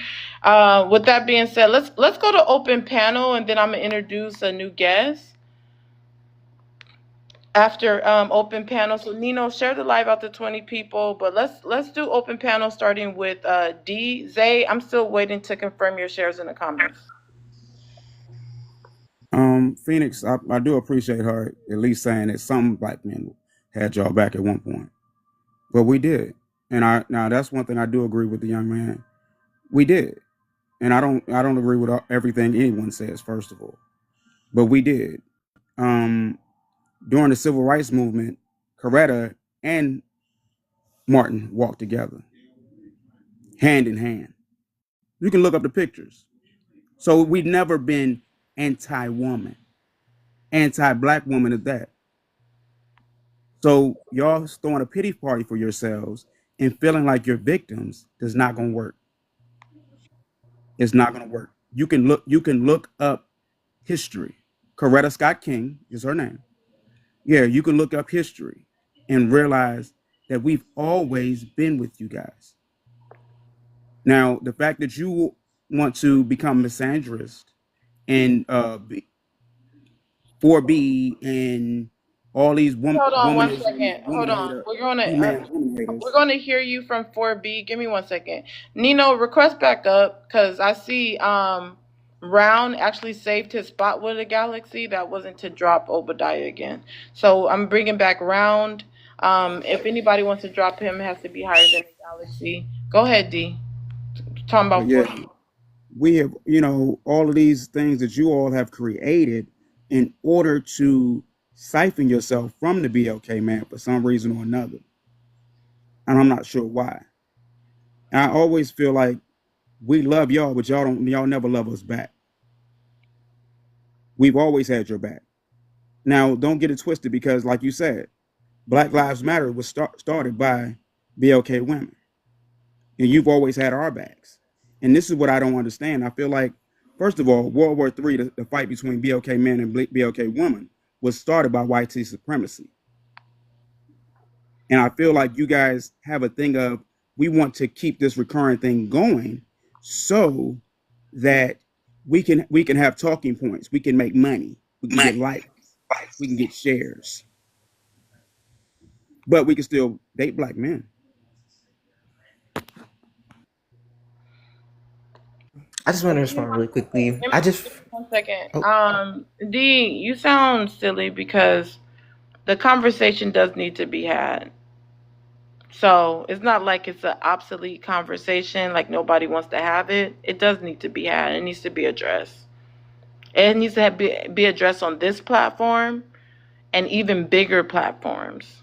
With that being said, let's go to open panel, and then I'm gonna introduce a new guest. After open panel. So Nino, share the live out to 20 people, but let's do open panel starting with D. Zay, I'm still waiting to confirm your shares in the comments. Phoenix, I do appreciate her at least saying that some black men had y'all back at one point. But we did. And now that's one thing I do agree with the young man. We did. And I don't agree with everything anyone says, first of all. But we did. During the civil rights movement, Coretta and Martin walked together, hand in hand. You can look up the pictures. So we've never been anti-woman, anti-black woman at that. So y'all throwing a pity party for yourselves and feeling like you're victims does not gonna work. It's not gonna work. You can look up history. Coretta Scott King is her name. Yeah, you can look up history and realize that we've always been with you guys. Now, the fact that you want to become misandrist and 4B and all these Hold on one womanizing, second. Hold woman on. hater, We're gonna female woman haters. we're gonna hear you from 4B. Give me 1 second. Nino, request back up because I see Round actually saved his spot with a galaxy. That wasn't to drop Obadiah again. So I'm bringing back Round. If anybody wants to drop him, it has to be higher than the galaxy. Go ahead, D. Talking But about yeah, 4B. we have, all of these things that you all have created in order to siphon yourself from the BLK man for some reason or another. And I'm not sure why. I always feel like we love y'all, but y'all never love us back. We've always had your back. Now, don't get it twisted because, like you said, Black Lives Matter was started by BLK women, and you've always had our backs. And this is what I don't understand. I feel like, first of all, World War III, the fight between BLK men and BLK women, was started by white supremacy. And I feel like you guys have a thing of, we want to keep this recurring thing going so that we can have talking points. We can make money. We can get likes. We can get shares. But we can still date black men. I just want to respond really quickly. Give me 1 second. Oh, D, you sound silly because the conversation does need to be had. So it's not like it's an obsolete conversation, like nobody wants to have it. It does need to be had. It needs to be addressed. It needs to be addressed on this platform and even bigger platforms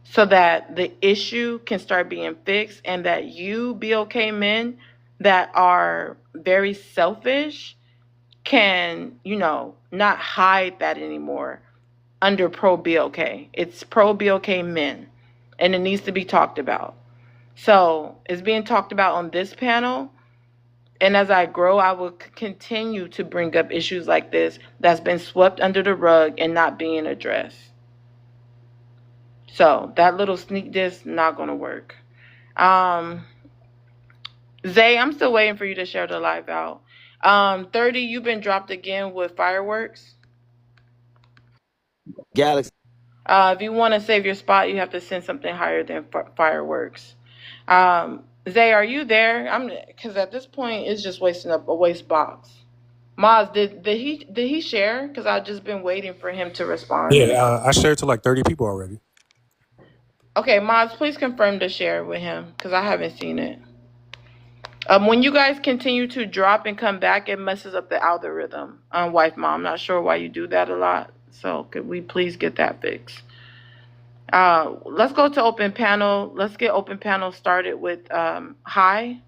so that the issue can start being fixed and that you, BOK men that are very selfish, can, not hide that anymore under pro BOK. It's pro BOK men and it needs to be talked about. So it's being talked about on this panel. And as I grow, I will continue to bring up issues like this that's been swept under the rug and not being addressed. So that little sneak diss not gonna work. Zay, I'm still waiting for you to share the live out. 30, you've been dropped again with fireworks. Galaxy. If you want to save your spot, you have to send something higher than fireworks. Zay, are you there? Because at this point, it's just wasting up a waste box. Maz, did he share? Because I've just been waiting for him to respond. Yeah, I shared to like 30 people already. Okay, Maz, please confirm to share with him because I haven't seen it. When you guys continue to drop and come back, it messes up the algorithm. Wife Mom, I'm not sure why you do that a lot. So could we please get that fixed? Let's go to open panel. Let's get open panel started with Hi.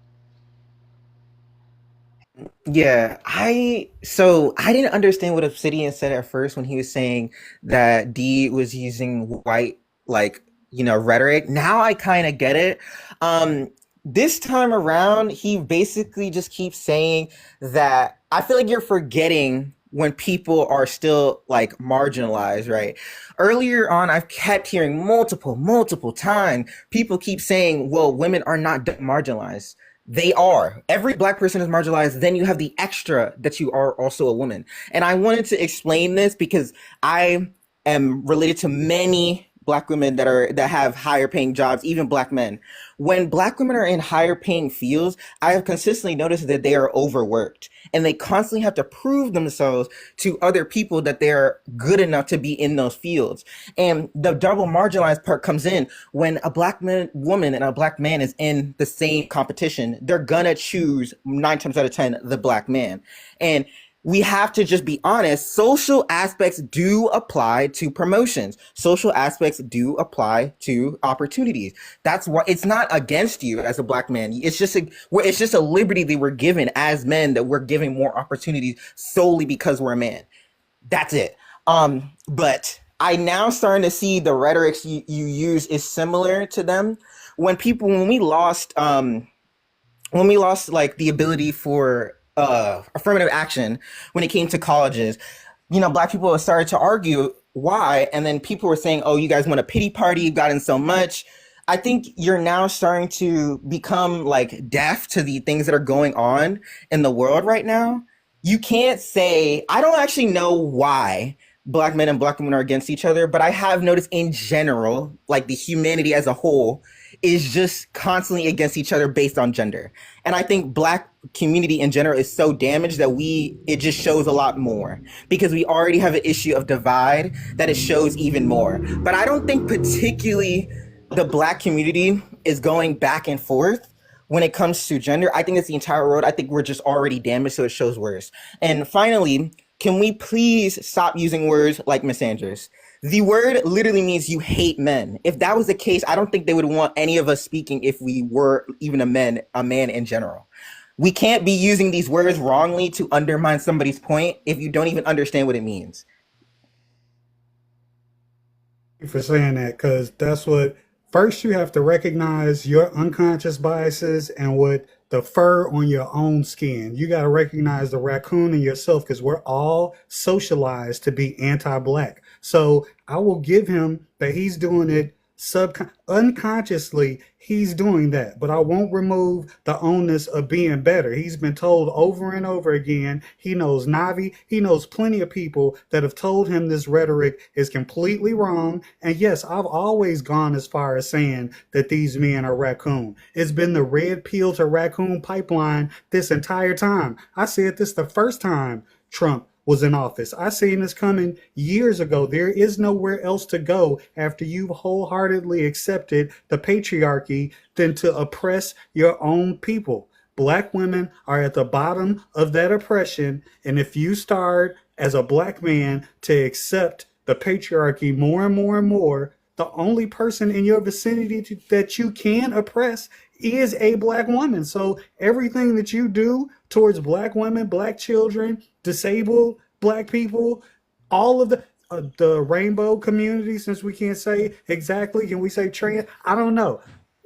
yeah. I didn't understand what Obsidian said at first when he was saying that D was using white rhetoric. Now I kind of get it. This time around, he basically just keeps saying that I feel like you're forgetting when people are still like marginalized, right? Earlier on, I've kept hearing multiple times people keep saying, well, women are not marginalized. They are. Every black person is marginalized. Then you have the extra that you are also a woman. And I wanted to explain this because am related to many Black women that have higher paying jobs, even Black men. When Black women are in higher paying fields, I have consistently noticed that they are overworked and they constantly have to prove themselves to other people that they're good enough to be in those fields. And the double marginalized part comes in when a woman and a Black man is in the same competition. They're gonna choose 9 times out of 10 the Black man. And we have to just be honest. Social aspects do apply to promotions. Social aspects do apply to opportunities. That's why it's not against you as a Black man. It's just a liberty that we're given as men, that we're giving more opportunities solely because we're a man. That's it. But I now starting to see the rhetorics you use is similar to them. When we lost like the ability for affirmative action when it came to colleges, Black people started to argue why, and then people were saying, "Oh, you guys want a pity party? You've gotten so much." I think you're now starting to become like deaf to the things that are going on in the world right now. You can't say, I don't actually know why Black men and Black women are against each other, but I have noticed in general, like the humanity as a whole is just constantly against each other based on gender. And I think Black community in general is so damaged that it just shows a lot more because we already have an issue of divide that it shows even more. But I don't think particularly the Black community is going back and forth when it comes to gender. I think it's the entire world. I think we're just already damaged, so it shows worse. And finally, can we please stop using words like misandrous? The word literally means you hate men. If that was the case, I don't think they would want any of us speaking if we were even a man in general. We can't be using these words wrongly to undermine somebody's point if you don't even understand what it means. For saying that, because that's what first you have to recognize your unconscious biases and what the fur on your own skin. You got to recognize the raccoon in yourself because we're all socialized to be anti-Black. So I will give him that he's doing it unconsciously. He's doing that, but I won't remove the onus of being better. He's been told over and over again. He knows Navi. He knows plenty of people that have told him this rhetoric is completely wrong. And yes, I've always gone as far as saying that these men are raccoon. It's been the red pill to raccoon pipeline this entire time. I said this the first time Trump was in office. I seen this coming years ago. There is nowhere else to go after you've wholeheartedly accepted the patriarchy than to oppress your own people. Black women are at the bottom of that oppression. And if you start as a Black man to accept the patriarchy more and more and more, the only person in your vicinity that you can oppress is a Black woman. So everything that you do towards Black women, Black children, disabled Black people, all of the rainbow community, since we can't say exactly, can we say trans? I don't know.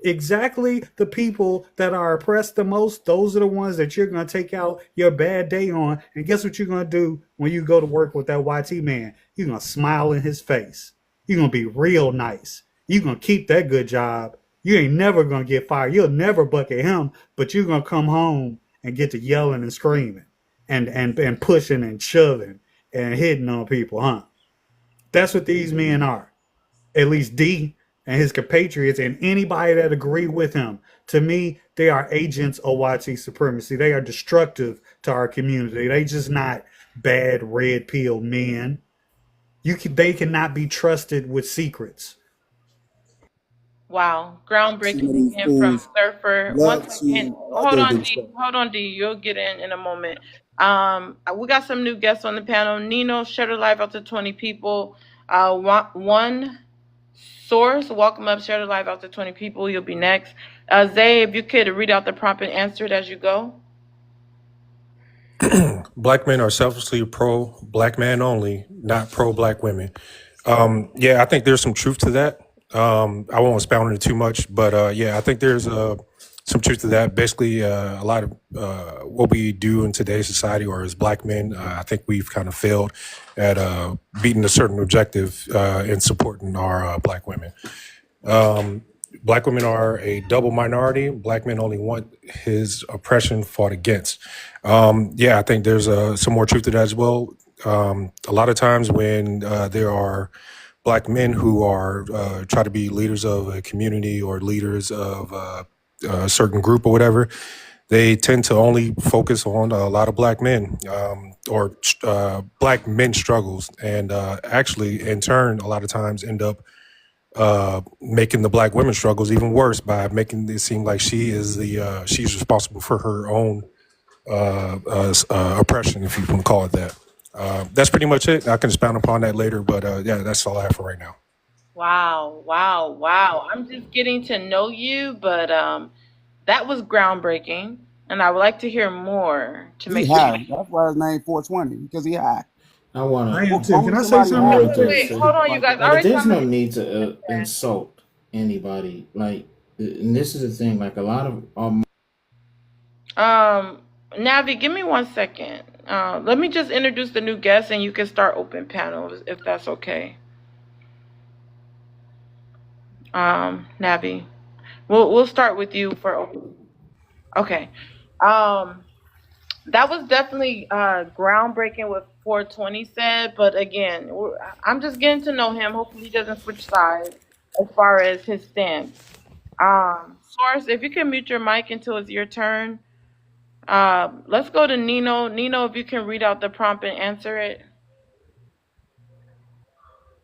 Exactly the people that are oppressed the most, those are the ones that you're going to take out your bad day on. And guess what you're going to do when you go to work with that YT man? You're going to smile in his face. You're going to be real nice. You're going to keep that good job. You ain't never going to get fired. You'll never bucket him, but you're going to come home and get to yelling and screaming and pushing and shoving and hitting on people, huh? That's what these men are. At least D and his compatriots and anybody that agree with him. To me, they are agents of YT supremacy. They are destructive to our community. They just not bad red pill men. They cannot be trusted with secrets. Wow, Some of groundbreaking these again from fools Surfer. love Once again, to other than Hold on, D. You'll get in a moment. We got some new guests on the panel. Nino, share the live out to 20 people. One source, welcome up, share the live out to 20 people. You'll be next. Zay, if you could read out the prompt and answer it as you go. Black men are selfishly pro Black man only, not pro Black women. Yeah, I think there's some truth to that. I won't expound on it too much, but yeah, I think there's some truth to that. Basically, a lot of what we do in today's society, or as Black men, I think we've kind of failed at beating a certain objective in supporting our Black women. Black women are a double minority. Black men only want his oppression fought against. Yeah, I think there's some more truth to that as well. A lot of times when there are black men who are try to be leaders of a community or leaders of a certain group or whatever, they tend to only focus on a lot of black men or black men struggles, and actually, in turn, a lot of times end up making the black women struggles even worse by making it seem like she's responsible for her own oppression, if you want to call it that. That's pretty much it. I can expound upon that later, but yeah, that's all I have for right now. Wow, wow, wow. I'm just getting to know you, but that was groundbreaking, and I would like to hear more to He make sure. high. That's why his name 420, because he high. I wanna, I am too. Can Only I say somebody I something high real wanted can to quick? Wait, say hold say, on, you like guys. that. I like, already there's saw no my need to insult anybody. Like, and this is the thing. Like, a lot of Navi, give me 1 second. Let me just introduce the new guest, and you can start open panels if that's okay. Navi, we'll start with you for open. Okay. Um, that was definitely groundbreaking what 420 said, but again, I'm just getting to know him. Hopefully, he doesn't switch sides as far as his stance. Source, if you can mute your mic until it's your turn. Let's go to Nino. Nino, if you can read out the prompt and answer it.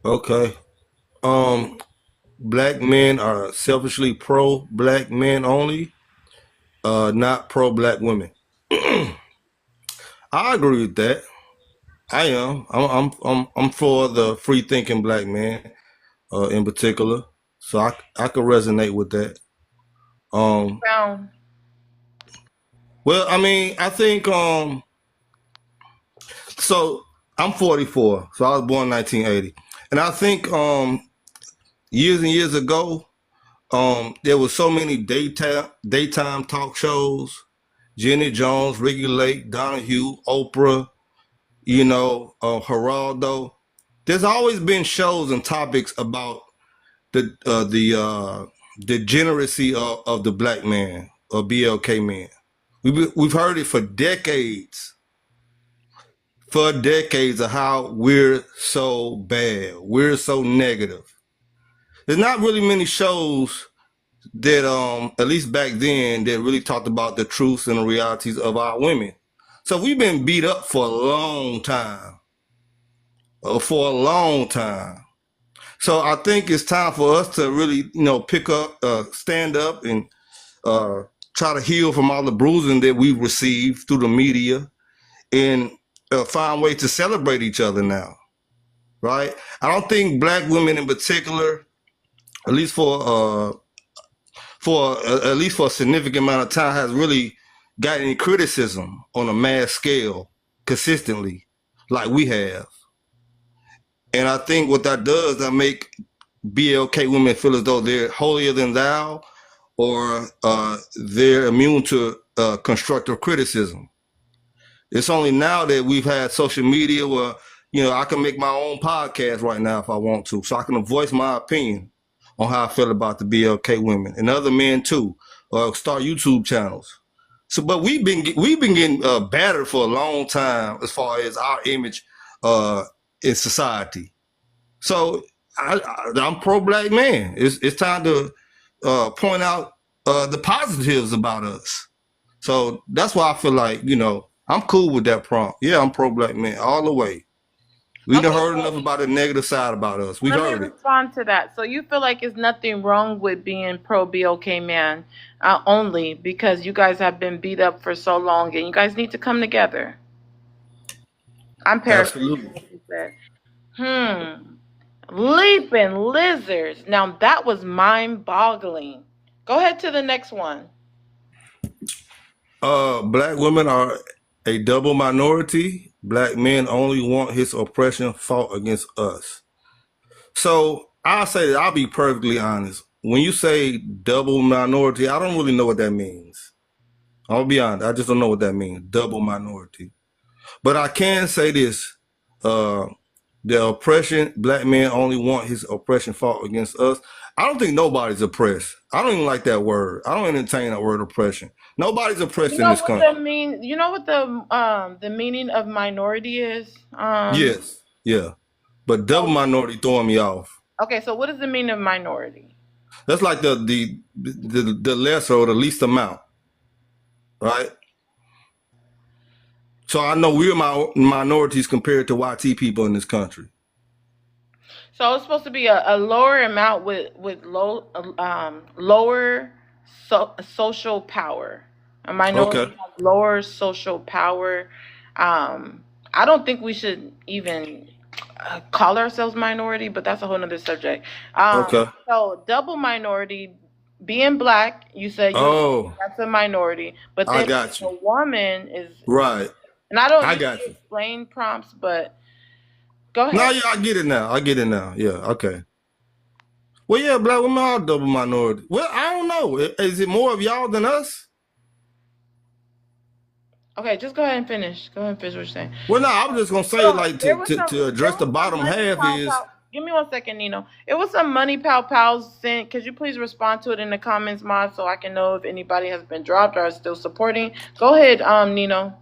Okay. Black men are selfishly pro black men only, not pro black women. I agree with that. I am. I'm for the free thinking black man, in particular. So I could resonate with that. Found. Well, I mean, I think so I'm 44, so I was born in 1980. And I think years and years ago, there was so many daytime talk shows, Jenny Jones, Ricky Lake, Donahue, Oprah, Geraldo. There's always been shows and topics about the degeneracy of the black man or BLK man. We've heard it for decades of how we're so bad, we're so negative. There's not really many shows that at least back then that really talked about the truths and the realities of our women. So we've been beat up for a long time. So I think it's time for us to really, pick up, stand up, and try to heal from all the bruising that we've received through the media, and find ways to celebrate each other now, right? I don't think black women in particular, at least at least for a significant amount of time, has really got any criticism on a mass scale consistently like we have. And I think what that does, that make BLK women feel as though they're holier than thou, or they're immune to constructive criticism. It's only now that we've had social media where, I can make my own podcast right now if I want to, so I can voice my opinion on how I feel about the BLK women and other men too, or start YouTube channels. So, but we've been getting battered for a long time as far as our image in society. So I'm pro black man. It's time to point out the positives about us. So that's why I feel like, I'm cool with that prompt. Yeah, I'm pro black man all the way. We done Okay, heard enough well, about the negative side about us. We've let me heard it. respond to that. So you feel like it's nothing wrong with being pro BOK man, only because you guys have been beat up for so long, and you guys need to come together. I'm paraphrasing Absolutely. what you said. Leaping lizards. Now that was mind-boggling. Go ahead to the next one. Black women are a double minority. Black men only want his oppression fought against us. So I'll say that I'll be perfectly honest. When you say double minority, I don't really know what that means. I'll be honest. I just don't know what that means. Double minority. But I can say this. The oppression, black men only want his oppression fought against us. I don't think nobody's oppressed. I don't even like that word. I don't entertain that word oppression. Nobody's oppressed You in know this what country. you know what the meaning of minority is? Yes, yeah, but double minority throwing me off. Okay, so what is the meaning of minority? That's like the lesser or the least amount, right? So I know we're minorities compared to YT people in this country. So it's supposed to be a lower amount with lower social power. A minority Okay. has lower social power. Um, I don't think we should even call ourselves minority, but that's a whole nother subject. Okay. So double minority, being black, you said you Oh, that's a minority, but I then got a you. woman is, Right. and I don't I usually got you. explain prompts, but go No, ahead. yeah, I get it now. I get it now. Yeah, okay. Well, yeah, black women are double minority. Well, I don't know. Is it more of y'all than us? Okay, just go ahead and finish. Go ahead and finish what you're saying. Well, no, I was just gonna say So like there was to there address the was some bottom money half pow is pow. Give me 1 second, Nino. It was some money pow pows sent. Could you please respond to it in the comments, Mod, so I can know if anybody has been dropped or is still supporting? Go ahead, Nino.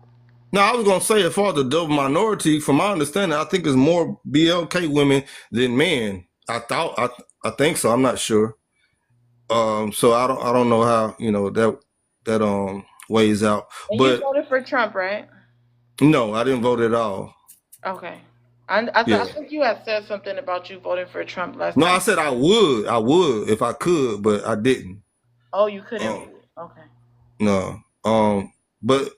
no, I was gonna say as far as the double minority, from my understanding, I think it's more BLK women than men. I think so. I'm not sure. So I don't know how that weighs out. And you But voted for Trump, right? no, I didn't vote at all. Okay. I Yeah. think you had said something about you voting for Trump last No, I time. said I would if I could, but I didn't. Oh, you couldn't Um, vote. Okay. no. But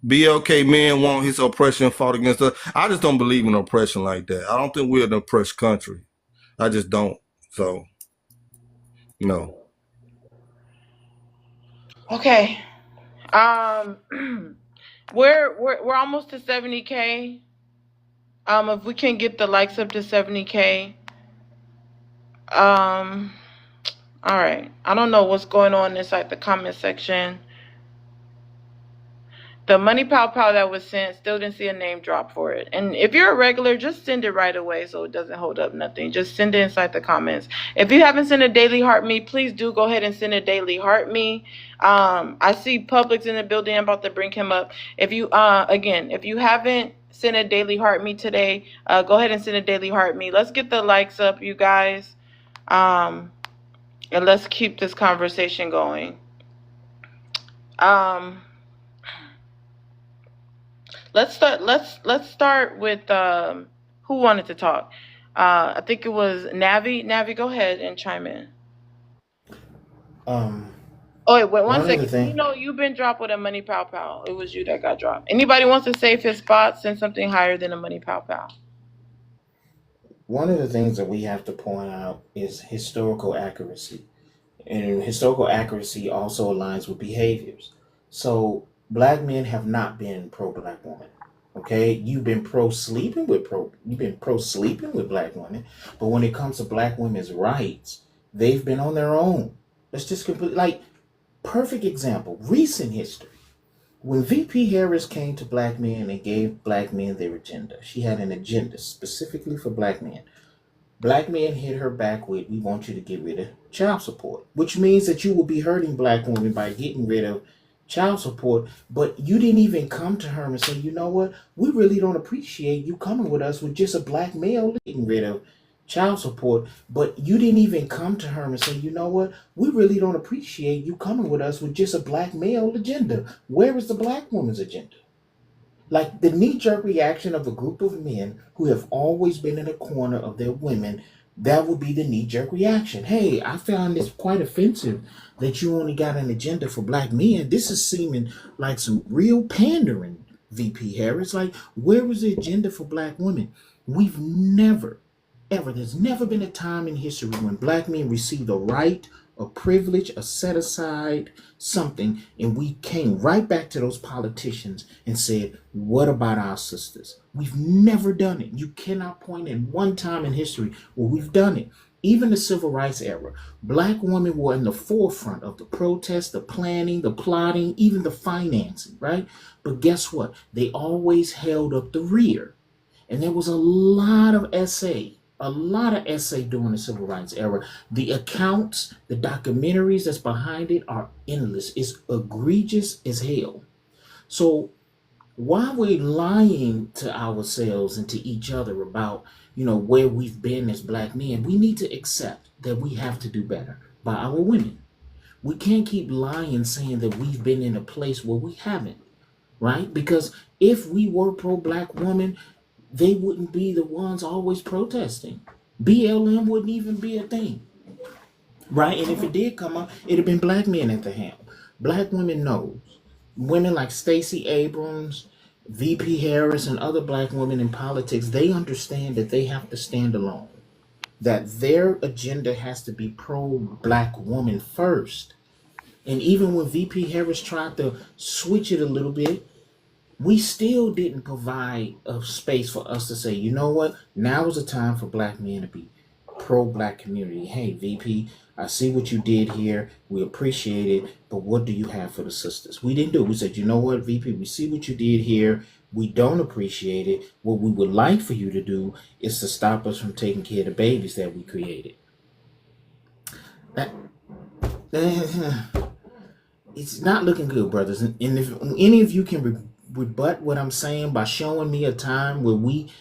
BLK men want his oppression fought against us. I just don't believe in oppression like that. I don't think we're an oppressed country. I just don't. So no. Okay. Um, we're almost to 70K. If we can get the likes up to 70K. Um, all right. I don't know what's going on inside the comment section. The money pow pow that was sent, still didn't see a name drop for it. And if you're a regular, just send it right away so it doesn't hold up nothing. Just send it inside the comments. If you haven't sent a daily heart me, please do go ahead and send a daily heart me. I see Publix in the building. I'm about to bring him up. If you again, if you haven't sent a daily heart me today, go ahead and send a daily heart me. Let's get the likes up, you guys. And let's keep this conversation going. Let's start with who wanted to talk. I think it was Navi. Navi, go ahead and chime in. Um, Oh wait, one one of the second. You things know you've been dropped with a money pow pow. It was you that got dropped. Anybody wants to save his spot? Send something higher than a money pow pow. one of the things that we have to point out is historical accuracy. And historical accuracy also aligns with behaviors. So black men have not been pro black woman. Okay, you've been pro sleeping with black women, but when it comes to black women's rights, they've been on their own. Let's just complete like perfect example, recent history. When VP Harris came to black men and gave black men their agenda, she had an agenda specifically for black men. Black men hit her back with, we want you to get rid of child support, which means that you will be hurting black women by getting rid of child support. But you didn't even come to her and say, you know what? We really don't appreciate you coming with us with just a black male getting rid of child support. But you didn't even come to her and say, you know what? We really don't appreciate you coming with us with just a black male agenda. Where is the black woman's agenda? Like the knee jerk reaction of a group of men who have always been in a corner of their women, that would be the knee jerk reaction. Hey, I found this quite offensive that you only got an agenda for black men. This is seeming like some real pandering, VP Harris. Like, where was the agenda for black women? We've never, ever, there's never been a time in history when black men received a right, a privilege, a set aside, something, and we came right back to those politicians and said, what about our sisters? We've never done it. You cannot point at one time in history where we've done it. Even the civil rights era, black women were in the forefront of the protest, the planning, the plotting, even the financing, right? But guess what? They always held up the rear. And there was a lot of SA A lot of essay during the civil rights era. The accounts, the documentaries that's behind it are endless. It's egregious as hell. So why we're lying to ourselves and to each other about, where we've been as black men, we need to accept that we have to do better by our women. We can't keep lying saying that we've been in a place where we haven't, right? Because if we were pro black women, they wouldn't be the ones always protesting. BLM wouldn't even be a thing, right? And if it did come up, it'd have been black men at the helm. Black women knows. Women like Stacey Abrams, VP Harris, and other black women in politics, they understand that they have to stand alone. That their agenda has to be pro black woman first. And even when VP Harris tried to switch it a little bit, we still didn't provide a space for us to say, you know what, now is the time for black men to be pro-black community. Hey, VP, I see what you did here. We appreciate it, but what do you have for the sisters? We didn't do it. We said, you know what, VP, we see what you did here. We don't appreciate it. What we would like for you to do is to stop us from taking care of the babies that we created. That, it's not looking good, brothers. And if any of you can rebut what I'm saying by showing me a time where we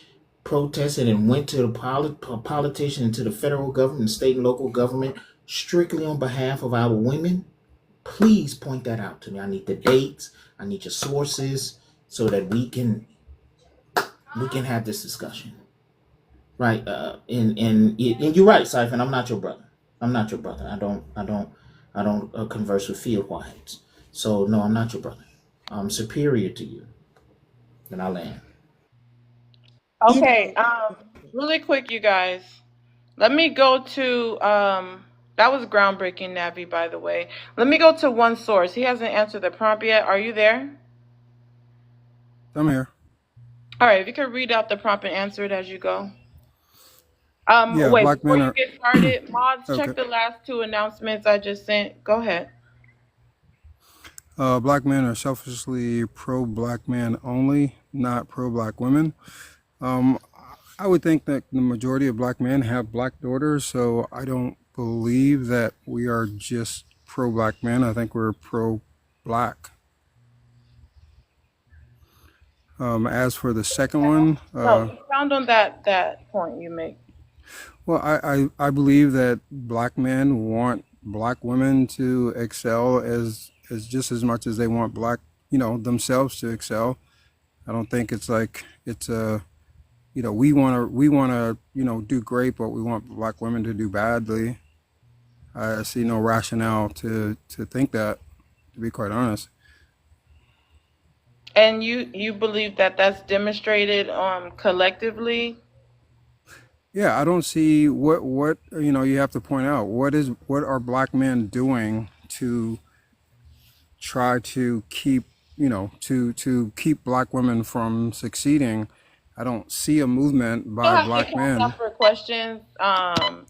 protested and went to the politician and to the federal government, state and local government, strictly on behalf of our women, please point that out to me. I need the dates. I need your sources so that we can have this discussion, right? And you're right, Siphon. I'm not your brother. I'm not your brother. I don't converse with field whites. So no, I'm not your brother. I'm superior to you. And I land. Okay, really quick, you guys. Let me go to that was groundbreaking, Navi, by the way. Let me go to one source. He hasn't answered the prompt yet. Are you there? I'm here. All right, if you could read out the prompt and answer it as you go. Yeah, Wait, black before men you are get started, mods, okay. check the last two announcements I just sent. Go ahead. Black men are selfishly pro-black men only, not pro-black women. Um, I would think that the majority of black men have black daughters, so I don't believe that we are just pro-black men. I think we're pro-black. As for the second one, No, expound on that point you make. well, I believe that black men want black women to excel as just as much as they want black, themselves to excel. I don't think it's like it's a, we want to, do great, but we want black women to do badly. I see no rationale to think that, to be quite honest. And you believe that that's demonstrated collectively? Yeah, I don't see what you have to point out. What are black men doing to try to keep to keep black women from succeeding? I don't see a movement Still by have to black cash men. out for questions.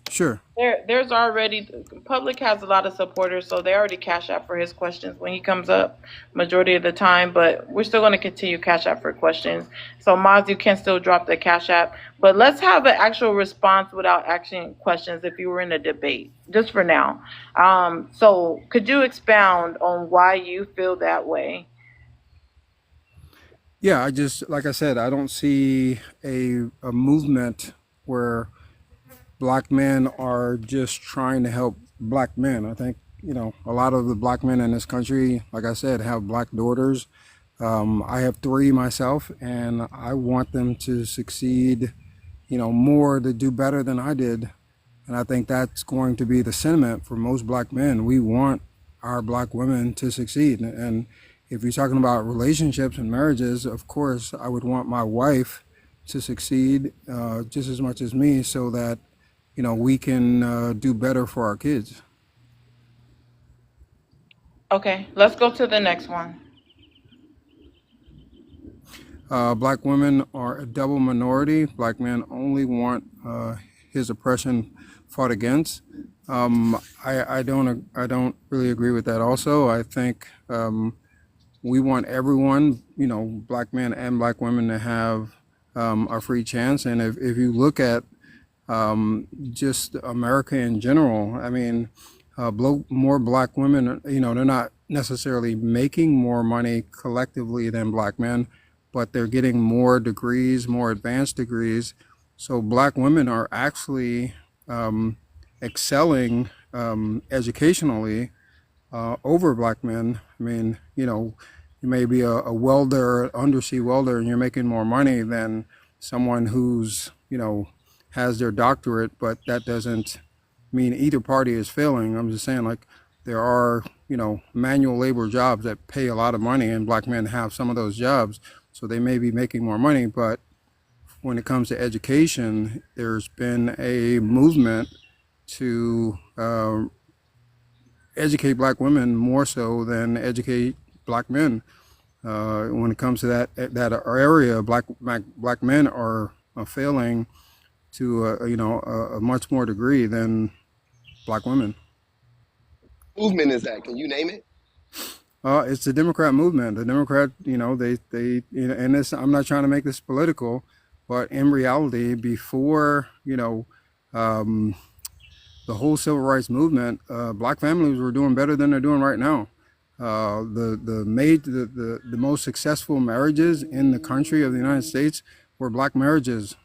Sure. There's already public has a lot of supporters, so they already cash out for his questions when he comes up majority of the time. But we're still going to continue cash out for questions. So Moz, you can still drop the cash app, but let's have an actual response without asking questions. If you were in a debate, just for now. So could you expound on why you feel that way? Yeah, I just like I said, I don't see a movement where black men are just trying to help black men. I think, a lot of the black men in this country, like I said, have black daughters. I have three myself, and I want them to succeed, more, to do better than I did. And I think that's going to be the sentiment for most black men. We want our black women to succeed. And if you're talking about relationships and marriages, of course, I would want my wife to succeed just as much as me, so that we can do better for our kids. Okay, let's go to the next one. Black women are a double minority. Black men only want his oppression fought against. I don't really agree with that. Also, I think we want everyone, black men and black women, to have a free chance. And if you look at just America in general. I mean, more black women, they're not necessarily making more money collectively than black men, but they're getting more degrees, more advanced degrees. So black women are actually um, excelling educationally over black men. I mean, you may be a welder, undersea welder, and you're making more money than someone who's, has their doctorate, but that doesn't mean either party is failing. I'm just saying, like, there are, manual labor jobs that pay a lot of money, and black men have some of those jobs, so they may be making more money. But when it comes to education, there's been a movement to educate black women more so than educate black men. When it comes to that area, black men are failing to a much more degree than black women. Movement is that? Can you name it? It's the Democrat movement. The Democrat, and this, I'm not trying to make this political, but in reality, before um, the whole civil rights movement, black families were doing better than they're doing right now. The most successful marriages in the country of the United States were black marriages.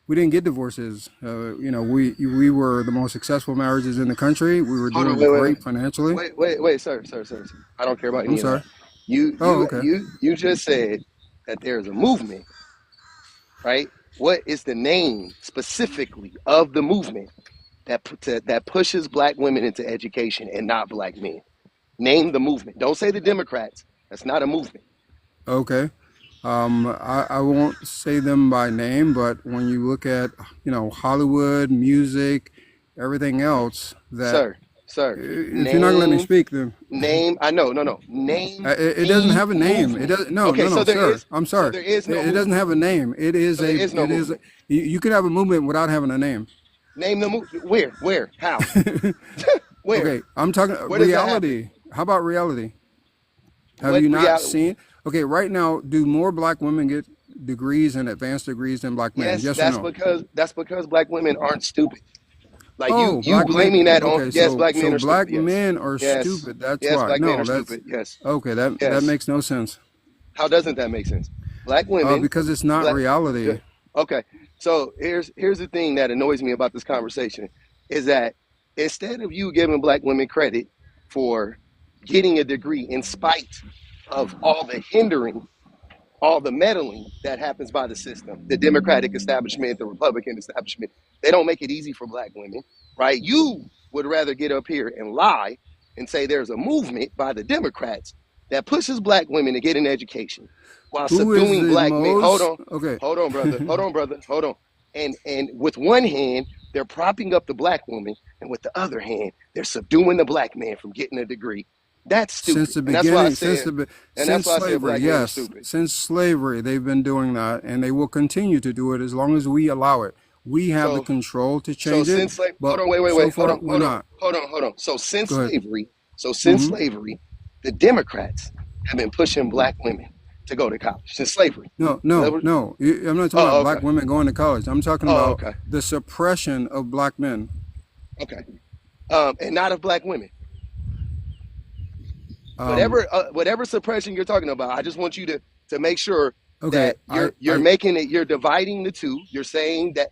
We didn't get divorces. We were the most successful marriages in the country. We were Hold on, doing wait, wait, wait, great financially. wait, sir. I don't care about I'm any of sorry. that. You, Oh, you, okay. you, you just said that there's a movement, right? What is the name specifically of the movement that pushes black women into education and not black men? Name the movement. Don't say the Democrats. That's not a movement. Okay. I won't say them by name, but when you look at, Hollywood, music, everything else, that Sir, sir, if you're not gonna let me name, speak, then I know, no. Name it doesn't the have a name. It movement. does no, Okay, no, no, sir. I'm so sorry. there is no It doesn't movement. have a name. It is So there a. is no It is. movement. You can have a movement without having a name. Name the movement. Where, how, where? Okay, I'm talking Where does that happen? reality. How about reality? Have What you not reality? seen? Okay, right now, do more black women get degrees and advanced degrees than black men? Yes, Yes or no? that's because black women aren't stupid. Like Oh, you black men. blaming that on, Okay, yes, so black men are black stupid. Yes, men are yes, stupid. That's yes, why. black men No, are that's stupid. Yes, okay. That yes. makes no sense. How doesn't that make sense? Black women, Because it's not black. reality. Okay, so here's the thing that annoys me about this conversation is that instead of you giving black women credit for getting a degree in spite of all the hindering, all the meddling that happens by the system, the Democratic establishment, the Republican establishment, they don't make it easy for black women, right? You would rather get up here and lie and say there's a movement by the Democrats that pushes black women to get an education while Who is subduing the black men. most okay? Hold on. And with one hand, they're propping up the black woman, and with the other hand, they're subduing the black man from getting a degree. That's Since stupid. the And that's why I beginning, said, since slavery, black men are yes, stupid. since slavery, they've been doing that, and they will continue to do it as long as we allow it. We have the So control to So change it, since slave, hold but on, wait, so far we're not. hold on. Go ahead. So since Hmm. slavery, the Democrats have been pushing black women to go to college since slavery. No, That no, was- no. I'm not talking about Oh, black okay. women going to college. I'm talking Oh, about okay. the suppression of black men. Okay. And not of black women. Um, Whatever suppression you're talking about, I just want you to make sure okay, that you're making it. You're dividing the two. You're saying that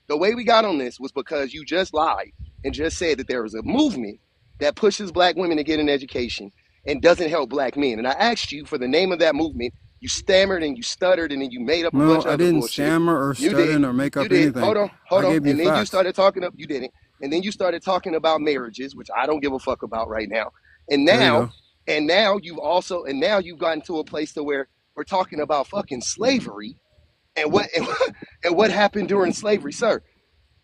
the way we got on this was because you just lied and just said that there is a movement that pushes black women to get an education and doesn't help black men. And I asked you for the name of that movement. You stammered and you stuttered and then you made up a no, bunch of I other didn't bullshit. stammer or You stutter did. or make You up did. anything. Hold I on. gave you And then you facts. started talking up. You didn't. And then you started talking about marriages, which I don't give a fuck about right now. And There you now, go. and now you've gotten to a place to where we're talking about fucking slavery and and what happened during slavery, sir.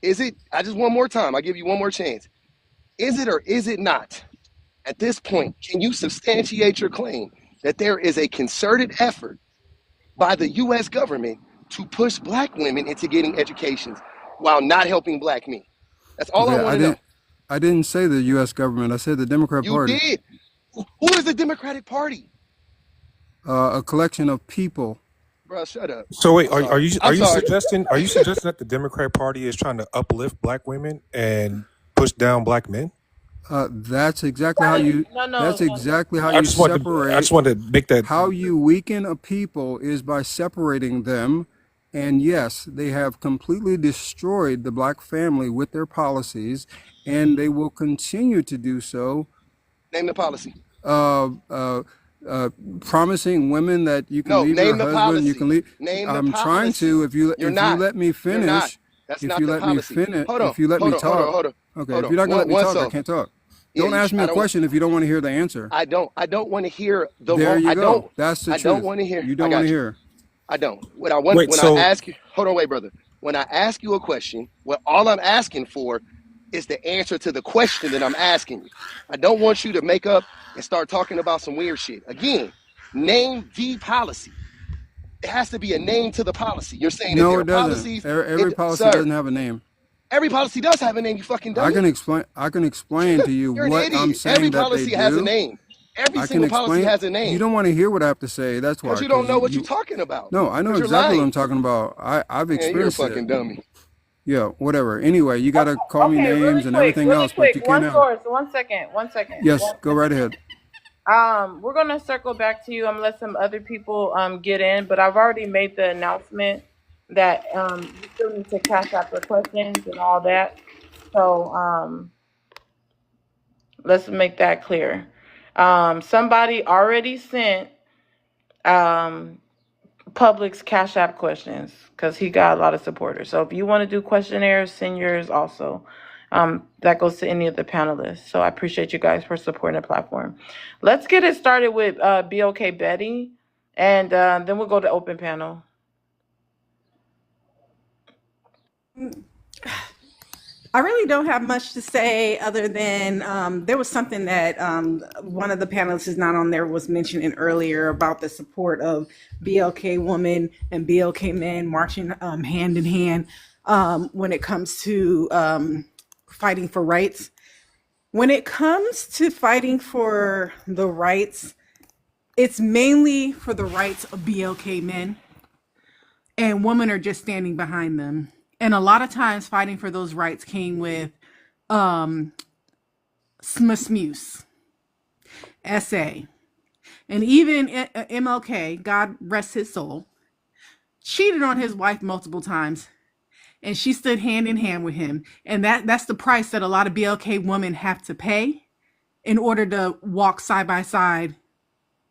Is it? I just one more time. I give you one more chance. Is it or is it not? At this point, can you substantiate your claim that there is a concerted effort by the U.S. government to push black women into getting educations while not helping black men? That's all I Okay, want to know. I didn't say the U.S. government. I said the Democrat You Party. did. Who is the Democratic Party? A collection of people. Bro, shut up. So wait, I'm sorry. are I'm you sorry. suggesting that the Democrat Party is trying to uplift black women and push down black men? That's exactly how you. No, no, That's no. exactly how I you just want to I separate. just want to make that. How you weaken a people is by separating them. And yes, they have completely destroyed the black family with their policies, and they will continue to do so. Name the policy. Uh, uh, uh, Promising women that you can No, leave your name the husband, you can policy. leave. Name the I'm trying to. policy. You're If you not. let me You're not. finish, That's if not you the let me policy. finish, Hold on. if you let me Hold on. Hold on. talk. Hold on. Okay, Hold if on. you're not gonna let me One talk, I so. can't talk. Yeah, Don't ask me I a don't. question if you don't want to hear the answer. I don't want to hear the There wrong. you go. That's the I don't truth. want to hear. You I don't want to got you. hear. I don't. What I want Wait, when I so ask you, hold on, wait, brother. When I ask you a question, what all I'm asking for is the answer to the question that I'm asking you. I don't want you to make up and start talking about some weird shit. Again, name the policy. It has to be a name to the policy. You're saying that No, there are it doesn't. policies. Every policy Sir, doesn't have a name. every policy does have a name. You fucking dummy. I can explain to you You're an what I'm idiot. Every saying that they policy has a do. name. Every I can single policy explain. has a You name don't want to hear what I have to say. That's because why. you don't Because know what you're you. talking about. No, I know Because you're exactly what I'm lying. talking about. I've Man, you're a experienced it. fucking dummy. Yeah, whatever. Anyway, you gotta call me Okay, names and everything really else, but quick. you can't One have. source. 1 second. 1 second. Yes, One go second. right ahead. We're gonna circle back to you. I'm gonna let some other people get in, but I've already made the announcement that you still need to cash out the questions and all that. So let's make that clear. Somebody already sent um Public's Cash App questions because he got a lot of supporters. So if you want to do questionnaires, send yours also. That goes to any of the panelists. So I appreciate you guys for supporting the platform. Let's get it started with BOK Betty, and then we'll go to open panel. I really don't have much to say other than there was something that one of the panelists is not on there was mentioning earlier about the support of BLK women and BLK men marching hand in hand when it comes to fighting for rights. When it comes to fighting for the rights, it's mainly for the rights of BLK men, and women are just standing behind them. And a lot of times fighting for those rights came with Smusmuse, SA. And even MLK, God rest his soul, cheated on his wife multiple times. And she stood hand in hand with him. And that's the price that a lot of BLK women have to pay in order to walk side by side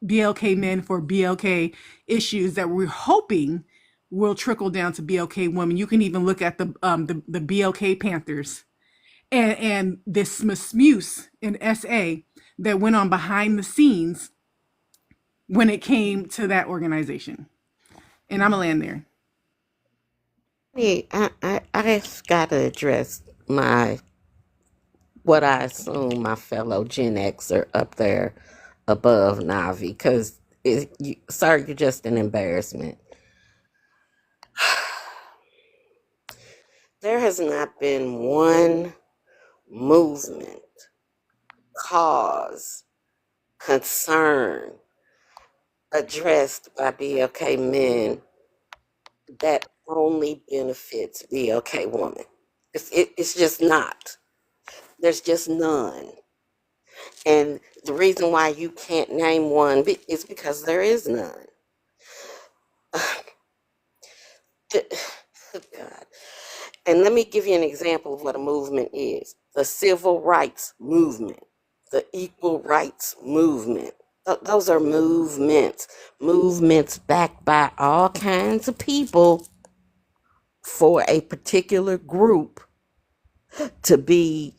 BLK men for BLK issues that we're hoping will trickle down to BLK women. You can even look at the BLK Panthers and this Smusmuse in SA that went on behind the scenes when it came to that organization. And I'm gonna land there. Hey, I just gotta address what I assume my fellow Gen Xer up there above Navi, because sir, you're just an embarrassment. There has not been one movement, cause, concern addressed by BLK men that only benefits BLK women. It's just not. There's just none. And the reason why you can't name one is because there is none. God. And let me give you an example of what a movement is. The civil rights movement, the equal rights movement. Those are movements backed by all kinds of people for a particular group to be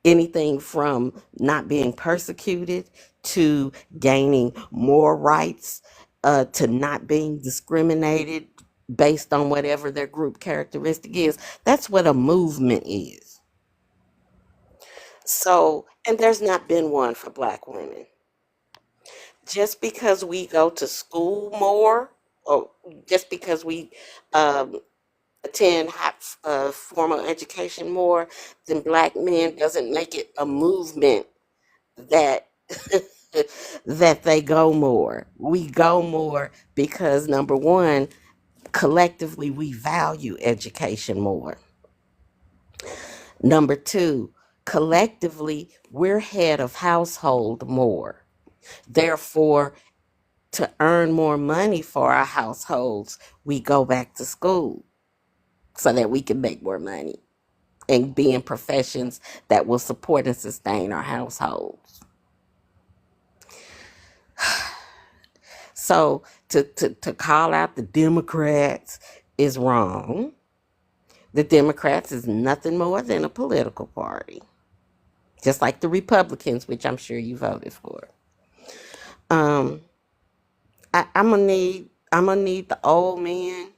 anything from not being persecuted to gaining more rights, to not being discriminated based on whatever their group characteristic is. That's what a movement is. So, and there's not been one for Black women. Just because we go to school more, or just because we um, attend formal education more than Black men, doesn't make it a movement that that they go more. We go more because number one, collectively we value education more. Number two, collectively we're head of household more. Therefore, to earn more money for our households, we go back to school so that we can make more money and be in professions that will support and sustain our households. So to call out the Democrats is wrong. The Democrats is nothing more than a political party, just like the Republicans, which I'm sure you voted for. Um, I'm gonna need the old men,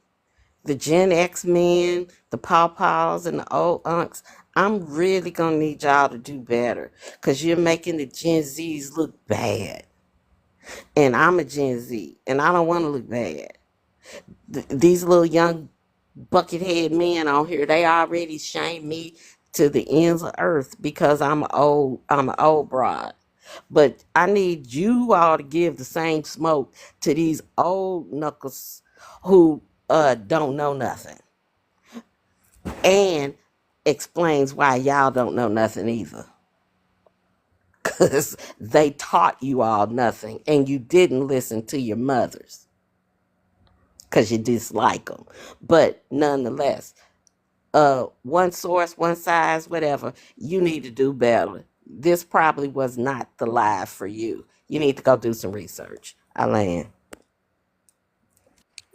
the Gen X men, the pawpaws, and the old unks. I'm really gonna need y'all to do better because you're making the Gen Zs look bad. And I'm a Gen Z, and I don't want to look bad. These little young buckethead men on here, they already shame me to the ends of earth because I'm an old broad. But I need you all to give the same smoke to these old knuckles who don't know nothing. And explains why y'all don't know nothing either. Because they taught you all nothing and you didn't listen to your mothers because you dislike them. But nonetheless, one source, one size, whatever, you need to do better. This probably was not the live for you. You need to go do some research. I land.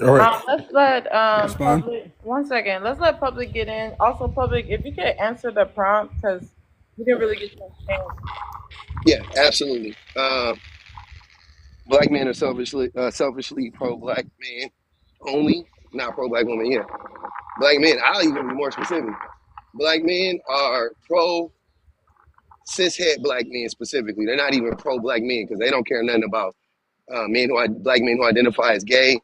All right. Let's let Respond. public 1 second. Let's let public get in. Also, public, if you could answer the prompt because we didn't really get your chance. Yeah, absolutely. Black men are selfishly pro-black men only, not pro-black women. Yeah, black men. I'll even be more specific. Black men are pro cishet black men specifically. They're not even pro-black men because they don't care nothing about black men who identify as gay,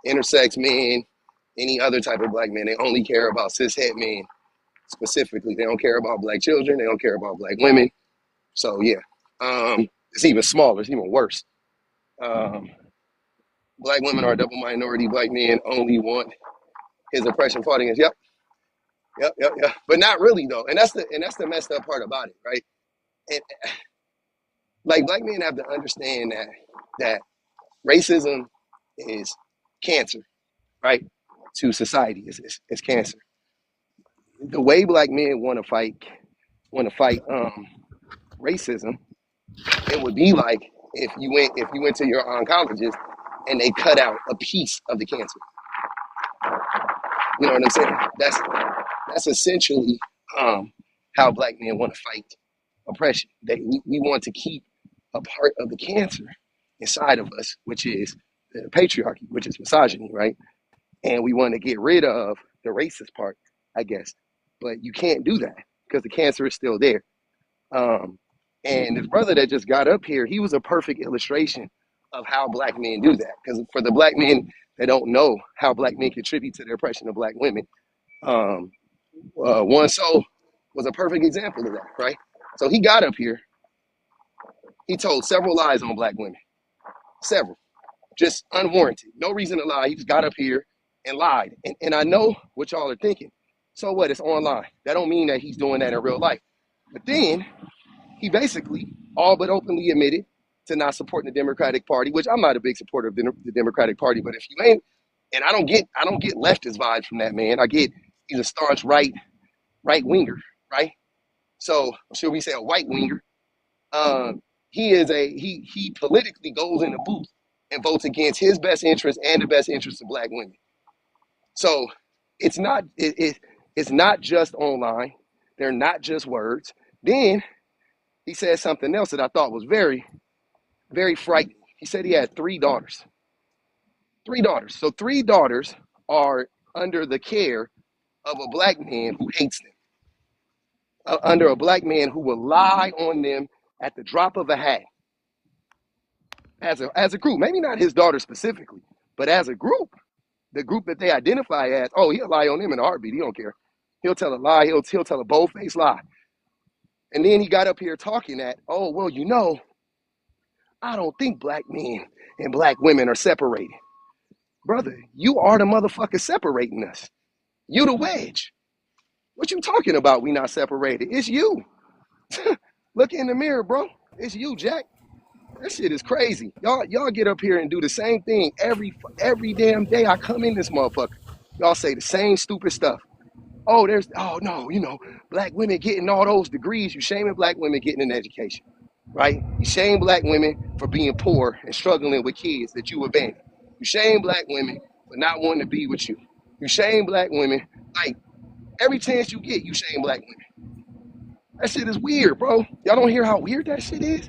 intersex men, any other type of black men. They only care about cishet men specifically. They don't care about black children. They don't care about black women. So yeah, it's even smaller. It's even worse. Um, Black women are a double minority. Black men only want his oppression fought against. Yep, yep. But not really though, and that's the messed up part about it, right? And like black men have to understand that racism is cancer, right? To society, is cancer. The way black men want to fight racism, it would be like if you went to your oncologist and they cut out a piece of the cancer. You know what I'm saying? That's essentially how black men want to fight oppression. We want to keep a part of the cancer inside of us, which is the patriarchy, which is misogyny, right? And we want to get rid of the racist part, I guess. But you can't do that because the cancer is still there. Um, and this brother that just got up here, he was a perfect illustration of how black men do that. Because for the black men that don't know how black men contribute to the oppression of black women, um, One Soul was a perfect example of that, right? So he got up here, he told several lies on black women, several, just unwarranted, no reason to lie. He just got up here and lied. And I know what y'all are thinking. So what? It's online. That don't mean that he's doing that in real life. But then he basically all but openly admitted to not supporting the Democratic Party, which I'm not a big supporter of the Democratic Party. But if you ain't, and I don't get leftist vibes from that man. I get he's a staunch right winger, right? So should we say a white winger? He is he politically goes in the booth and votes against his best interest and the best interest of black women. So it's not just online. They're not just words. Then he said something else that I thought was very, very frightening. He said he had 3 daughters. 3 daughters. So 3 daughters are under the care of a black man who hates them. Under a black man who will lie on them at the drop of a hat as a group. Maybe not his daughter specifically, but as a group, the group that they identify as, oh, he'll lie on them in a heartbeat. He don't care. He'll tell a lie. He'll tell a bold-faced lie. And then he got up here talking that, oh, well, I don't think black men and black women are separated. Brother, you are the motherfucker separating us. You the wedge. What you talking about? We not separated. It's you. Look in the mirror, bro. It's you, Jack. That shit is crazy. Y'all get up here and do the same thing every damn day I come in this motherfucker. Y'all say the same stupid stuff. Oh no, black women getting all those degrees. You shaming black women getting an education, right? You shame black women for being poor and struggling with kids that you abandoned. You shame black women for not wanting to be with you. You shame black women like every chance you get. You shame black women. That shit is weird, bro. Y'all don't hear how weird that shit is,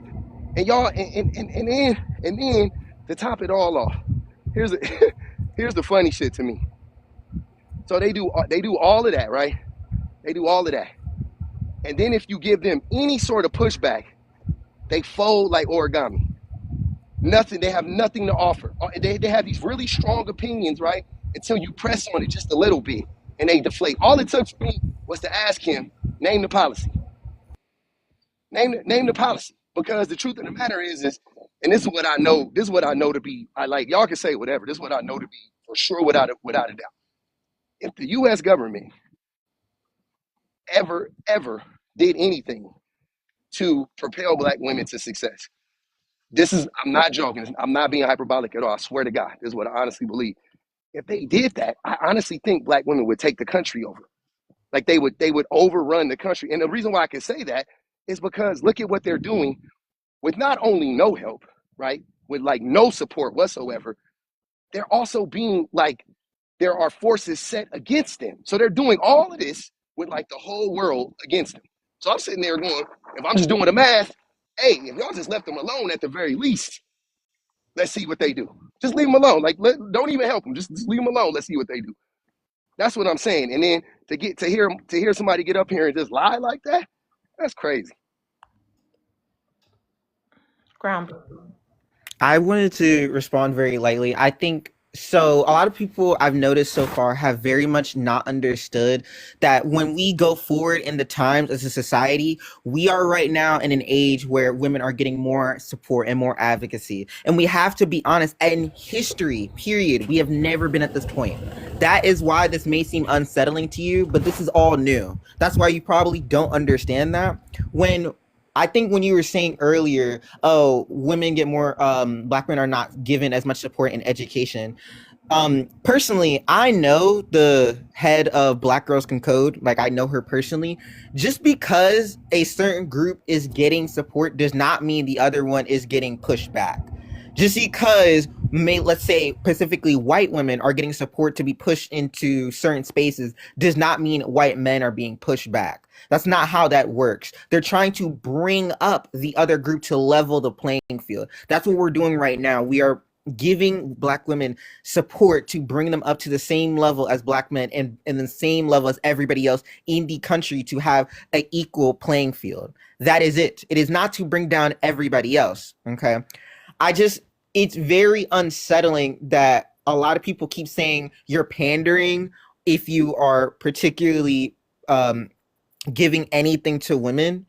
and y'all and then to top it all off, here's the here's the funny shit to me. So they do all of that, right? They do all of that. And then if you give them any sort of pushback, they fold like origami. Nothing, they have nothing to offer. They have these really strong opinions, right? Until you press on it just a little bit and they deflate. All it took for me was to ask him, name the policy. Name the policy. Because the truth of the matter is, and this is what I know to be, I like, y'all can say whatever. This is what I know to be for sure without a doubt. If the US government ever did anything to propel black women to success, I'm not joking. I'm not being hyperbolic at all. I swear to God, this is what I honestly believe. If they did that, I honestly think black women would take the country over. Like they would overrun the country. And the reason why I can say that is because look at what they're doing with not only no help, right? With like no support whatsoever. They're also being like, there are forces set against them. So they're doing all of this with like the whole world against them. So I'm sitting there going, if I'm just doing the math, hey, if y'all just left them alone at the very least, let's see what they do. Just leave them alone. Like, don't even help them. Just leave them alone. Let's see what they do. That's what I'm saying. And then to hear somebody get up here and just lie like that, that's crazy. Ground. I wanted to respond very lightly. I think so. A lot of people I've noticed so far have very much not understood that when we go forward in the times as a society, we are right now in an age where women are getting more support and more advocacy. And we have to be honest, in history, period, we have never been at this point. That is why this may seem unsettling to you, but this is all new. That's why you probably don't understand that. I think when you were saying earlier, oh, women get more, black men are not given as much support in education. Personally, I know the head of Black Girls Can Code, like I know her personally. Just because a certain group is getting support does not mean the other one is getting pushed back. Just because, let's say specifically white women are getting support to be pushed into certain spaces does not mean white men are being pushed back. That's not how that works. They're trying to bring up the other group to level the playing field. That's what we're doing right now. We are giving black women support to bring them up to the same level as black men and the same level as everybody else in the country to have an equal playing field. That is it. It is not to bring down everybody else. Okay. It's very unsettling that a lot of people keep saying you're pandering if you are particularly giving anything to women.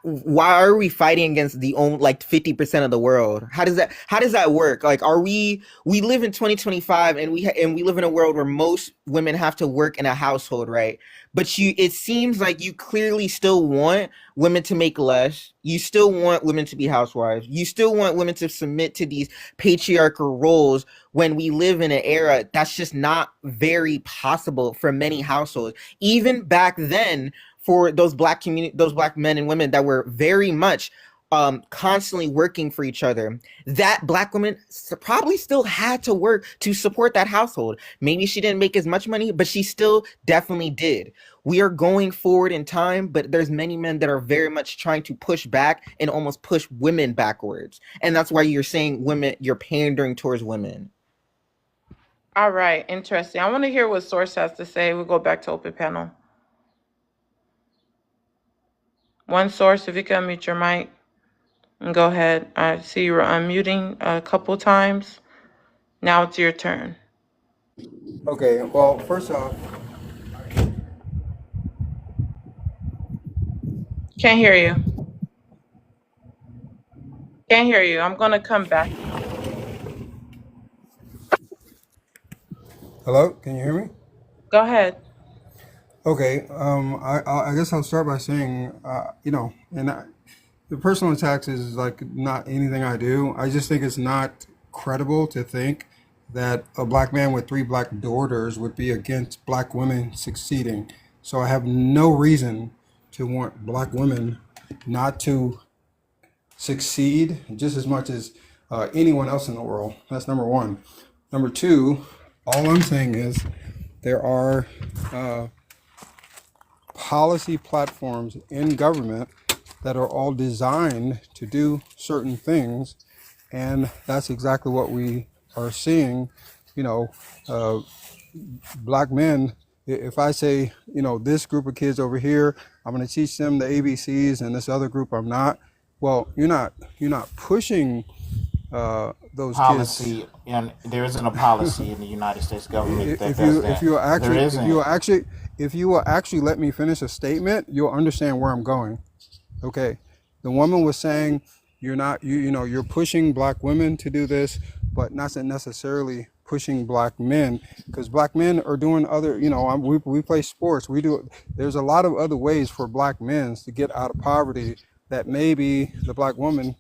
Why are we fighting against the only like 50% of the world? How does that work? Like, we live in 2025 and we live in a world where most women have to work in a household, right? But it seems like you clearly still want women to make less. You still want women to be housewives. You still want women to submit to these patriarchal roles when we live in an era that's just not very possible for many households. Even back then, for those black men and women that were very much constantly working for each other, that black woman probably still had to work to support that household. Maybe she didn't make as much money, but she still definitely did. We are going forward in time, but there's many men that are very much trying to push back and almost push women backwards. And that's why you're saying you're pandering towards women. All right, interesting. I want to hear what Source has to say. We'll go back to open panel. One Source, if you can unmute your mic and go ahead. I see you were unmuting a couple times. Now it's your turn. Okay, well, first off, can't hear you. Can't hear you. I'm gonna come back. Hello, can you hear me? Go ahead. Okay, I guess I'll start by saying, the personal attacks is like not anything I do. I just think it's not credible to think that a black man with three black daughters would be against black women succeeding. So I have no reason to want black women not to succeed just as much as anyone else in the world. That's number one. Number two, all I'm saying is there are policy platforms in government that are all designed to do certain things, and that's exactly what we are seeing. You know, uh, black men. If I say, this group of kids over here, I'm going to teach them the ABCs, and this other group I'm not. Well, you're not pushing those kids. Policy, and there isn't a policy in the United States government that If does you that. if you There actually if you isn't. actually if you will actually let me finish a statement, you'll understand where I'm going. Okay, the woman was saying you're not you're pushing black women to do this, but not necessarily pushing black men, because black men are doing other, we play sports, we do, there's a lot of other ways for black men to get out of poverty that maybe the black woman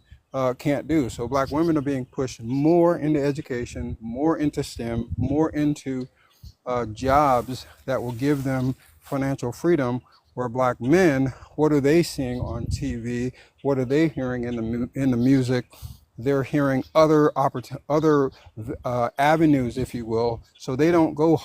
can't do. So black women are being pushed more into education, more into STEM, more into jobs that will give them financial freedom. Where black men, what are they seeing on TV? What are they hearing in the music? They're hearing other avenues, if you will. So they don't go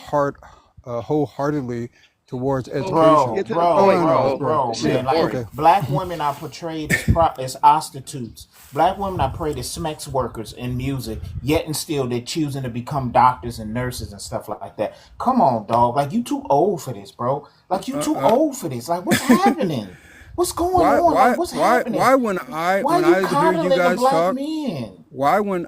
wholeheartedly towards Bro, education. get to the Hold point, on, bro. Bro, This shit man, is like boring. okay. black women are portrayed as prostitutes. Black women are portrayed as sex workers in music, yet and still they're choosing to become doctors and nurses and stuff like that. Come on, dog. Like, you too old for this, bro. Like, you too old for this. Like, what's happening? What's going why on? Like, why what's why happening? why when I Why when you I hear you coddling the guys black talk, men? why when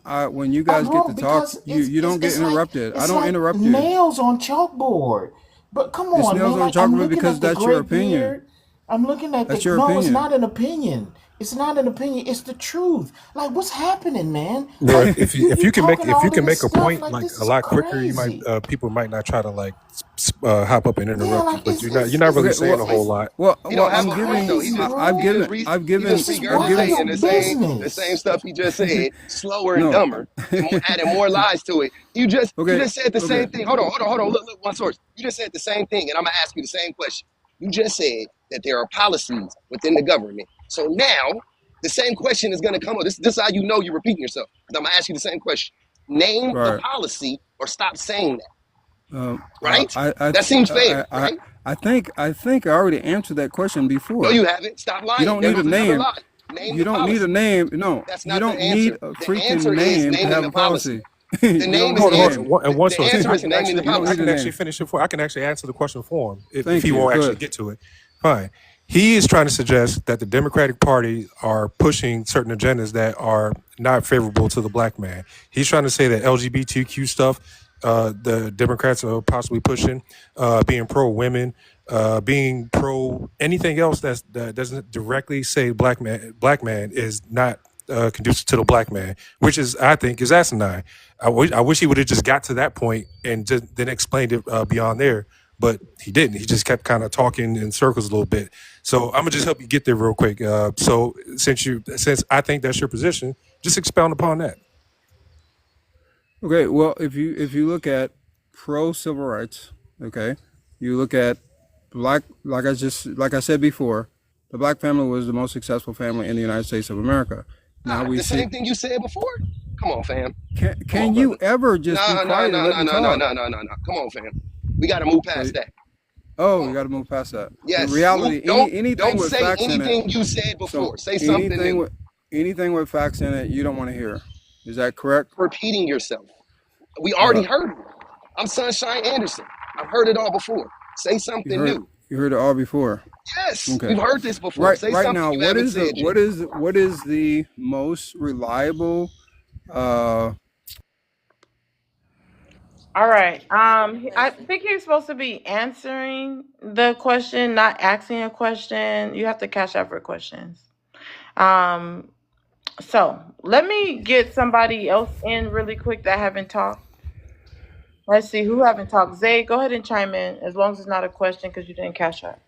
you guys get Bro, to talk, because you don't get it's like interrupted? I don't interrupt you. nails on chalkboard. But come It's on, nails man. on Like, I'm chalkboard looking because at the that's your gray opinion. beard. I'm looking at the That's your no. It's opinion. not an opinion. It's not an opinion. It's the truth. Like, what's happening, man? Bro, Like, if you you can make talking all of this a stuff. point Like, like this a is lot quicker, you might crazy. people might not try to like hop up and Yeah, interrupt you, like but you're it's not it's really Okay, saying well, a whole it's lot. He don't have I'm it's a giving, point though. He crazy, just I've he just given, bro. re, I've he just given, This is I've given, regurgitating wild the same business. stuff he just said, slower and no, dumber, and more, adding more lies to it. You okay, just said the okay, same thing. Hold on. Look, one source. You just said the same thing, and I'm gonna ask you the same question. You just said that there are policies within the government. So now the same question is gonna come up. This is how you know you're repeating yourself. 'Cause I'm gonna ask you the same question. Name the right. policy or stop saying that. Um, Right? I, I, That seems fair, I, I, right? I think I already answered that question No, before. you haven't. Stop You lying. don't There need a goes another name. lie. Name You the don't need a policy. name. No, That's you not the don't need answer. a The freaking answer is name to naming have the a policy. policy. The You don't name need is a Hold answer. on, name. one The source. answer is naming the You don't I need policy. a can actually name. finish it for. I can actually answer the question for him if Thank he you. won't Go actually ahead. get to it. Fine. He is trying to suggest that the Democratic Party are pushing certain agendas that are not favorable to the black man. He's trying to say that LGBTQ stuff, the Democrats are possibly pushing, being pro women, being pro anything else that doesn't directly say black man is not conducive to the black man, which is, I think, is asinine. I wish he would have just got to that point and just then explained it beyond there, but he didn't. He just kept kind of talking in circles a little bit. So I'm gonna just help you get there real quick. So since I think that's your position, just expound upon that. Okay. Well, if you look at pro civil rights, okay, you look at black, like I said before, the black family was the most successful family in the United States of America. Now Ah, we the see. same thing you said before. Come on, fam. Come on, Can you brother. ever just be No, no, quiet and no, let no, me no, no, talk? no, no, no, no. Come on, fam. We got to move So, past that. oh, Come you on. got to move past that. In Yes. Move. reality, anything Don't with say facts in it. anything you said So before. Say something anything new. with anything with facts in it, you don't want to hear. Is that correct? Repeating yourself. We Uh, already heard it. I'm Sunshine Anderson. I've heard it all before. Say you something heard new. you heard it all before. Yes, Okay. we've heard this before. Right Say right something now, you what haven't is the said yet. what is the most reliable uh All right. I think you're supposed to be answering the question, not asking a question. You have to cash out for questions. Um, So let me get somebody else in really quick that haven't talked. Let's see who haven't talked. Zay, go ahead and chime in as long as it's not a question because you didn't catch up.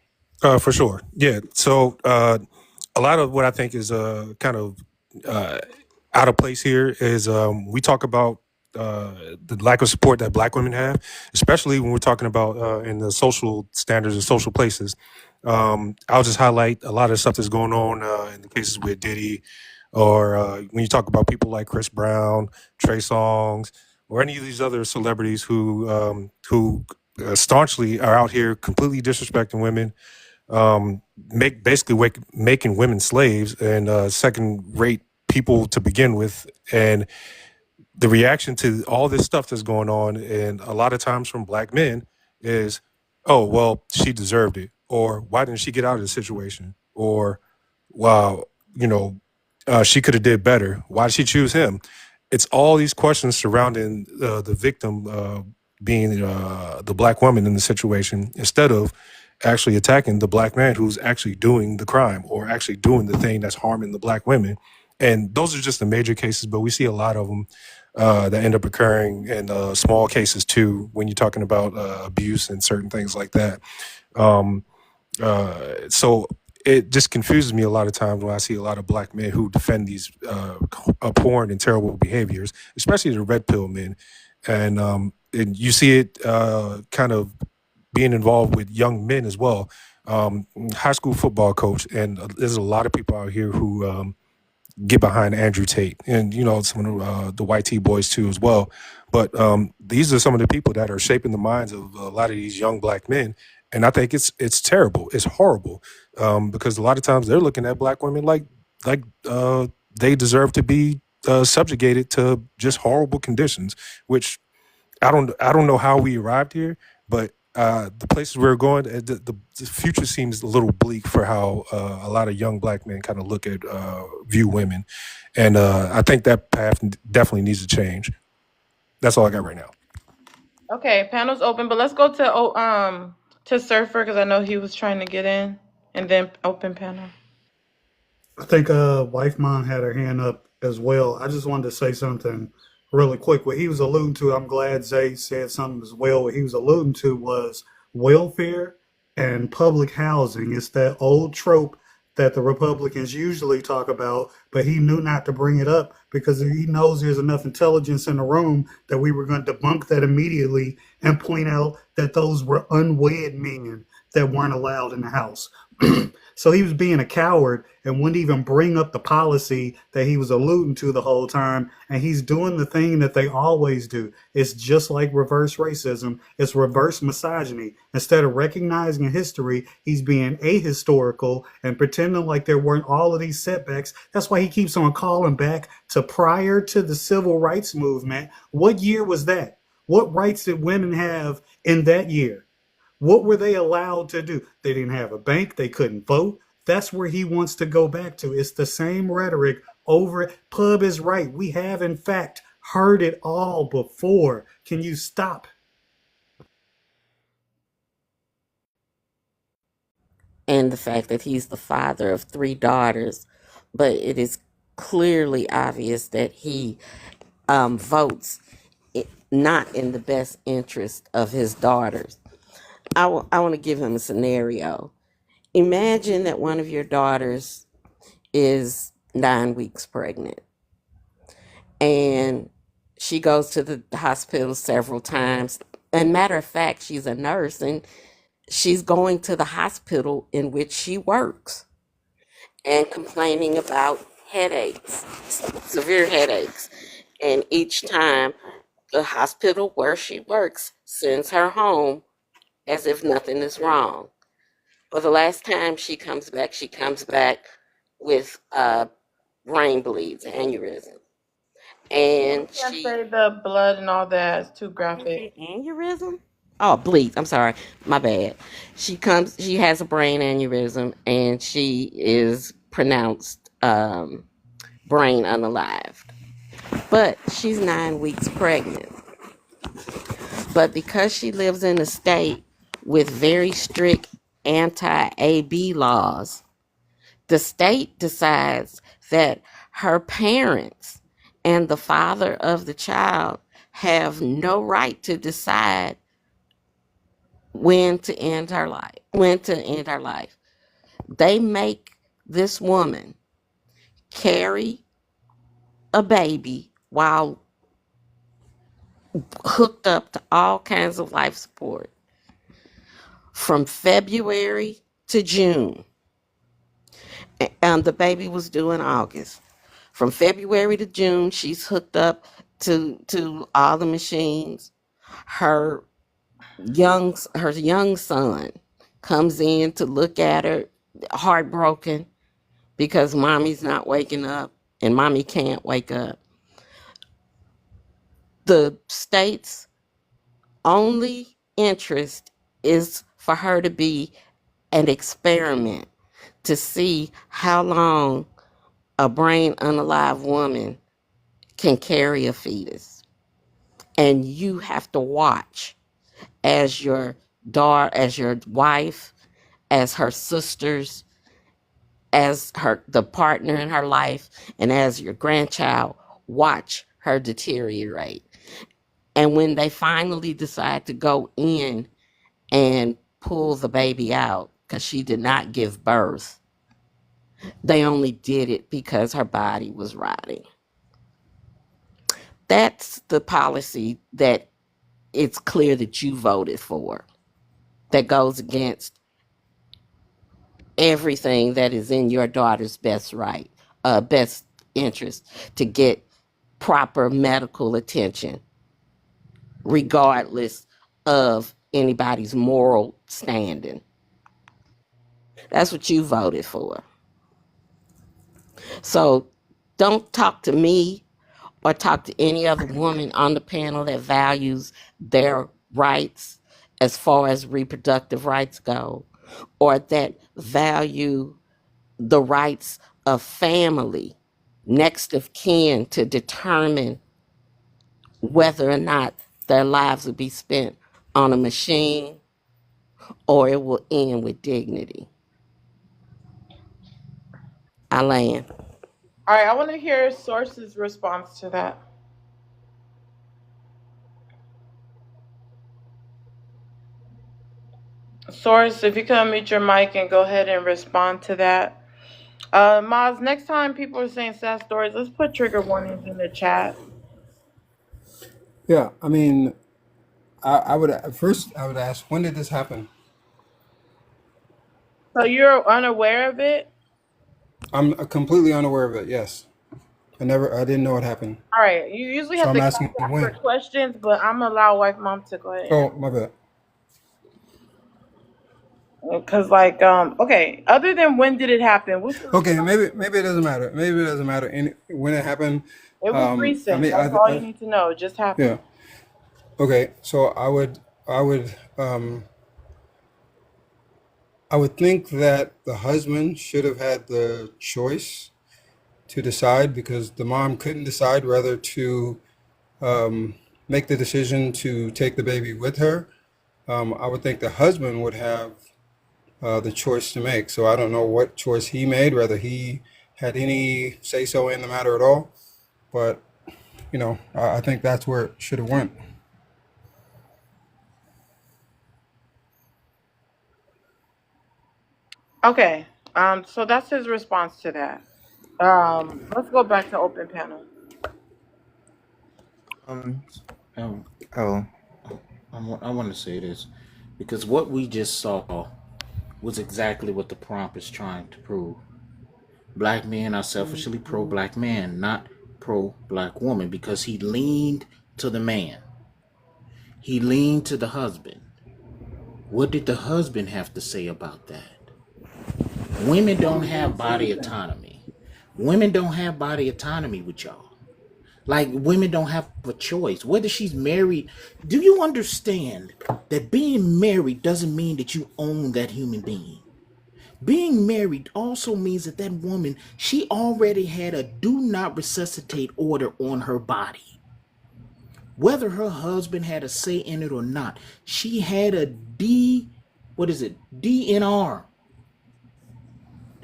For sure. Yeah. So a lot of what I think is kind of uh, out of place here is we talk about the lack of support that Black women have, especially when we're talking about in the social standards and social places. I'll just highlight a lot of stuff that's going on in the cases with Diddy, or when you talk about people like Chris Brown, Trey Songz, or any of these other celebrities who staunchly are out here completely disrespecting women, making women slaves and second rate people to begin with. And the reaction to all this stuff that's going on, and a lot of times from Black men, is, oh, well, she deserved it, or why didn't she get out of the situation, or wow, she could have did better, why did she choose him? It's all these questions surrounding the victim being the Black woman in the situation, instead of actually attacking the Black man who's actually doing the crime or actually doing the thing that's harming the Black women. And those are just the major cases, but we see a lot of them that end up occurring in small cases too, when you're talking about abuse and certain things like that. Um, so it just confuses me a lot of times when I see a lot of Black men who defend these abhorrent and terrible behaviors, especially the red pill men. And you see it kind of being involved with young men as well. High school football coach, and there's a lot of people out here who get behind Andrew Tate, and some of the YT boys too as well. But these are some of the people that are shaping the minds of a lot of these young Black men, and I think it's terrible, it's horrible, because a lot of times they're looking at Black women like they deserve to be subjugated to just horrible conditions, which I don't know how we arrived here, but the places we're going, the future seems a little bleak for how a lot of young Black men kind of look at view women, and I think that path definitely needs to change. That's all I got right now. Okay, panel's open, but let's go to Surfer because I know he was trying to get in, and then open panel. I think wife mom had her hand up as well. I just wanted to say something really quick. What he was alluding to, I'm glad Zay said something as well. What he was alluding to was welfare and public housing. It's that old trope that the Republicans usually talk about, but he knew not to bring it up because he knows there's enough intelligence in the room that we were going to debunk that immediately and point out that those were unwed men that weren't allowed in the house. So he was being a coward and wouldn't even bring up the policy that he was alluding to the whole time. And he's doing the thing that they always do. It's just like reverse racism. It's reverse misogyny. Instead of recognizing history, he's being ahistorical and pretending like there weren't all of these setbacks. That's why he keeps on calling back to prior to the civil rights movement. What year was that? What rights did women have in that year? What were they allowed to do? They didn't have a bank. They couldn't vote. That's where he wants to go back to. It's the same rhetoric over. Pub is right. We have, in fact, heard it all before. Can you stop? And the fact that he's the father of three daughters, but it is clearly obvious that he votes not in the best interest of his daughters. I want to give him a scenario. Imagine that one of your daughters is 9 weeks pregnant, and she goes to the hospital several times. And matter of fact, she's a nurse, and she's going to the hospital in which she works and complaining about headaches, severe headaches. And each time, the hospital where she works sends her home as if nothing is wrong. Well, the last time she comes back with brain bleeds, aneurysm. And You can't she say the blood and all that. It's too graphic. aneurysm? Oh, bleeds. I'm sorry. My bad. She has a brain aneurysm, and she is pronounced brain unalived. But she's 9 weeks pregnant. But because she lives in a state with very strict anti-AB laws, the state decides that her parents and the father of the child have no right to decide when to end her life. They make this woman carry a baby while hooked up to all kinds of life support from February to June. And the baby was due in August. From February to June, she's hooked up to all the machines. Her young son comes in to look at her, heartbroken because mommy's not waking up and mommy can't wake up. The state's only interest is for her to be an experiment to see how long a brain unalive woman can carry a fetus. And you have to watch as your daughter, as your wife, as her sisters, as the partner in her life, and as your grandchild, watch her deteriorate. And when they finally decide to go in and pull the baby out because she did not give birth, they only did it because her body was rotting. That's the policy that it's clear that you voted for, that goes against everything that is in your daughter's best interest to get proper medical attention, regardless of anybody's moral standing. That's what you voted for. So don't talk to me or talk to any other woman on the panel that values their rights as far as reproductive rights go, or that value the rights of family, next of kin, to determine whether or not their lives will be spent on a machine or it will end with dignity. I land. All right, I want to hear Source's response to that. Source, if you can unmute your mic and go ahead and respond to that. Maz, next time people are saying sad stories, let's put trigger warnings in the chat. Yeah, I mean, I would ask, when did this happen? So you're unaware of it? I'm completely unaware of it. Yes, I didn't know it happened. All right, you usually So have I'm to come asking back for when. questions, but I'm gonna allow wife mom to go ahead. Oh, my bad. Because okay, other than when did it happen? What's your Okay, response? maybe it doesn't matter. Maybe it doesn't matter when it happened. It was I recent. mean, That's all you need to know. It just happened. yeah. Okay, so I would think that the husband should have had the choice to decide, because the mom couldn't decide whether to make the decision to take the baby with her. I would think the husband would have the choice to make. So I don't know what choice he made, whether he had any say so in the matter at all. But I think that's where it should have went. Okay. So that's his response to that. Let's go back to open panel. Um, oh, I want to say this because what we just saw was exactly what the prompt is trying to prove. Black men are selfishly pro-black man, not pro-black woman, because he leaned to the man. He leaned to the husband. What did the husband have to say about that? Women don't have body autonomy. Women don't have body autonomy with y'all. Like, women don't have a choice. Whether she's married, do you understand that being married doesn't mean that you own that human being? Being married also means that that woman, she already had a do not resuscitate order on her body. Whether her husband had a say in it or not, she had a DNR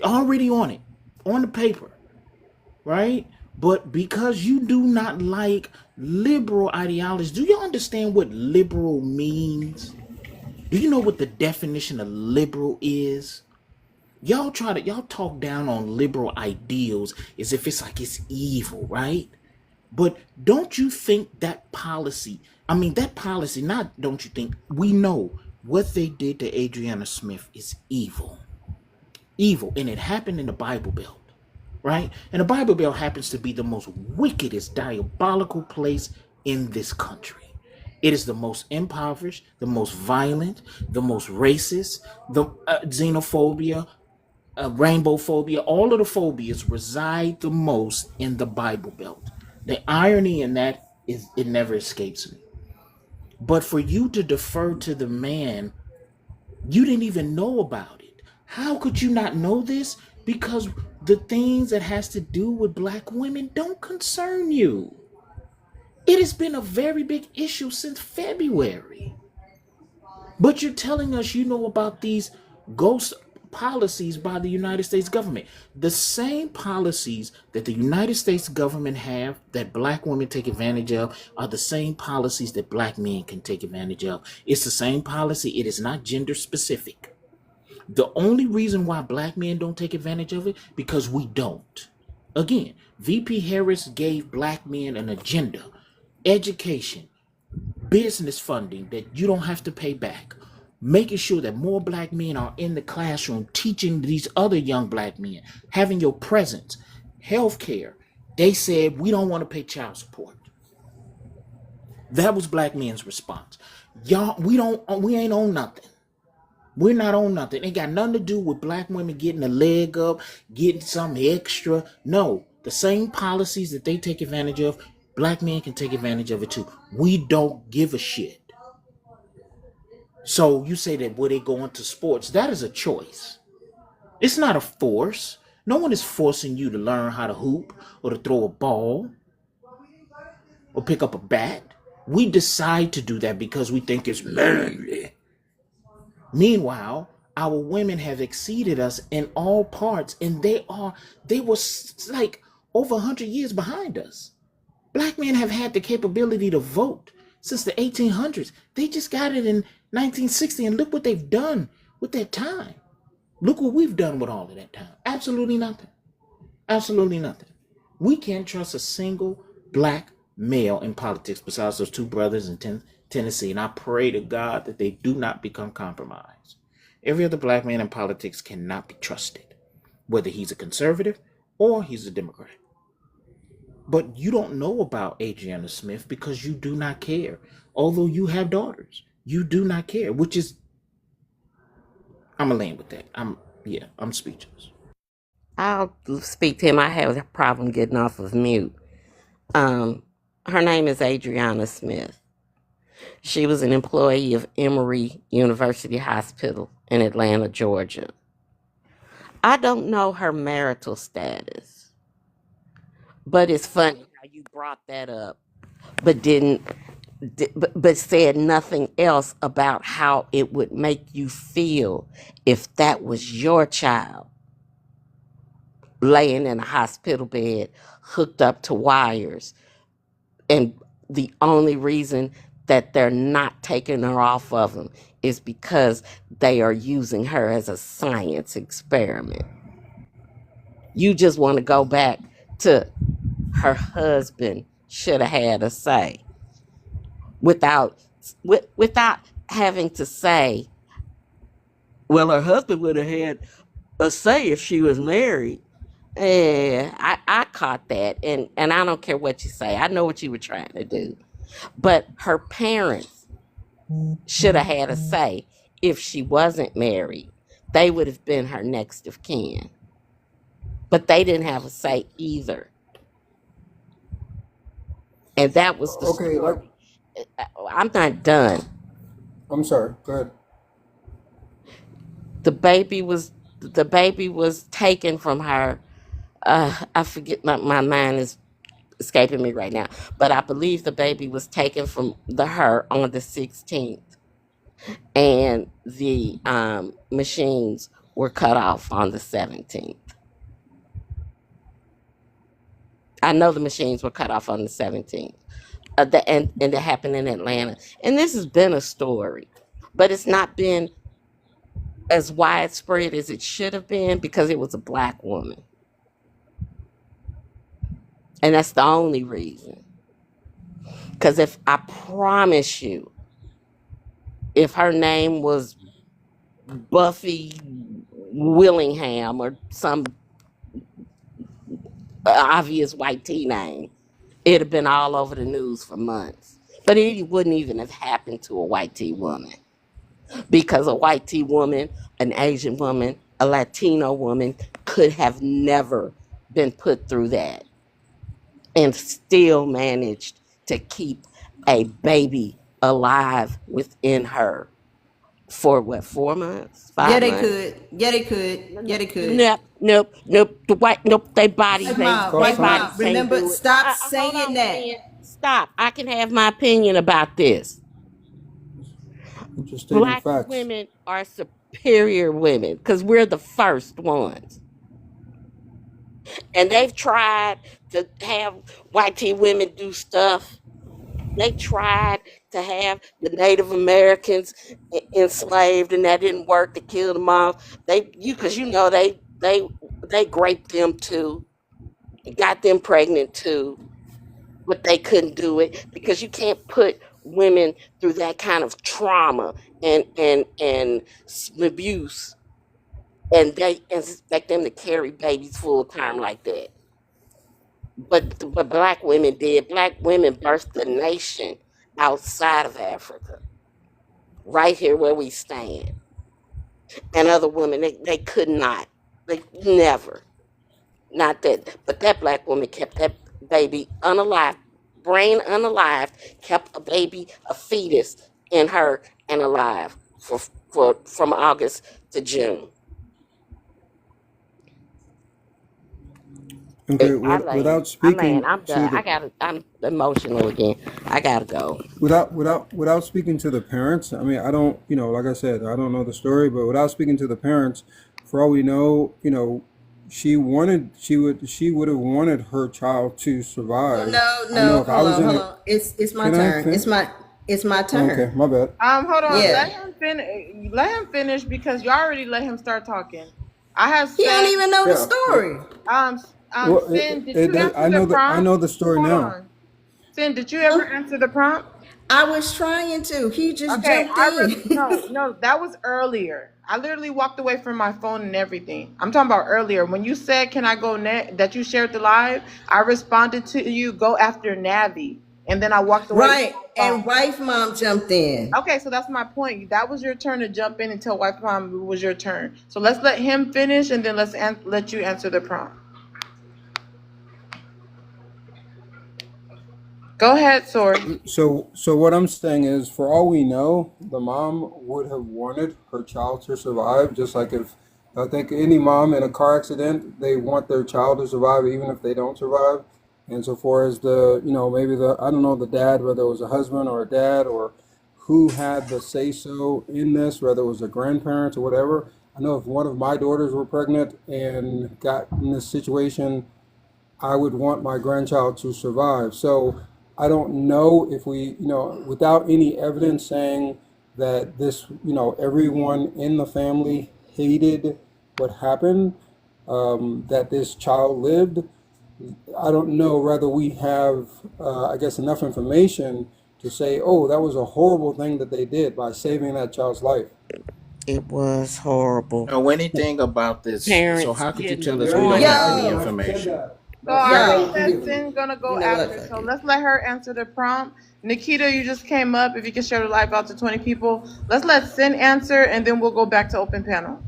already on it, on the paper. right? But because you do not like liberal ideology, do you understand what liberal means? Do you know what the definition of liberal is? Y'all talk down on liberal ideals as if it's like it's evil, right? But don't you think that policy, that policy, not don't you think, we know what they did to Adriana Smith is evil. Evil. And it happened in the Bible Belt, right? And the Bible Belt happens to be the most wickedest, diabolical place in this country. It is the most impoverished, the most violent, the most racist, the xenophobia, rainbow phobia, all of the phobias reside the most in the Bible Belt. The irony in that is it never escapes me. But for you to defer to the man, you didn't even know about it. How could you not know this? Because the things that has to do with black women don't concern you. It has been a very big issue since February. But you're telling us you know about these ghost policies by the United States government. The same policies that the United States government have that black women take advantage of are the same policies that black men can take advantage of. It's the same policy. It is not gender specific. The only reason why black men don't take advantage of it because we don't. Again, VP Harris gave black men an agenda, education, business funding that you don't have to pay back, making sure that more black men are in the classroom teaching these other young black men, having your presence, healthcare. They said we don't want to pay child support. That was black men's response. Y'all, we ain't on nothing. We're not on nothing. It got nothing to do with black women getting a leg up, getting something extra. No, the same policies that they take advantage of, black men can take advantage of it too. We don't give a shit. So you say that they go into sports, that is a choice. It's not a force. No one is forcing you to learn how to hoop or to throw a ball or pick up a bat. We decide to do that because we think it's manly. Meanwhile, our women have exceeded us in all parts, and they were like over 100 years behind us. Black men have had the capability to vote since the 1800s. They just got it in 1960, and look what they've done with that time. Look what we've done with all of that time. Absolutely nothing. Absolutely nothing. We can't trust a single black male in politics besides those two brothers in Tennessee, and I pray to God that they do not become compromised. Every other black man in politics cannot be trusted, whether he's a conservative or he's a Democrat. But you don't know about Adriana Smith because you do not care. Although you have daughters, you do not care, which is, I'm gonna land with that. I'm speechless. I'll speak to him. I have a problem getting off of mute. Her name is Adriana Smith. She was an employee of Emory University Hospital in Atlanta, Georgia. I don't know her marital status, but it's funny how you brought that up, but but said nothing else about how it would make you feel if that was your child laying in a hospital bed hooked up to wires, and the only reason that they're not taking her off of them is because they are using her as a science experiment. You just want to go back to her husband should have had a say without without having to say, well, her husband would have had a say if she was married. Yeah, I caught that, and I don't care what you say. I know what you were trying to do, but her parents should have had a say if she wasn't married. They would have been her next of kin, but they didn't have a say either, and that was the Okay, like, story. I'm not done. I'm sorry. Go ahead. The baby was taken from her. I forget, my mind is escaping me right now, but I believe the baby was taken from her on the 16th, and the machines were cut off on the 17th. I know the machines were cut off on the 17th. And it happened in Atlanta. And this has been a story, but it's not been as widespread as it should have been because it was a black woman. And that's the only reason. Because if I promise you, if her name was Buffy Willingham or some obvious white tea name, it'd have been all over the news for months. But it wouldn't even have happened to a white tea woman because a white tea woman, an Asian woman, a Latino woman could have never been put through that and still managed to keep a baby alive within her for what, 4 months, 5 months? Yeah, they could. Yeah, they could. Nope. The white, nope. They bodies ain't. They White bodies mom. can't Remember, do it. stop Hold saying on, that. Sin. Stop. I can have my opinion about this. I'm just stating Black facts. women are superior women because we're the first ones. And they've tried to have white tea women do stuff. They tried to have the Native Americans enslaved, and that didn't work. To kill them off. Because they raped them too, got them pregnant too, but they couldn't do it because you can't put women through that kind of trauma and abuse, and they expect them to carry babies full time like that. But black women did. Black women birthed the nation outside of Africa, right here where we stand. And other women, they could not. They never. Not that. But that black woman kept that baby unalive, brain unalive, kept a baby, a fetus in her and alive for from August to June. Okay, I without land. speaking I'm to done. the I'm emotional again. I gotta go. without speaking to the parents, I mean, I don't, like I said, I don't know the story, but without speaking to the parents, for all we know, she would have wanted her child to survive. I know if I Hold was on, in hold it. on. It's my Can I turn. finish? It's my Okay, turn. my bad. Hold on. Yeah. Let him finish because you already let him start talking. I have He don't said, even know the Yeah. story. Well, Sin, did you answer I the know prompt? the story Hold now. on. Sin, did you ever answer the prompt? I was trying to. He just Okay, jumped in. no, that was earlier. I literally walked away from my phone and everything. I'm talking about earlier. When you said, "Can I go net?" that you shared the live, I responded to you, "Go after Navi," and then I walked away from Right. my phone. And wife mom jumped in. Okay, so that's my point. That was your turn to jump in and tell White Palm it was your turn. So let's let him finish, and then let you answer the prompt. Go ahead, Sorry. So what I'm saying is, for all we know, the mom would have wanted her child to survive, just like if I think any mom in a car accident, they want their child to survive even if they don't survive. And so far as maybe I don't know the dad, whether it was a husband or a dad or who had the say so in this, whether it was a grandparents or whatever. I know if one of my daughters were pregnant and got in this situation, I would want my grandchild to survive. So I don't know if we, without any evidence saying that this, everyone in the family hated what happened, that this child lived. I don't know whether we have, I guess, enough information to say, oh, that was a horrible thing that they did by saving that child's life. It was horrible. Know anything about this? So Parents how could you didn't tell us we want don't it. have any Yo, information? So I already yo, said Sin gonna go you know what? after. So let's let her answer the prompt. Nikita, you just came up. If you can share the live out to 20 people, let's let Sin answer, and then we'll go back to open panel.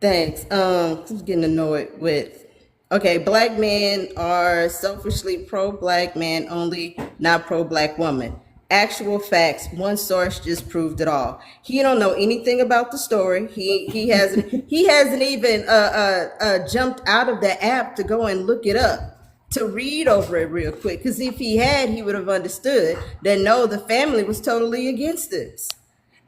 Thanks. I'm getting annoyed with. Okay, black men are selfishly pro-black man only, not pro-black woman. Actual facts. One source just proved it all. He don't know anything about the story. He hasn't even jumped out of the app to go and look it up to read over it real quick. Because if he had, he would have understood that no, the family was totally against this.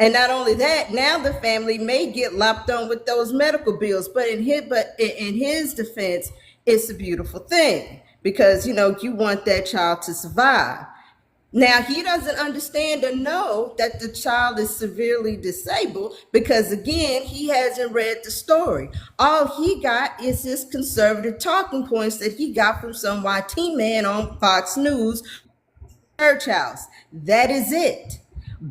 And not only that, now the family may get lopped on with those medical bills. But in his defense, It's a beautiful thing because, you want that child to survive. Now, he doesn't understand or know that the child is severely disabled because, again, he hasn't read the story. All he got is his conservative talking points that he got from some YT man on Fox News church house. That is it.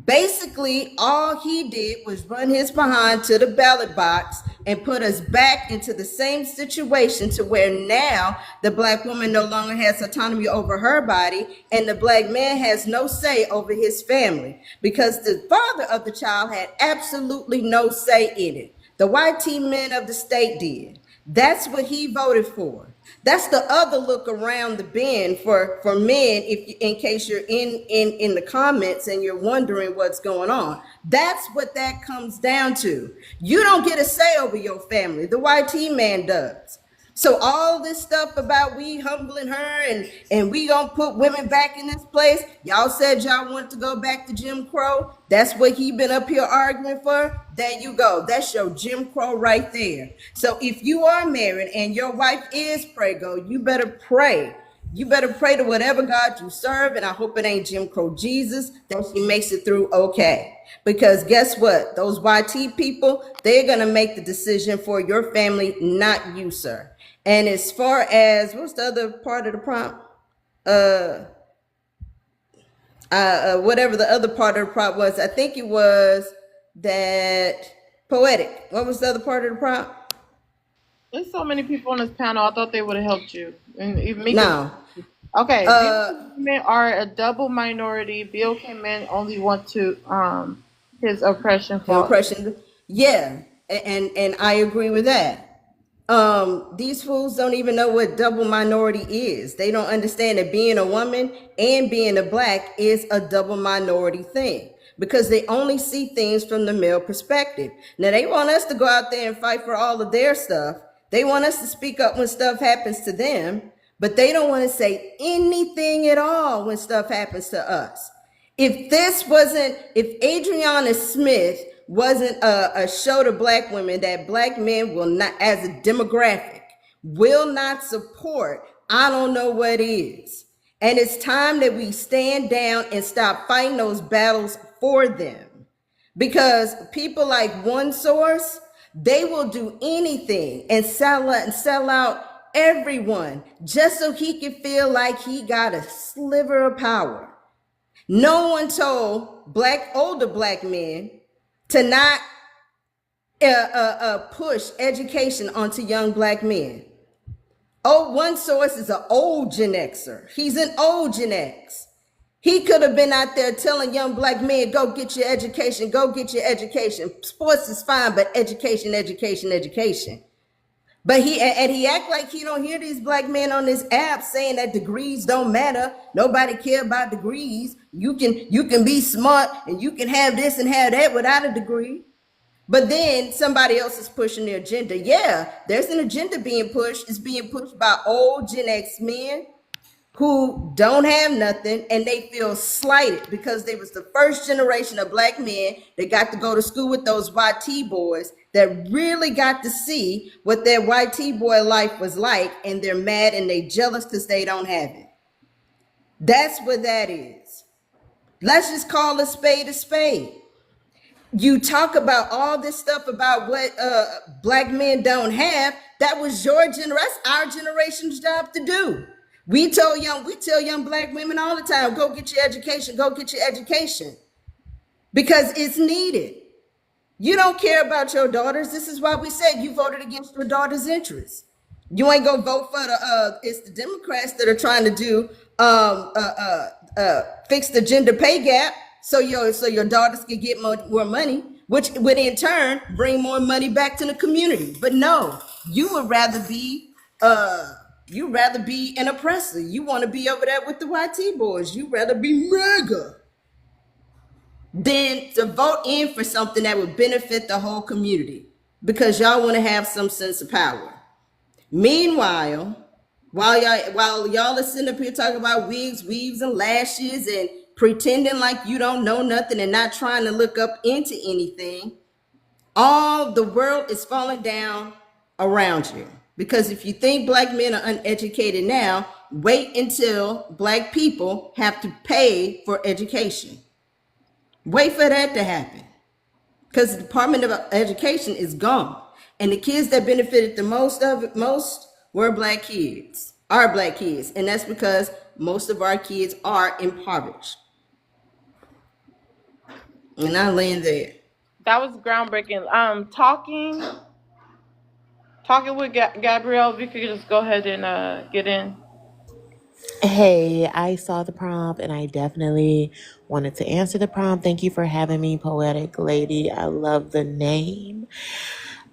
Basically, all he did was run his behind to the ballot box and put us back into the same situation to where now the black woman no longer has autonomy over her body and the black man has no say over his family because the father of the child had absolutely no say in it. The YT men of the state did. That's what he voted for. That's the other look around the bend for men. If in case you're in the comments and you're wondering what's going on, that's what that comes down to. You don't get a say over your family. The YT man does. So all this stuff about we humbling her and we gonna put women back in this place. Y'all said y'all want to go back to Jim Crow. That's what he been up here arguing for. There you go. That's your Jim Crow right there. So if you are married and your wife is prego, you better pray. You better pray to whatever God you serve, and I hope it ain't Jim Crow Jesus, that she makes it through okay. Because guess what? Those YT people, they're going to make the decision for your family, not you, sir. And as far as, what's the other part of the prompt? Whatever the other part of the prompt was, I think it was that poetic. What was the other part of the prompt? There's so many people on this panel. I thought they would have helped you. And even me. No. Okay. BLK men are a double minority. BLK men only want to his oppression. Oppression. Yeah, and I agree with that. These fools don't even know what double minority is. They don't understand that being a woman and being a black is a double minority thing because they only see things from the male perspective. Now they want us to go out there and fight for all of their stuff. They want us to speak up when stuff happens to them, but they don't want to say anything at all when stuff happens to us. If Adriana Smith wasn't a show to black women that black men will not, as a demographic, will not support, I don't know what is. And it's time that we stand down and stop fighting those battles for them. Because people like One Source, they will do anything and sell out everyone just so he can feel like he got a sliver of power. No one told older black men to not push education onto young black men. One Source is an old Gen Xer. He's an old Gen X. He could have been out there telling young black men, go get your education, go get your education. Sports is fine, but education, education, education. But he act like he don't hear these black men on this app saying that degrees don't matter. Nobody care about degrees. You can be smart and you can have this and have that without a degree. But then somebody else is pushing the agenda. Yeah, there's an agenda being pushed. It's being pushed by old Gen X men who don't have nothing and they feel slighted because they was the first generation of black men that got to go to school with those YT boys that really got to see what their YT boy life was like, and they're mad and they jealous because they don't have it. That's what that is. Let's just call a spade a spade. You talk about all this stuff about what black men don't have. That was your generation, our generation's job to do. We tell young black women all the time, go get your education, go get your education. Because it's needed. You don't care about your daughters. This is why we said you voted against your daughter's interests. You ain't gonna vote for it's the Democrats that are trying to do fix the gender pay gap so your daughters can get more money, which would in turn bring more money back to the community. But no, you would rather be an oppressor. You want to be over there with the YT boys. You rather be MAGA than to vote in for something that would benefit the whole community because y'all want to have some sense of power. Meanwhile, while y'all are sitting up here talking about wigs, weaves, and lashes and pretending like you don't know nothing and not trying to look up into anything, all the world is falling down around you Because if you think black men are uneducated now, wait until black people have to pay for education. Wait for that to happen. Because the Department of Education is gone. And the kids that benefited the most were black kids, are black kids. And that's because most of our kids are impoverished. And I land there. That was groundbreaking. Talking with Gabrielle. If you could just go ahead and get in. Hey, I saw the prompt and I definitely wanted to answer the prompt. Thank you for having me, Poetic Lady. I love the name.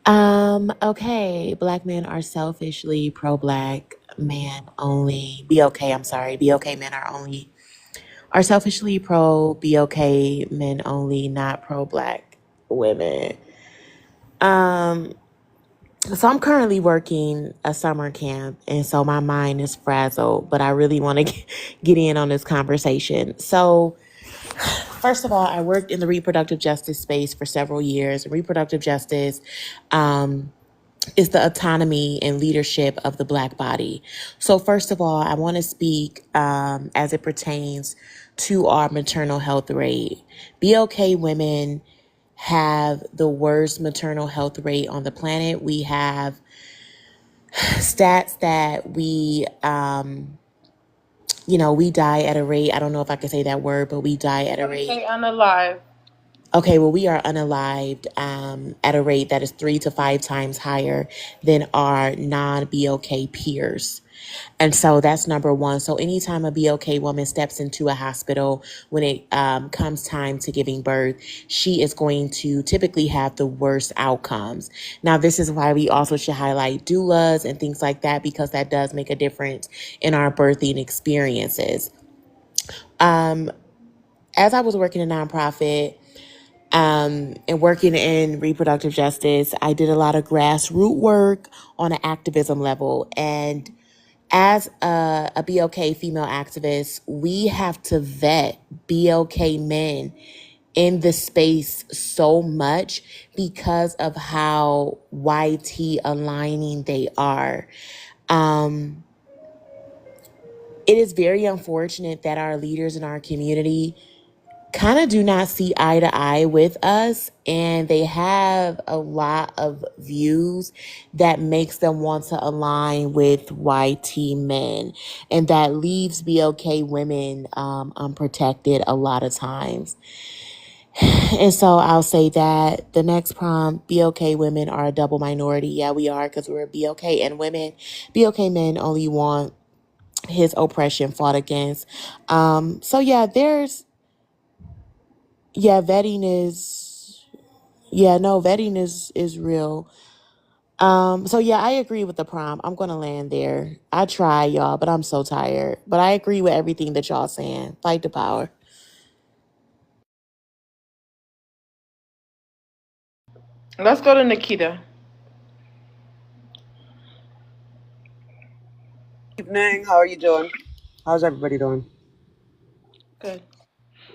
Okay. Black men are selfishly pro-black man only. BOK men are selfishly pro BOK men only, not pro-black women. Um so I'm currently working a summer camp, and so my mind is frazzled, but I really want to get in on this conversation. So, first of all, I worked in the reproductive justice space for several years. Reproductive justice is the autonomy and leadership of the Black body. So, first of all, I want to speak as it pertains to our maternal health rate. BLK women have the worst maternal health rate on the planet. We have stats that we die at a rate. I don't know if I can say that word, but we die at a rate. Say unalive. Okay, well, we are unalived at a rate that is 3 to 5 times higher than our non-BOK peers. And so that's number one. So anytime a BOK woman steps into a hospital when it comes time to giving birth, she is going to typically have the worst outcomes. Now, this is why we also should highlight doulas and things like that, because that does make a difference in our birthing experiences. As I was working in a nonprofit, and working in reproductive justice, I did a lot of grassroots work on an activism level. And as a BLK female activist, we have to vet BLK men in the space so much because of how YT aligning they are. It is very unfortunate that our leaders in our community kind of do not see eye to eye with us, and they have a lot of views that makes them want to align with YT men, and that leaves BLK women unprotected a lot of times. And so I'll say that the next prompt, BLK women are a double minority. Yeah, we are, because we're BLK and women. BLK men only want his oppression fought against. So yeah, vetting is real. So yeah, I agree with the prompt. I'm gonna land there. I try, y'all, but I'm so tired. But I agree with everything that y'all saying. Fight the power. Let's go to Nikita. Evening. How are you doing? How's everybody doing? Good.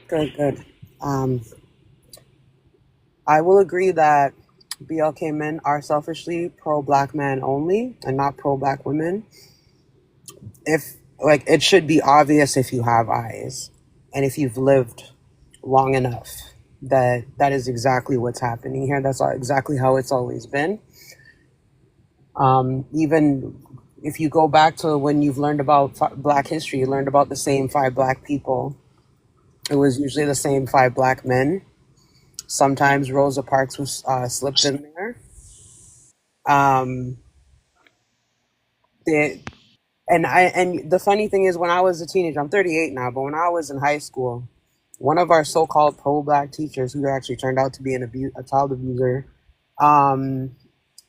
Good. I will agree that BLK men are selfishly pro-black men only and not pro-black women. If it should be obvious if you have eyes and if you've lived long enough that is exactly what's happening here. That's exactly how it's always been. Even if you go back to when you've learned about Black history, you learned about the same 5 Black people. It was usually the same 5 Black men. Sometimes Rosa Parks was slipped in there. And the funny thing is, when I was a teenager, I'm 38 now, but when I was in high school, one of our so-called pro-black teachers, who actually turned out to be a child abuser,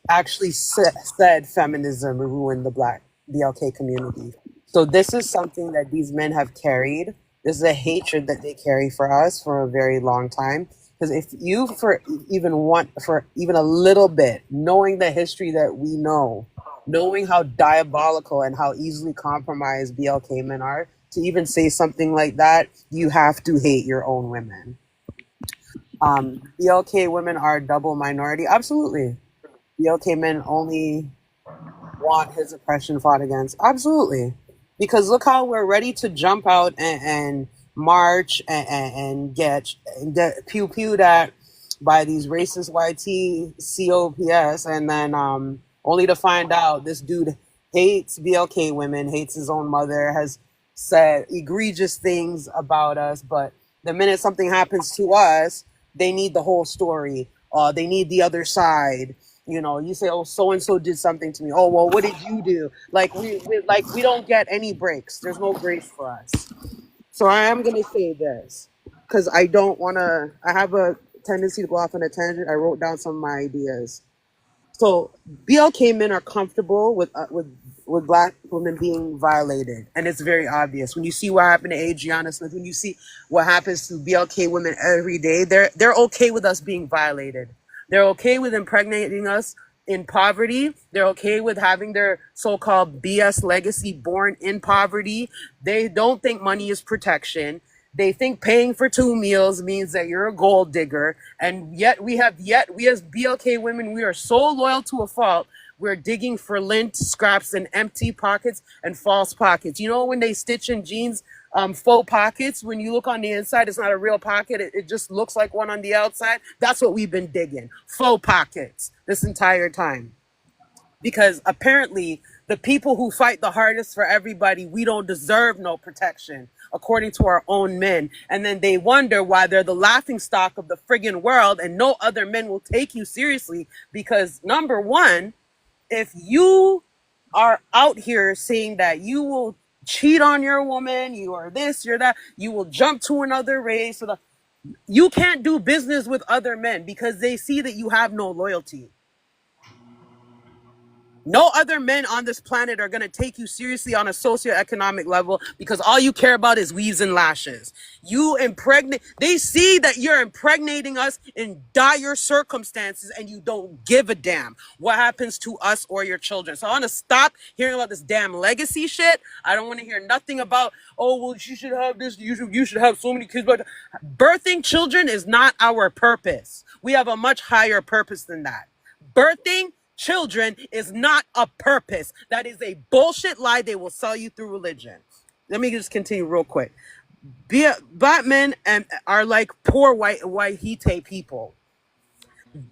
actually said feminism ruined the Black BLK community. So this is something that these men have carried. This is a hatred that they carry for us for a very long time. Because if you for even a little bit, knowing the history that we know, knowing how diabolical and how easily compromised BLK men are, to even say something like that, you have to hate your own women. BLK women are a double minority. Absolutely. BLK men only want his oppression fought against. Absolutely. Because look how we're ready to jump out and march and get pew pewed at by these racist YT COPS, and then only to find out this dude hates BLK women, hates his own mother, has said egregious things about us, but the minute something happens to us, they need the whole story. They need the other side. You know, you say, "Oh, so and so did something to me." Oh, well, what did you do? Like we don't get any breaks. There's no grace for us. So I am gonna say this because I don't want to. I have a tendency to go off on a tangent. I wrote down some of my ideas. So BLK men are comfortable with black women being violated, and it's very obvious when you see what happened to Adriana Smith. When you see what happens to BLK women every day, they're okay with us being violated. They're okay with impregnating us in poverty. They're okay with having their so-called BS legacy born in poverty. They don't think money is protection. They think paying for 2 meals means that you're a gold digger. And yet we as BLK women, we are so loyal to a fault. We're digging for lint, scraps, and empty pockets and false pockets. You know when they stitch in jeans, faux pockets, when you look on the inside, it's not a real pocket. It just looks like one on the outside. That's what we've been digging. Faux pockets this entire time. Because apparently the people who fight the hardest for everybody, we don't deserve no protection, according to our own men. And then they wonder why they're the laughing stock of the friggin' world and no other men will take you seriously. Because number one, if you are out here saying that you will cheat on your woman, you are this, you're that, you will jump to another race, you can't do business with other men because they see that you have no loyalty. No other men on this planet are going to take you seriously on a socioeconomic level because all you care about is weaves and lashes. They see that you're impregnating us in dire circumstances and you don't give a damn what happens to us or your children. So I want to stop hearing about this damn legacy shit. I don't want to hear nothing about, oh, well, you should have this, you should have so many kids. But birthing children is not our purpose. We have a much higher purpose than that. Birthing children is not a purpose. That is a bullshit lie they will sell you through religion. Let me just continue real quick. Black men are like poor white people.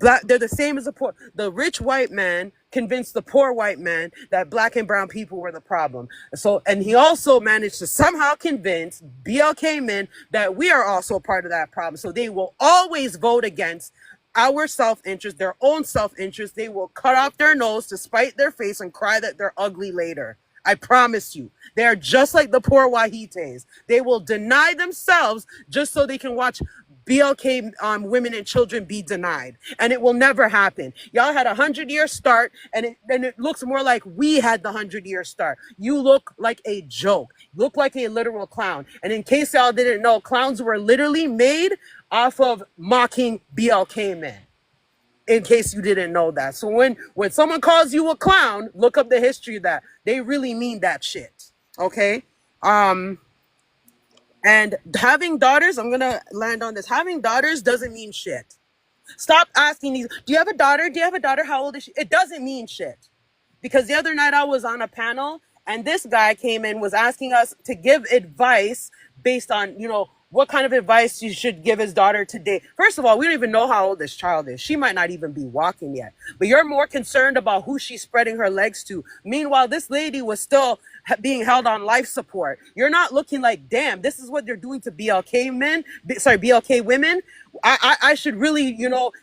They're the same as the rich white man convinced the poor white man that black and brown people were the problem. So, and he also managed to somehow convince BLK men that we are also part of that problem. So they will always vote against our self-interest, their own self-interest. They will cut off their nose to spite their face and cry that they're ugly later. I promise you. They are just like the poor Wahites. They will deny themselves just so they can watch BLK women and children be denied. And it will never happen. Y'all had a 100-year start, and it looks more like we had the 100-year start. You look like a joke. You look like a literal clown. And in case y'all didn't know, clowns were literally made off of mocking BLK men. In case you didn't know that. So when someone calls you a clown, look up the history of that. They really mean that shit. Okay? And having daughters, I'm gonna land on this. Having daughters doesn't mean shit. Stop asking these, do you have a daughter? Do you have a daughter? How old is she? It doesn't mean shit. Because the other night I was on a panel and this guy came in, was asking us to give advice based on, what kind of advice you should give his daughter today. First of all, we don't even know how old this child is. She might not even be walking yet. But you're more concerned about who she's spreading her legs to. Meanwhile, this lady was still being held on life support. You're not looking like, damn, this is what they're doing to BLK women. I should really,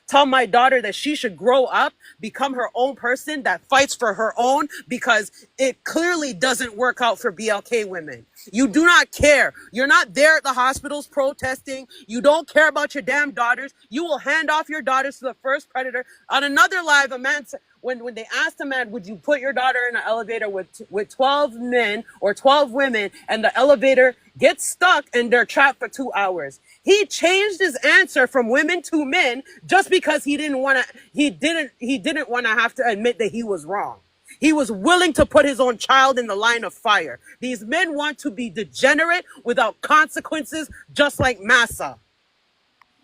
tell my daughter that she should grow up, become her own person that fights for her own, because it clearly doesn't work out for BLK women. You do not care. You're not there at the hospitals protesting. You don't care about your damn daughters. You will hand off your daughters to the first predator. On another live, a man said, when they asked a man, would you put your daughter in an elevator with 12 men or 12 women, and the elevator gets stuck and they're trapped for 2 hours? He changed his answer from women to men just because he didn't want to have to admit that he was wrong. He was willing to put his own child in the line of fire. These men want to be degenerate without consequences, just like Massa.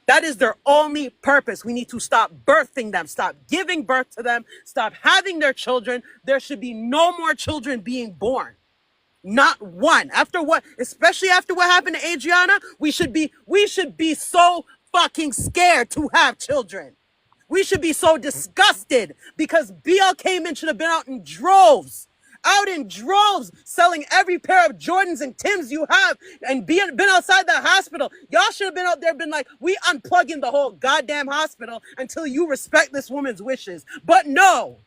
That is their only purpose. We need to stop birthing them, stop giving birth to them, stop having their children. There should be no more children being born. Not one. After what, especially after what happened to Adriana, we should be so fucking scared to have children. We should be so disgusted because BLK men should have been out in droves, selling every pair of Jordans and Tims you have and been outside the hospital. Y'all should have been out there, been like, we unplugging the whole goddamn hospital until you respect this woman's wishes. But no.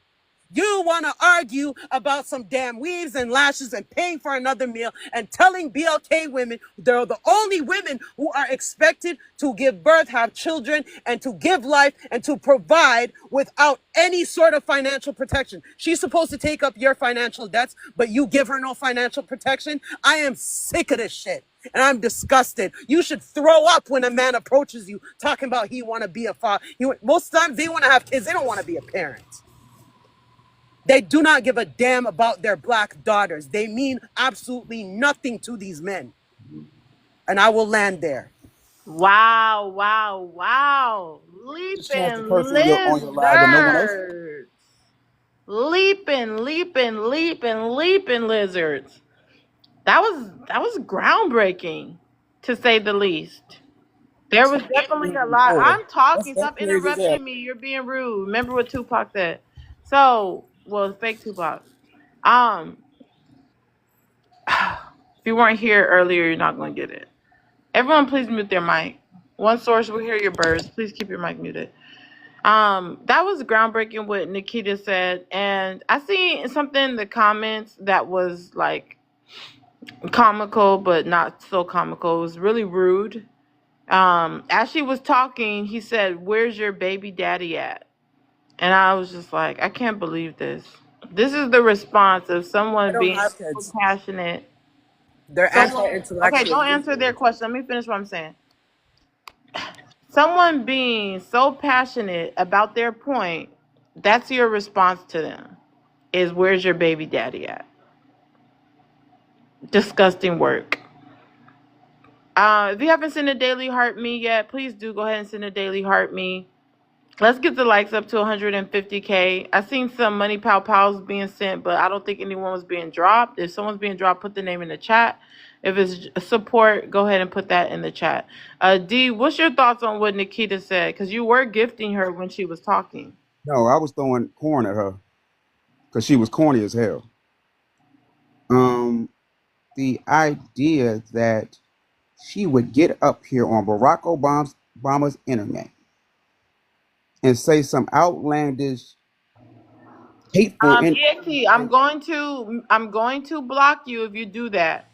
You want to argue about some damn weaves and lashes and paying for another meal and telling BLK women they're the only women who are expected to give birth, have children, and to give life and to provide without any sort of financial protection. She's supposed to take up your financial debts, but you give her no financial protection. I am sick of this shit. And I'm disgusted. You should throw up when a man approaches you talking about he want to be a father. Most times they want to have kids. They don't want to be a parent. They do not give a damn about their black daughters. They mean absolutely nothing to these men. And I will land there. Wow, wow, wow. Just chance to Leaping curse on your live, but no one else. lizards. Leaping lizards. That was groundbreaking, to say the least. There was definitely a lot. I'm talking. That's Stop crazy as hell. interrupting me. You're being rude. Remember what Tupac said. So, well, fake Tupac. Um, if you weren't here earlier, you're not going to get it. Everyone, please mute their mic. One source will hear your birds. Please keep your mic muted. That was groundbreaking what Nikita said, and I see something in the comments that was like comical, but not so comical. It was really rude. As she was talking, he said, "Where's your baby daddy at?" And I was just like, I can't believe this. This is the response of I someone don't being have so kids. passionate. They're Okay, anti-intellectual. don't answer their question. Let me finish what I'm saying. Someone being so passionate about their point, that's your response to them, is where's your baby daddy at? Disgusting work. If you haven't sent a daily heart me yet, please do go ahead and send a daily heart me. Let's get the likes up to 150K. I seen some money pow pows being sent, but I don't think anyone was being dropped. If someone's being dropped, put the name in the chat. If it's support, go ahead and put that in the chat. D, what's your thoughts on what Nikita said? Because you were gifting her when she was talking. No, I was throwing corn at her because she was corny as hell. The idea that she would get up here on Barack Obama's internet and say some outlandish, hateful. EXT, I'm going to block you if you do that.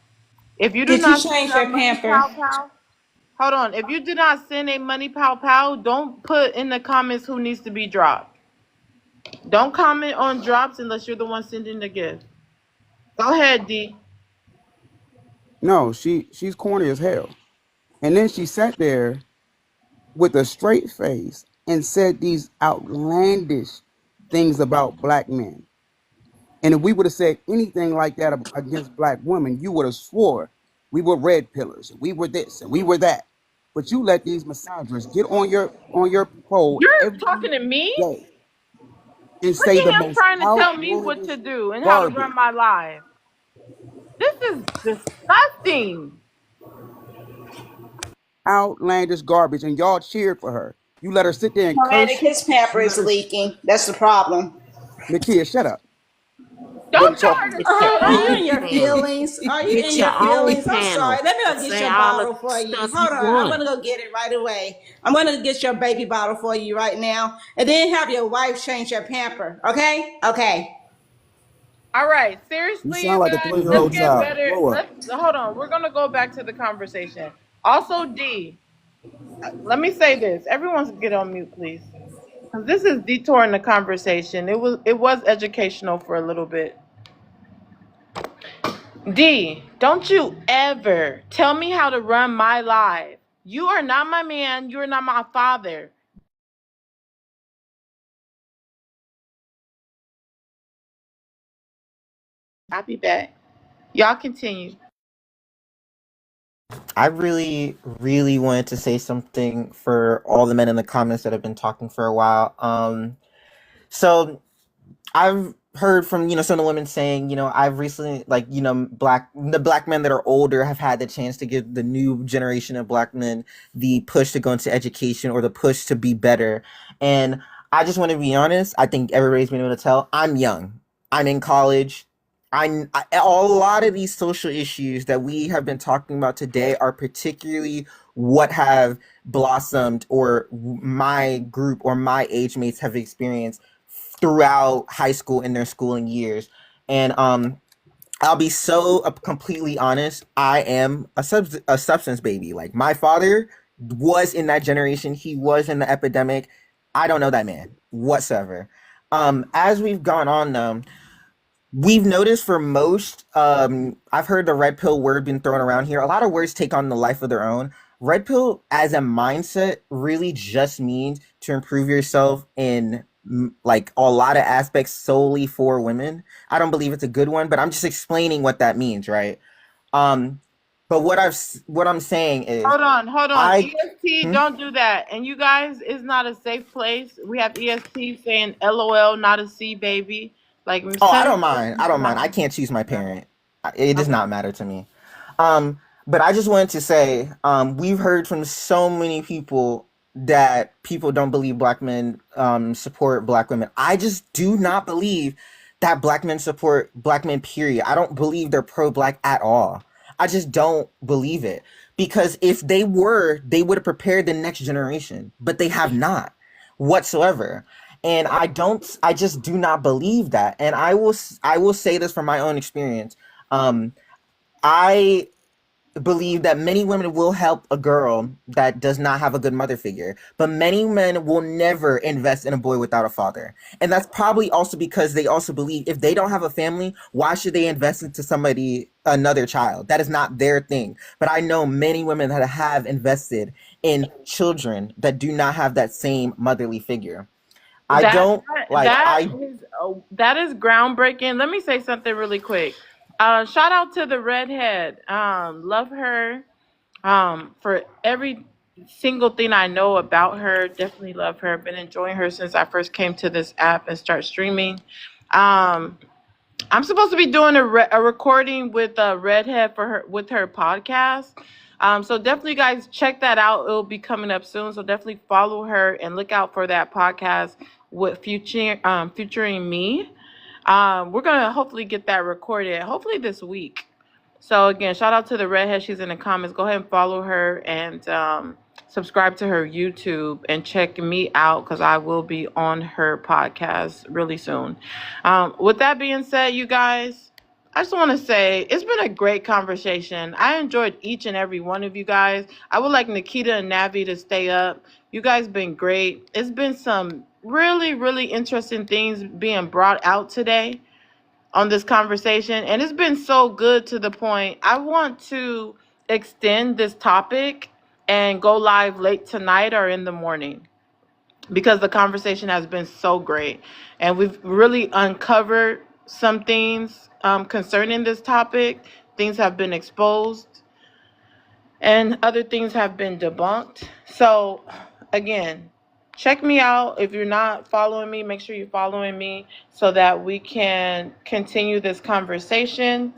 If you do Did you not send change a your money pamper? pow pow, hold on. If you do not send a money pow pow, don't put in the comments who needs to be dropped. Don't comment on drops unless you're the one sending the gift. Go ahead, D. No, she's corny as hell. And then she sat there with a straight face and said these outlandish things about black men. And if we would have said anything like that against black women, you would have swore we were red pillars, we were this, and we were that. But you let these misandrists get on your pole You're every talking to me? day and Look say the at him most trying to tell me what outlandish to do and how to garbage. run my live. This is disgusting. Outlandish garbage, and y'all cheered for her. You let her sit there and Poetic, curse you. his pamper You is let her, leaking. That's the problem. Nakia, shut up. Don't Wasn't tell talking her to to you. Get your Are you own in your panel. feelings? Are you in Get your your own feelings? I'm sorry. panel. Let me go get Say your all the bottle for you. stuff Hold you on. I'm want. going to go get it right away. I'm going to get your baby bottle for you right now. And then have your wife change your pamper. Okay? Okay. All right, You seriously, you sound like a guys, let's 3-year-old get child. better. Grow up. Let's hold on. We're gonna go back to the conversation. Also, D, let me say this. Everyone, get on mute, please, because this is detouring the conversation. It was educational for a little bit. D, don't you ever tell me how to run my life. You are not my man. You are not my father. I'll be back. Y'all continue. I really, really wanted to say something for all the men in the comments that have been talking for a while. So I've heard from, some of the women saying, I've recently, like, the black men that are older have had the chance to give the new generation of black men the push to go into education or the push to be better. And I just want to be honest. I think everybody's been able to tell I'm young. I'm in college. A lot of these social issues that we have been talking about today are particularly what have blossomed or my group or my age mates have experienced throughout high school in their schooling years. And I'll be so completely honest. I am a substance baby. Like my father was in that generation. He was in the epidemic. I don't know that man whatsoever. As we've gone on though, we've noticed for most, I've heard the red pill word being thrown around here. A lot of words take on the life of their own. Red pill as a mindset really just means to improve yourself in like a lot of aspects solely for women. I don't believe it's a good one, but I'm just explaining what that means, right? Um, but what I'm saying is, Hold on. I EST, hmm? don't do that. And you guys, it's not a safe place. We have EST saying LOL, not a C, baby. Like, Oh, I send don't mind. I don't mind. I can't choose my parent. It does not matter to me. Um, but I just wanted to say, we've heard from so many people that people don't believe black men support black women. I just do not believe that black men support black men, period. I don't believe they're pro-black at all. I just don't believe it. Because if they were, they would have prepared the next generation, but they have not whatsoever. And I just do not believe that. And I will say this from my own experience. I believe that many women will help a girl that does not have a good mother figure, but many men will never invest in a boy without a father. And that's probably also because they also believe if they don't have a family, why should they invest into somebody, another child? That is not their thing. But I know many women that have invested in children that do not have that same motherly figure. I that don't that like that I is that is groundbreaking. Let me say something really quick. Shout out to the redhead. Love her. For every single thing I know about her, definitely love her. Been enjoying her since I first came to this app and start streaming. Um, I'm supposed to be doing a recording with Redhead for her with her podcast. So definitely, guys, check that out. It'll be coming up soon. So definitely follow her and look out for that podcast with featuring me. We're gonna hopefully get that recorded. Hopefully this week. So again, shout out to the redhead. She's in the comments. Go ahead and follow her and subscribe to her YouTube and check me out because I will be on her podcast really soon. With that being said, you guys, I just want to say it's been a great conversation. I enjoyed each and every one of you guys. I would like Nikita and Navi to stay up. You guys been great. It's been some really, really interesting things being brought out today on this conversation, and it's been so good to the point I want to extend this topic and go live late tonight or in the morning because the conversation has been so great and we've really uncovered some things concerning this topic. Things have been exposed and other things have been debunked. So, again, check me out. If you're not following me, make sure you're following me so that we can continue this conversation.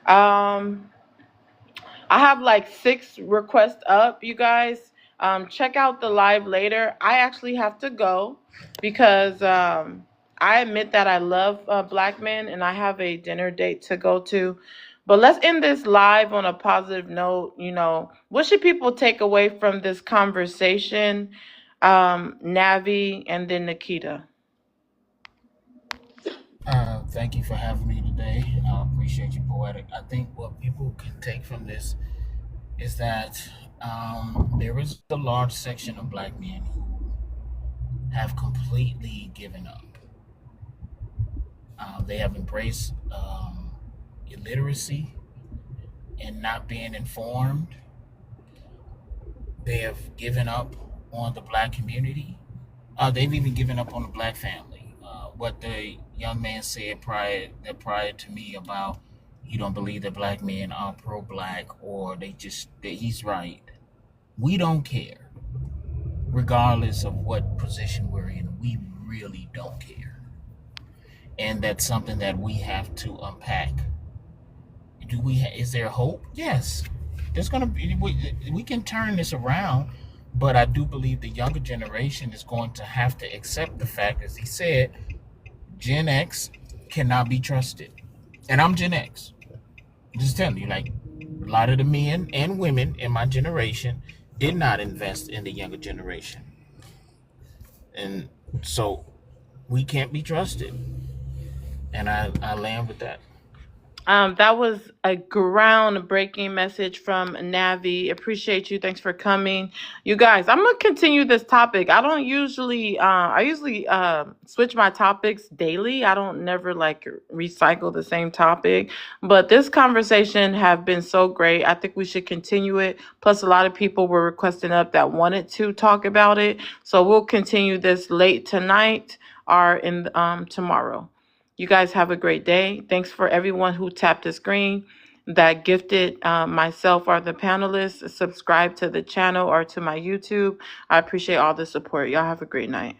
Um, I have like 6 requests up, you guys. Check out the live later. I actually have to go because I admit that I love black men and I have a dinner date to go to. But let's end this live on a positive note. What should people take away from this conversation? Navi and then Nikita. Thank you for having me today. I appreciate you, Poetic. I think what people can take from this is that there is a large section of black men who have completely given up. They have embraced illiteracy and not being informed. They have given up on the black community. They've even given up on the black family. What the young man said prior to me about You don't believe that black men are pro-black, or that he's right. We don't care, regardless of what position we're in. We really don't care, and that's something that we have to unpack. Is there hope? Yes, there's gonna be. We can turn this around, but I do believe the younger generation is going to have to accept the fact, as he said, Gen X cannot be trusted, and I'm Gen X. I'm just telling you, like, a lot of the men and women in my generation did not invest in the younger generation, and so we can't be trusted. And I land with that. That was a groundbreaking message from Navi. Appreciate you. Thanks for coming. You guys, I'm gonna continue this topic. I don't usually I usually switch my topics daily. I don't never like recycle the same topic. But this conversation have been so great. I think we should continue it. Plus a lot of people were requesting up that wanted to talk about it. So we'll continue this late tonight or in tomorrow. You guys have a great day. Thanks for everyone who tapped the screen, that gifted myself or the panelists. Subscribe to the channel or to my YouTube. I appreciate all the support. Y'all have a great night.